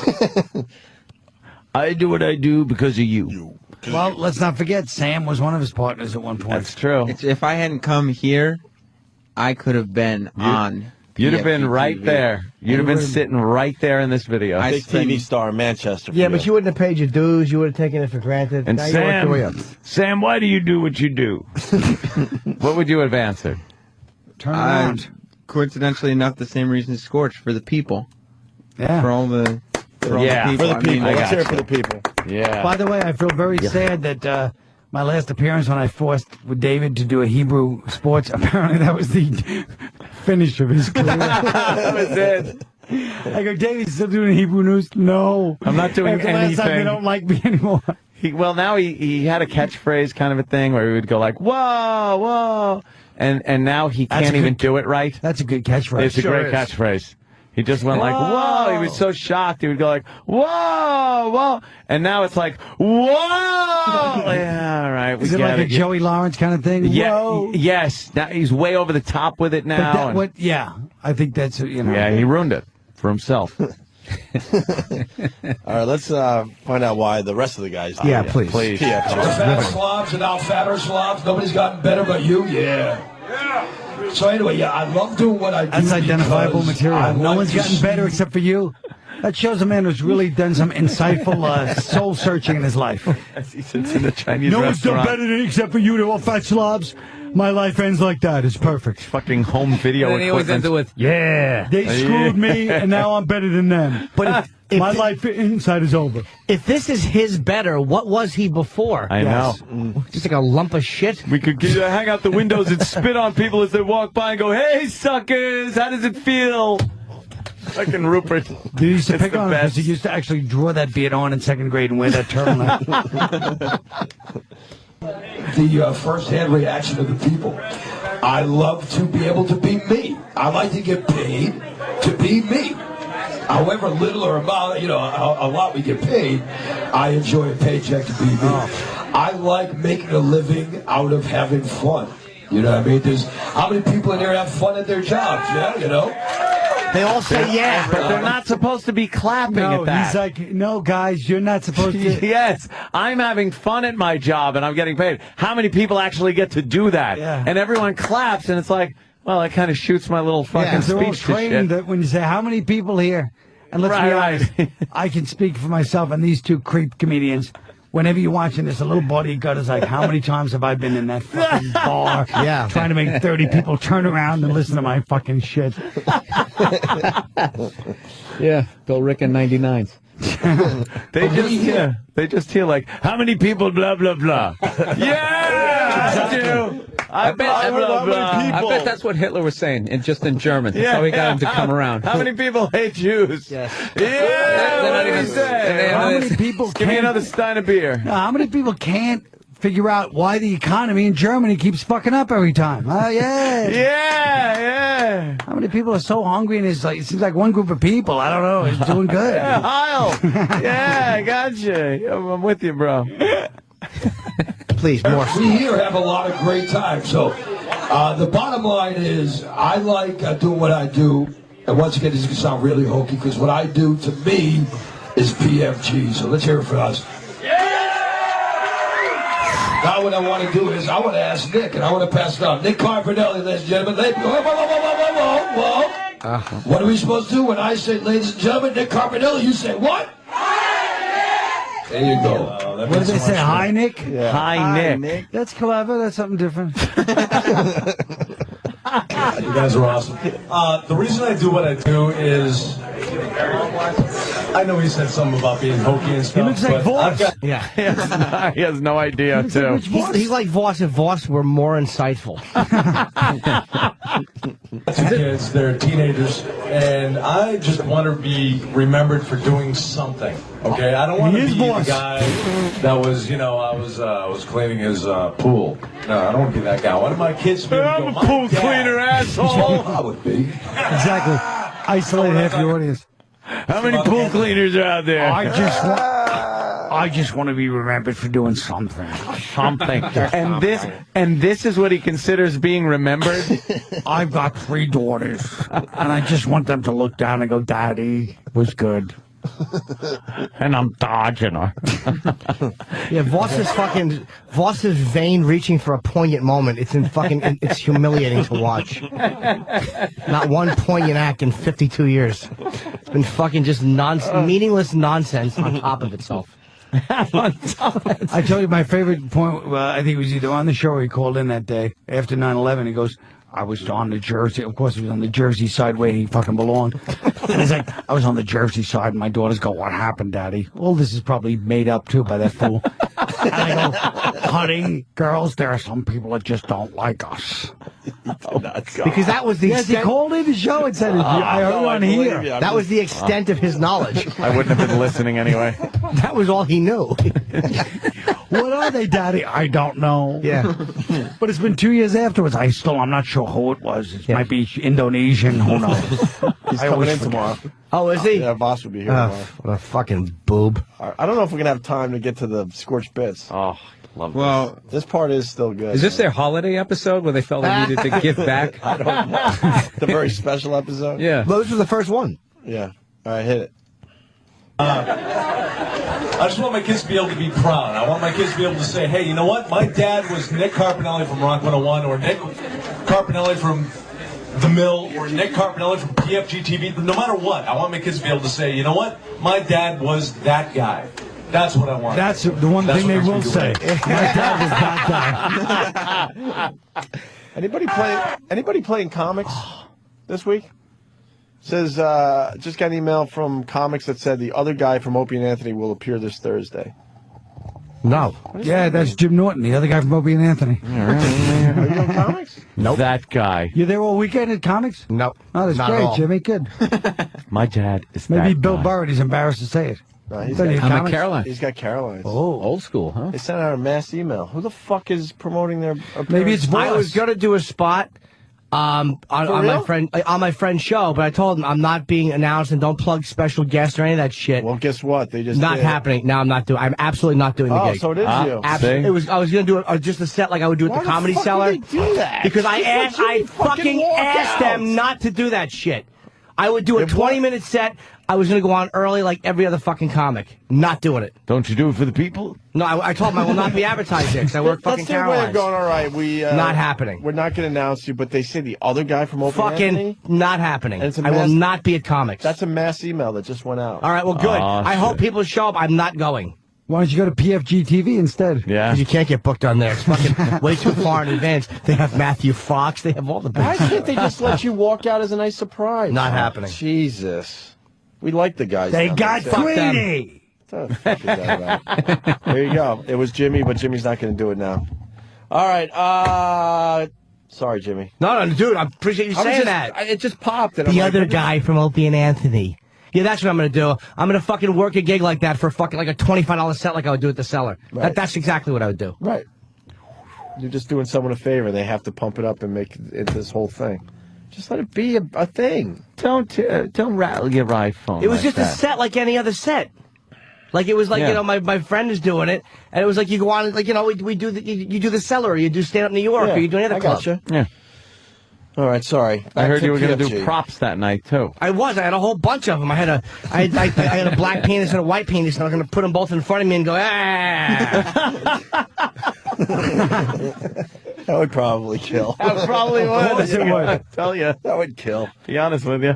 I do what I do because of you. Well, let's not forget, Sam was one of his partners at one point. That's true. If I hadn't come here, I could have been on. You'd have been right PFG-TV. there. You'd have been sitting right there in this video. Big TV star in Manchester. Yeah, but you wouldn't have paid your dues. You would have taken it for granted. And now you work your way up. Sam, why do you do what you do? What would you have answered? Turn around. Coincidentally enough, the same reason as Scorch, for the people. Yeah. For all the... For the people. Let's hear it for the people. Yeah. By the way, I feel very sad that my last appearance when I forced with David to do a Hebrew sports, apparently that was the finish of his career. That was it. I go, David's still doing Hebrew news? No. I'm not doing After last time, they anything. don't like me anymore. Now he had a catchphrase kind of a thing where he would go like, whoa, whoa. And now he can't even do it right. That's a good catchphrase. It's a great catchphrase. He just went like, whoa. He was so shocked. He would go like, whoa, whoa. And now it's like, whoa. Yeah, all right. Is it like a Joey Lawrence kind of thing? Yeah. Whoa. Yes. Now he's way over the top with it now. Yeah. I think that's, Yeah, he ruined it for himself. All right, let's find out why the rest of the guys do. Yeah, please. Please. The fat slobs and now fatter slobs. Nobody's gotten better but you. Yeah. So anyway, I love doing what I do. That's identifiable because material. I No like one's to gotten see- better except for you. That shows a man who's really done some insightful soul searching in his life. As he sits in the Chinese No one's done restaurant. better than except for you, they're all fat slobs. My life ends like that. It's perfect. Fucking home video And then he always ends equipment. it with, yeah. They screwed me, and now I'm better than them. But if My life inside is over. If this is his better, what was he before? I know. Just like a lump of shit. We could hang out the windows and spit on people as they walk by and go, hey, suckers, how does it feel? Fucking Rupert. They used to It's pick the on him because best. he used to actually draw that beard on in second grade and wear that turtleneck. The first-hand reaction of the people. I love to be able to be me. I like to get paid to be me. However little or amount, a lot we get paid, I enjoy a paycheck to be me. I like making a living out of having fun. You know what I mean? How many people in here have fun at their jobs? Yeah, They all say yeah. But they're not supposed to be clapping at that. He's like, no, guys, you're not supposed to. Yes, I'm having fun at my job and I'm getting paid. How many people actually get to do that? Yeah. And everyone claps and it's like, well, that kind of shoots my little fucking They're all speech to trained shit. that when you say, how many people here? And let's be honest, I can speak for myself and these two creep comedians. Whenever you're watching this, a little body gut is like, how many times have I been in that fucking bar trying to make 30 people turn around and listen to my fucking shit? Yeah, Bill Rick in 99s. They just hear like, how many people, blah, blah, blah. Yeah, I do. I bet that's what Hitler was saying, just in German. That's how he got him to come around. How many people hate Jews? Yes. Yeah, what did he say? How many people Give me another stein of beer. How many people can't figure out why the economy in Germany keeps fucking up every time? Yeah. How many people are so hungry and it seems like one group of people, I don't know, is doing good. Yeah, Heil. Yeah, I got you. I'm with you, bro. Please, more. We here have a lot of great time. So the bottom line is I like doing what I do. And once again, this is going to sound really hokey because what I do to me is PFG. So let's hear it for us. Now what I want to do is I want to ask Nick, and I want to pass it on. Nick Carpinelli, ladies and gentlemen. Whoa. What are we supposed to do when I say, ladies and gentlemen, Nick Carpinelli, you say what? There you go. What did they say? Hi, Nick? Yeah. Hi, Nick. That's clever. That's something different. You guys are awesome. The reason I do what I do is, I know he said something about being hokey and stuff. He looks like Voss. Yeah. He has no idea, too. He's like Voss if Voss were more insightful. Kids, they're teenagers, and I just want to be remembered for doing something. Okay, I don't want to be the guy that was, I was cleaning his pool. No, I don't want to be that guy. I want my kids to be able to I'm a pool cleaner, asshole. I would be. Exactly. Isolate half your audience. How many pool cleaners are out there? I just want to be remembered for doing something. And this is what he considers being remembered? I've got 3 daughters, and I just want them to look down and go, Daddy was good. And I'm dodging her. Yeah, Voss's vein reaching for a poignant moment. It's humiliating to watch. Not one poignant act in 52 years. It's been fucking just meaningless nonsense on top of itself. I tell you my favorite point, I think it was either on the show or he called in that day after 9/11. He goes, I was on the Jersey. Of course, he was on the Jersey side where he fucking belonged. And he's like, I was on the Jersey side, and my daughters go, what happened, Daddy? Well, this is probably made up, too, by that fool. And I go, honey, girls, there are some people that just don't like us. Because that was the Yes, he called in the show and said, I heard it on here. That was the extent of his knowledge. I wouldn't have been listening anyway. That was all he knew. What are they, Daddy? I don't know. Yeah. But it's been 2 years afterwards. I'm not sure who it was. It might be Indonesian. Who knows? He's coming in tomorrow. Oh, is he? Yeah, Voss will be here tomorrow. What a fucking boob. I don't know if we're going to have time to get to the Scorch bits. Oh, love this. This part is still good. Is this their holiday episode where they felt they needed to give back? I don't know. The very special episode? Yeah. Well, this was the first one. Yeah. All right, hit it. I just want my kids to be able to be proud. I want my kids to be able to say, hey, you know what? My dad was Nick Carpinelli from Rock 101, or Nick Carpinelli from The Mill, or Nick Carpinelli from PFG-TV. No matter what, I want my kids to be able to say, you know what? My dad was that guy. That's what I want. That's the one thing they will say. My dad was that guy. Anybody playing comics this week? Says, just got an email from comics that said the other guy from Opie and Anthony will appear this Thursday. No. Yeah, that's Jim Norton, the other guy from Opie and Anthony. Are you on comics? Nope. That guy. You there all weekend at comics? Nope. Oh, that's Not at great, all. Jimmy. Good. My dad is Maybe that Bill guy. Burr, and he's embarrassed to say it. He's Thought he had I'm a comics? Caroline. He's got Caroline's. Oh, old school, huh? They sent out a mass email. Who the fuck is promoting their appearance? Maybe it's I was Voss. gonna do a spot on my friend's show, but I told him I'm not being announced and don't plug special guests or any of that shit. Well, guess what? They just not did. happening. No, I'm not doing. I'm absolutely not doing the Oh, gig. so it is you. Absolutely. See? It was. I was gonna do it just a set like I would do at Why the the Comedy fuck Cellar. would they do that? Because I Just asked. let I Jimmy fucking fucking walk asked out. them not to do that shit. I would do a 20-minute set. I was gonna go on early like every other fucking comic. Not doing it. Don't you do it for the people? No, I told them I will not be advertised there because I work fucking That's their way of Caroline's. going. All right, we Not happening. We're not going to announce you, but they say the other guy from Opie Fucking Anthony. not happening. And it's a I will mass- not be at comics. That's a mass email that just went out. All right, well, good. I hope people show up. I'm not going. Why don't you go to PFG-TV instead? Yeah. Because you can't get booked on there. It's fucking way too far in advance. They have Matthew Fox. They have all the big Why can't they just let you walk out as a nice surprise? Not happening. Jesus. We like the guys. They down got there, too. greedy. What the fuck is that about? There you go. It was Jimmy, but Jimmy's not going to do it now. All right. Sorry, Jimmy. No, dude, I appreciate you saying that. It just popped. And The I'm like, other what guy from Opie and Anthony. Yeah, that's what I'm going to do. I'm going to fucking work a gig like that for fucking like a $25 set like I would do at the Cellar. Right. That's exactly what I would do. Right. You're just doing someone a favor. They have to pump it up and make it this whole thing. Just let it be a thing. Don't rattle your iPhone. It was like just a that. set like any other set. Like it was like, Yeah. you know, my friend is doing it, and it was like you go on, like, you know, we do you do the Cellar, or you do Stand Up New York, or you do any other I club. gotcha. Yeah. All right, sorry. I heard you were going to PFG. do props that night too. I had a whole bunch of them. I had a black penis and a white penis, and I was going to put them both in front of me and go, That would probably kill. That probably would. Of course it would. I tell you. That would kill. Be honest with you.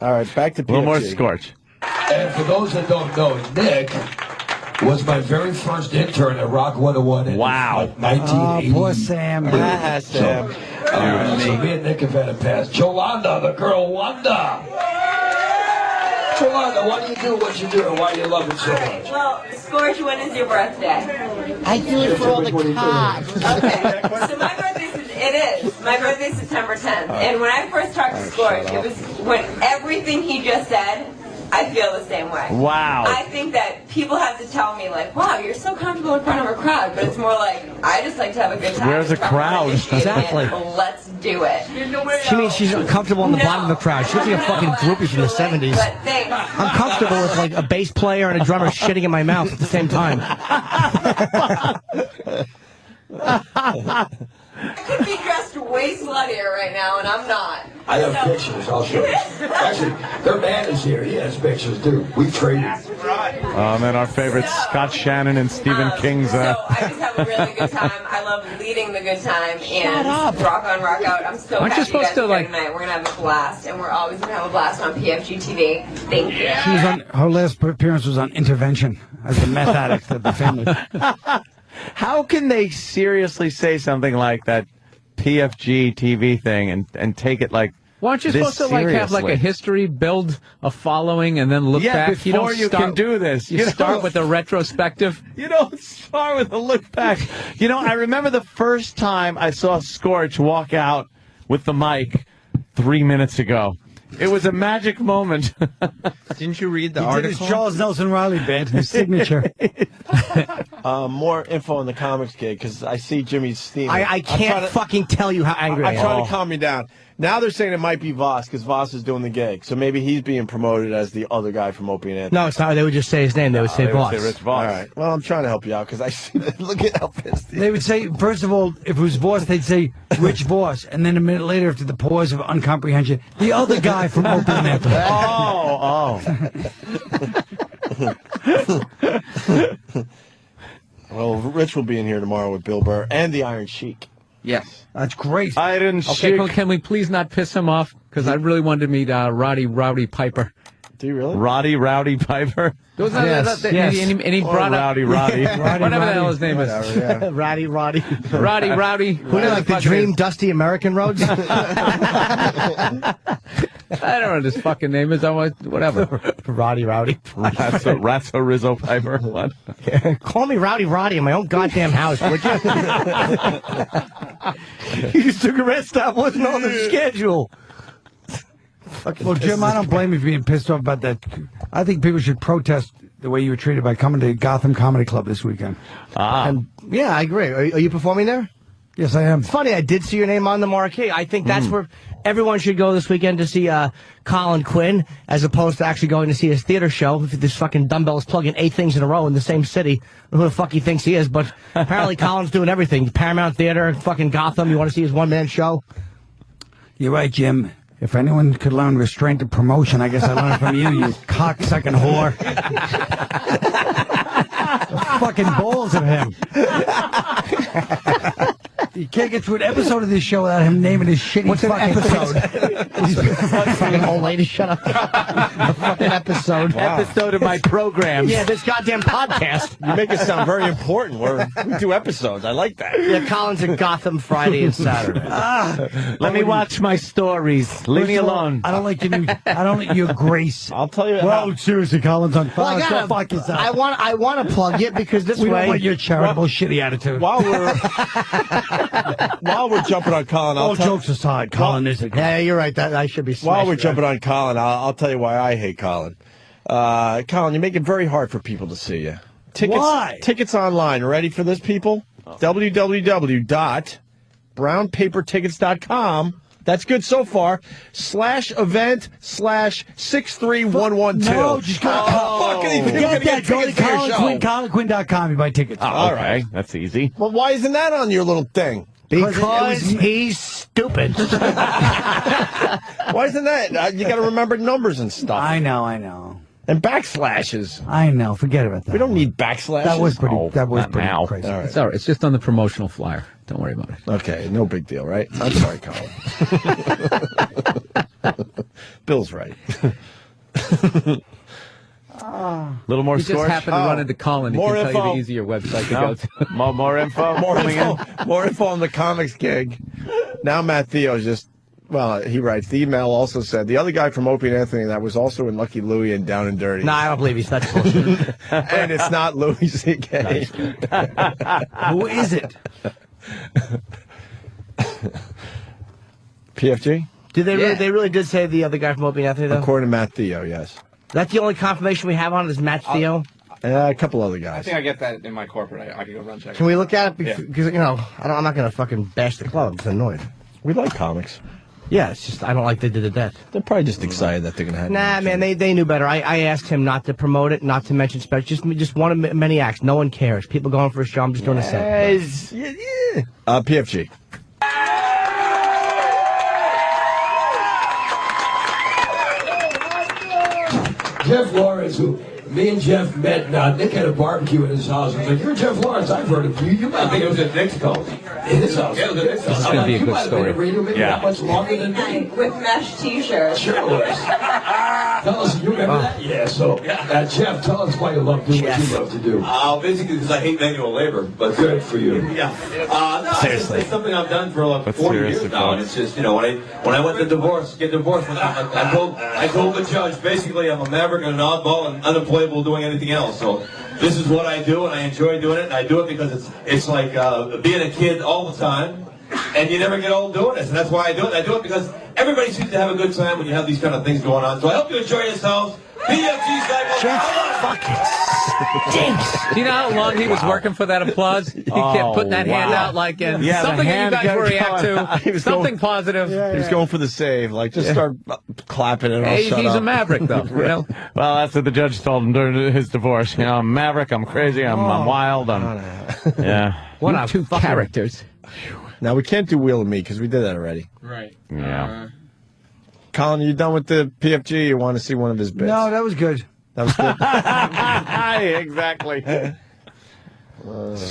All right, back to PFG. A little more Scorch. And for those that don't know, Nick was my very first intern at Rock 101 in like 1980. Oh, poor Sam. Sam. So me and Nick have had a past. Jolanda, the girl Wanda. Jolanda, what do you do, what you do, and why do you love it so much? Well, Scorch, when is your birthday? I do it for all the cops. Okay, so my my birthday's September 10th, and when I first talked to Scorch, it was when everything he just said, I feel the same way. Wow. I think that people have to tell me, like, wow, you're so comfortable in front of a crowd, but it's more like, I just like to have a good time. Where's the crowd? Exactly. Let's do it. She means she's comfortable on the bottom of the crowd. She looks like a fucking groupie from the 70s. But thanks. I'm comfortable with like a bass player and a drummer shitting in my mouth at the same time. I could be dressed way sluttier right now, and I'm not. I have pictures, I'll show you. Actually, their man is here. He has pictures, too. We traded. And then our favorite Scott Shannon and Stephen King's. So I just have a really good time. I love leading the good time and rock on, rock out. I'm so Aren't you happy you supposed guys to, are here like- tonight. We're gonna have a blast, and we're always gonna have a blast on PFG-TV. Thank you. She was on, her last appearance was on Intervention as a meth addict of the family. How can they seriously say something like that PFG-TV thing and take it like Why aren't you this supposed to like have like a seriously? history, build a following, and then look Yeah, back? You don't before you start, can do this. You You start know? with a retrospective. You don't start with a look back. You know, I remember the first time I saw Scorch walk out with the mic 3 minutes ago. It was a magic moment. Didn't you read the He did article? his Charles Nelson Riley bit, his signature. More info on the comics gig because I see Jimmy's steaming. I can't fucking tell you how angry I I'm am. trying to calm you down. Now they're saying it might be Voss because Voss is doing the gig. So maybe he's being promoted as the other guy from Opie and Anthony. No, it's not. They would just say his name. They would say They Voss. would say Rich Voss. All right. Well, I'm trying to help you out because I see that. Look at how pissed he is. They would say, first of all, if it was Voss, they'd say Rich Voss. And then a minute later, after the pause of uncomprehension, the other guy from Opie and Anthony. Well, Rich will be in here tomorrow with Bill Burr and the Iron Sheik. Yes. That's great. Iron Okay, Sheik. can we please not piss him off? Because I really wanted to meet Roddy Rowdy Piper. Do you really? Roddy Rowdy Piper. And he Or brought Rowdy up Roddy. whatever the hell his name is. Whatever, yeah. Roddy. Roddy. Who did like the Dream Dusty American Roads? I don't know what his fucking name is. I want whatever. Rowdy. Ratso Rizzo Piper. What? Call me Rowdy in my own goddamn house, would you? You just took a rest stop. Wasn't on the schedule. Well, Jim, I don't blame you for being pissed off about that. I think people should protest the way you were treated by coming to Gotham Comedy Club this weekend. And, yeah, I agree. Are you performing there? Yes, I am. It's funny, I did see your name on the marquee. I think that's where everyone should go this weekend to see Colin Quinn, as opposed to actually going to see his theater show. If this fucking dumbbell is plugging 8 things in a row in the same city, who the fuck he thinks he is? But apparently Colin's doing everything. Paramount Theater, fucking Gotham. You want to see his one-man show? You're right, Jim. If anyone could learn restraint and promotion, I guess I learned from you, you cocksucking whore. The fucking balls of him. You can't get through an episode of this show without him naming his shitty episode. Fucking old lady, shut up. A fucking episode. Wow. Episode of my program. Yeah, this goddamn podcast. You make it sound very important. We do episodes. I like that. Yeah, Colin's in Gotham Friday and Saturday. Let me watch my stories. Leave me alone. I don't like your I don't like your grace. I'll tell you. Well, seriously, Colin's on fire. Well, Go fuck yourself. I want to plug it because this we way. don't want your charitable shitty attitude. While we're jumping on Colin, all jokes aside, Colin isn't. Yeah, you're right. That I should be. While we're jumping on Colin, I'll tell you why I hate Colin. Colin, you make it very hard for people to see you. Why? Tickets online. Ready for this, people? www.brownpapertickets.com. That's good so far. /event/63112. No, just go. Get that. Go to ColinQuinn.com. You buy tickets. All right. That's easy. Well, why isn't that on your little thing? Because he's stupid. Why isn't that? You got to remember numbers and stuff. I know. And backslashes. I know. Forget about that. We don't need backslashes. That was pretty. That was not pretty now. crazy. All right. It's all right. It's just on the promotional flyer. Don't worry about it. Okay, no big deal, right? I'm sorry, Colin. Bill's right. Little more You just Scorch. happen to run into Colin. He More can tell info. you the easier website to go to. More info. More info on the comics gig. Now Matt Theo's just, well, he writes, the email also said, the other guy from Opie and Anthony that was also in Lucky Louie and Down and Dirty. No, I don't believe he's such bullshit. And it's not Louis C.K. Who is it? PFG? Did they really did say the other guy from Opie and Anthony, though? According to Matt Theo, yes. That's the only confirmation we have on it is Matt Theo? A couple other I guys. think I get that in my corporate. I can go run check. Can we look at it? Because, you know, I'm not going to fucking bash the club. I'm just annoyed. We like comics. Yeah, it's just, I don't like they did it that. They're probably just excited that they're going to have Nah, man, they knew better. I asked him not to promote it, not to mention special. Just one of many acts. No one cares. People going for a show. I'm just doing a set. Yeah. PFG. Jeff Lawrence, who me and Jeff met, Nick had a barbecue in his house. I was like, you're Jeff Lawrence, I've heard of you. You might think it was at Nick's house. In his house. Yeah, it was at Nick's house. It's going to be a good story. That much longer than me. With mesh t-shirts. Sure it was. Tell us, you remember that? Yeah, so, Jeff, tell us why you love doing what you love to do. Basically because I hate manual labor, but good for you. Yeah. No, Seriously. it's something I've done for like 40 years now, and it's just, you know, when I went to get divorced, I told the judge, basically I'm a maverick and an oddball and unemployable doing anything else. So this is what I do, and I enjoy doing it, and I do it because it's like being a kid all the time, and you never get old doing this, and that's why I do it. I do it because everybody seems to have a good time when you have these kind of things going on. So I hope you enjoy yourselves. PFG Do you know how long he was working for that applause? He kept putting that hand out like something that you guys react to. Something positive. He was going for the save. Like, just start clapping and I'll shut he's up. a maverick, though. You know? Well, that's what the judge told him during his divorce. You know, I'm maverick, I'm crazy, I'm wild, yeah. One of two characters. Now, we can't do Wheel of Me because we did that already. Right. Yeah. Colin, you done with the PFG? You want to see one of his bits? No, that was good. That was good. Exactly.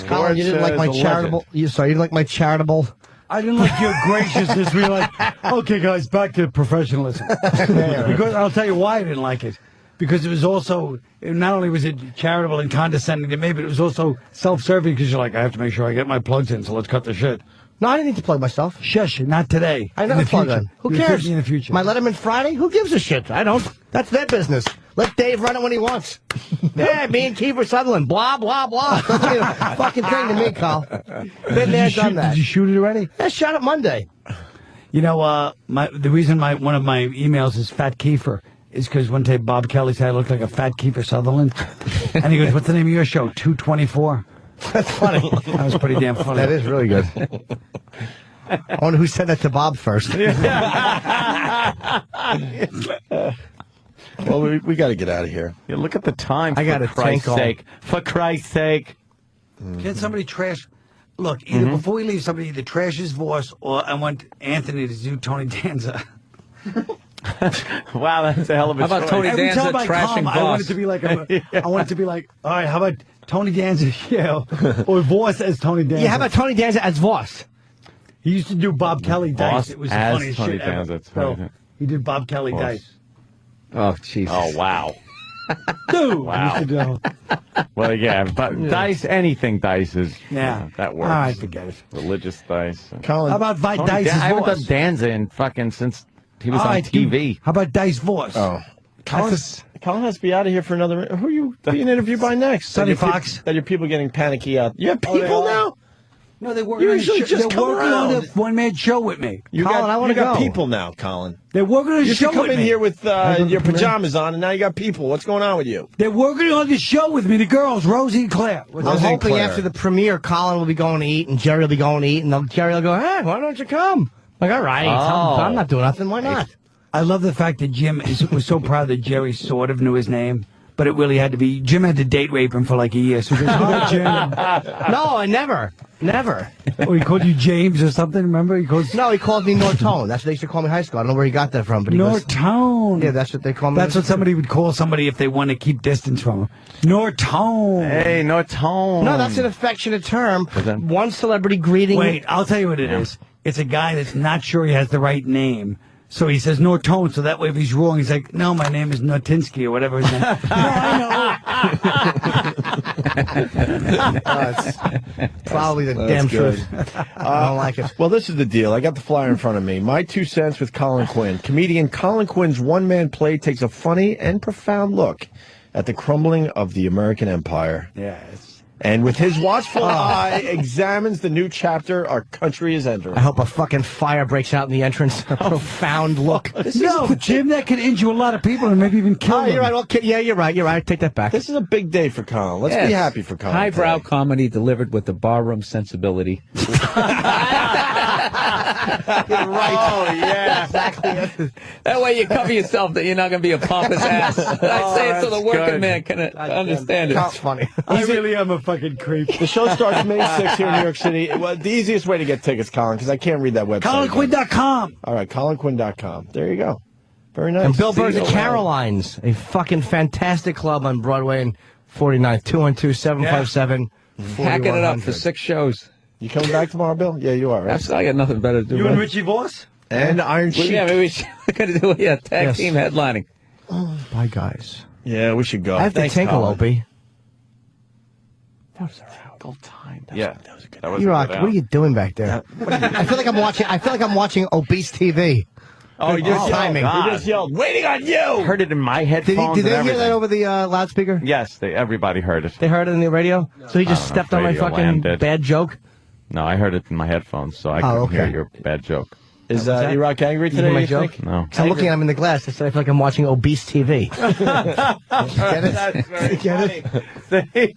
Colin, you didn't like my charitable. You didn't like my charitable. I didn't like your graciousness. We were like, okay, guys, back to professionalism. Because I'll tell you why I didn't like it. Because it was also, not only was it charitable and condescending to me, but it was also self-serving because you're like, I have to make sure I get my plugs in, so let's cut the shit. No, I didn't need to plug myself. Shush, not today. I In never the plug future. in. Who In the cares? future, in the future. My Letterman Friday? Who gives a shit? I don't. That's their business. Let Dave run it when he wants. Yeah, me and Kiefer Sutherland. Blah, blah, blah. Doesn't mean a fucking thing to me, Carl. Been there, done that. Did you shoot it already? Yeah, shot it Monday. You know, the reason one of my emails is Fat Kiefer is because one day Bob Kelly said I looked like a fat Kiefer Sutherland. And he goes, what's the name of your show? 224. That's funny. That was pretty damn funny. That is really good. I wonder who said that to Bob first. Well, we got to get out of here. Yeah, look at the time. I got for a Christ's tank sake. For Christ's sake. Can somebody trash? Look, either before we leave, somebody either trash his voice, or I want Anthony to do Tony Danza. Wow, that's a hell of a How about choice. Tony Every Danza time I trashing come, I want it to be like I want it to be like, all right, how about Tony Danza, or Voss as Tony Danza? Yeah, how about Tony Danza as Voss? He used to do Bob Kelly Voss Dice. It was the as funniest Tony shit ever. Danza, that's So, right. he did Bob Kelly Voss. Dice. Oh, Jesus. Oh, wow. Dude, Wow. he used to do. Well, yeah, but dice, anything dice is, Yeah. that works. All right, forget it. Religious dice. Colin, How about Tony Dice I haven't Voss? done Danza in fucking since he was All on right, dude. TV. How about Dice Voss? Oh. Colin has to be out of here for another. Who are you being interviewed by next? Sonny That your Fox. That your people getting panicky out. You have people now? No, they work You on usually the show. just They're come working on around. the one-man show with me. Colin, I wanna you got go. people now, Colin. They're working on the You show should come with in me. here with your pajamas on, and now you got people. What's going on with you? They're working on the show with me. The girls, Rosie and Claire. I'm Rosie and hoping Claire. after the premiere, Colin will be going to eat, and Jerry will be going to eat, and Jerry will go, hey, why don't you come? Like, all right, I'm not doing nothing. Why not? I love the fact that Jim was so proud that Jerry sort of knew his name, but it really had to be. Jim had to date rape him for like a year. So he goes, "Oh, Jim." No, I never. Or he called you James or something. Remember? He calls No, he called me Nortone. That's what they used to call me in high school. I don't know where he got that from, but he goes, Nortone. yeah, that's what they call me. That's what somebody would call somebody if they want to keep distance from him. Nortone. Hey, no tone. No, that's an affectionate term. then- One celebrity greeting. Wait, I'll tell you what it is. It's a guy that's not sure he has the right name. So he says Nortone, so that way if he's wrong, he's like, no, my name is Notinsky or whatever his name. No, I It's probably the damn good. truth. I don't like it. Well, this is the deal. I got the flyer in front of me. My 2 cents with Colin Quinn. Comedian Colin Quinn's one-man play takes a funny and profound look at the crumbling of the American empire. know. Yeah, it's... And with his watchful eye, examines the new chapter our country is entering. I hope a fucking fire breaks out in the entrance. A profound look. No, Jim, that could injure a lot of people and maybe even kill them. You're right. Okay, yeah, you're right. You're right. Take that back. This is a big day for Colin. Let's be Yes. happy for Colin. Highbrow comedy delivered with the barroom sensibility. You're right. Oh, yeah. Exactly. That way you cover yourself that you're not going to be a pompous ass. I say it so the working good. man can understand it. That's funny. I really am a fucking creep. The show starts May 6th here in New York City. Well, the easiest way to get tickets, Colin, because I can't read that website. ColinQuinn.com. All right, ColinQuinn.com. There you go. Very nice. And Bill Burr's See at you. Caroline's, a fucking fantastic club on Broadway and 49th, 212-757-4100. Hacking it up for 6 shows. You coming back tomorrow, Bill? Yeah, you are, right? I got nothing better to do. You and Richie Voss? And Iron Sheik. Yeah, maybe we're going to do a tag team headlining. Bye, guys. Yeah, we should go. I have to Thanks, tinkle, Colin. Opie. That was a good time. Yeah. That was a good That was You a rock. good What are you doing back there? I feel like I'm watching obese TV. Oh, you just timing. yelled. You just yelled, waiting on you! Heard it in my headphones. Did they and hear that everything. over the loudspeaker? Yes, everybody heard it. They heard it on the radio? So he just I don't know stepped on my if Radio fucking Land did. bad joke? No, I heard it in my headphones, so I couldn't okay. hear your bad joke. Is that? E-Rock angry You hear today, my you joke? think? No. I'm looking at him in the glass. I said I feel like I'm watching obese TV. Get it? That's very Get it?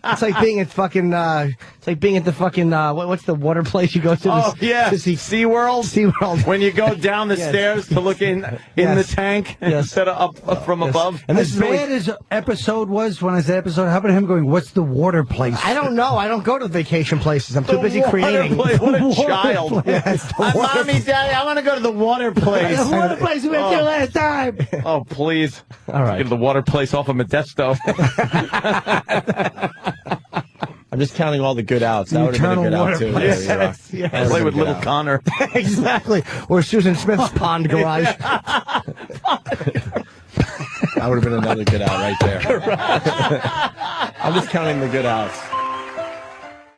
It's like being at fucking. It's like being at the fucking. What's the water place you go to? Oh, yeah. To see SeaWorld? SeaWorld. When you go down the Yes. stairs to look in Yes. the tank Yes. instead of up from above. And this As is really, bad as episode was, when I said episode, how about him going, what's the water place? I don't know. I don't go to vacation places. I'm too busy creating. What a Water child. place. Yes, the water- Mommy, Daddy, I want to go to the water place. The water place we went to last time. Oh, please. All right. Get the water place off of Modesto. I'm just counting all the good outs. That would have been a good Eternal out, water too. place. Yeah, Yes, yes. That would've Play been with a good little out. Connor. Exactly. Or Susan Smith's pond garage. That would have been another good out right there. I'm just counting the good outs.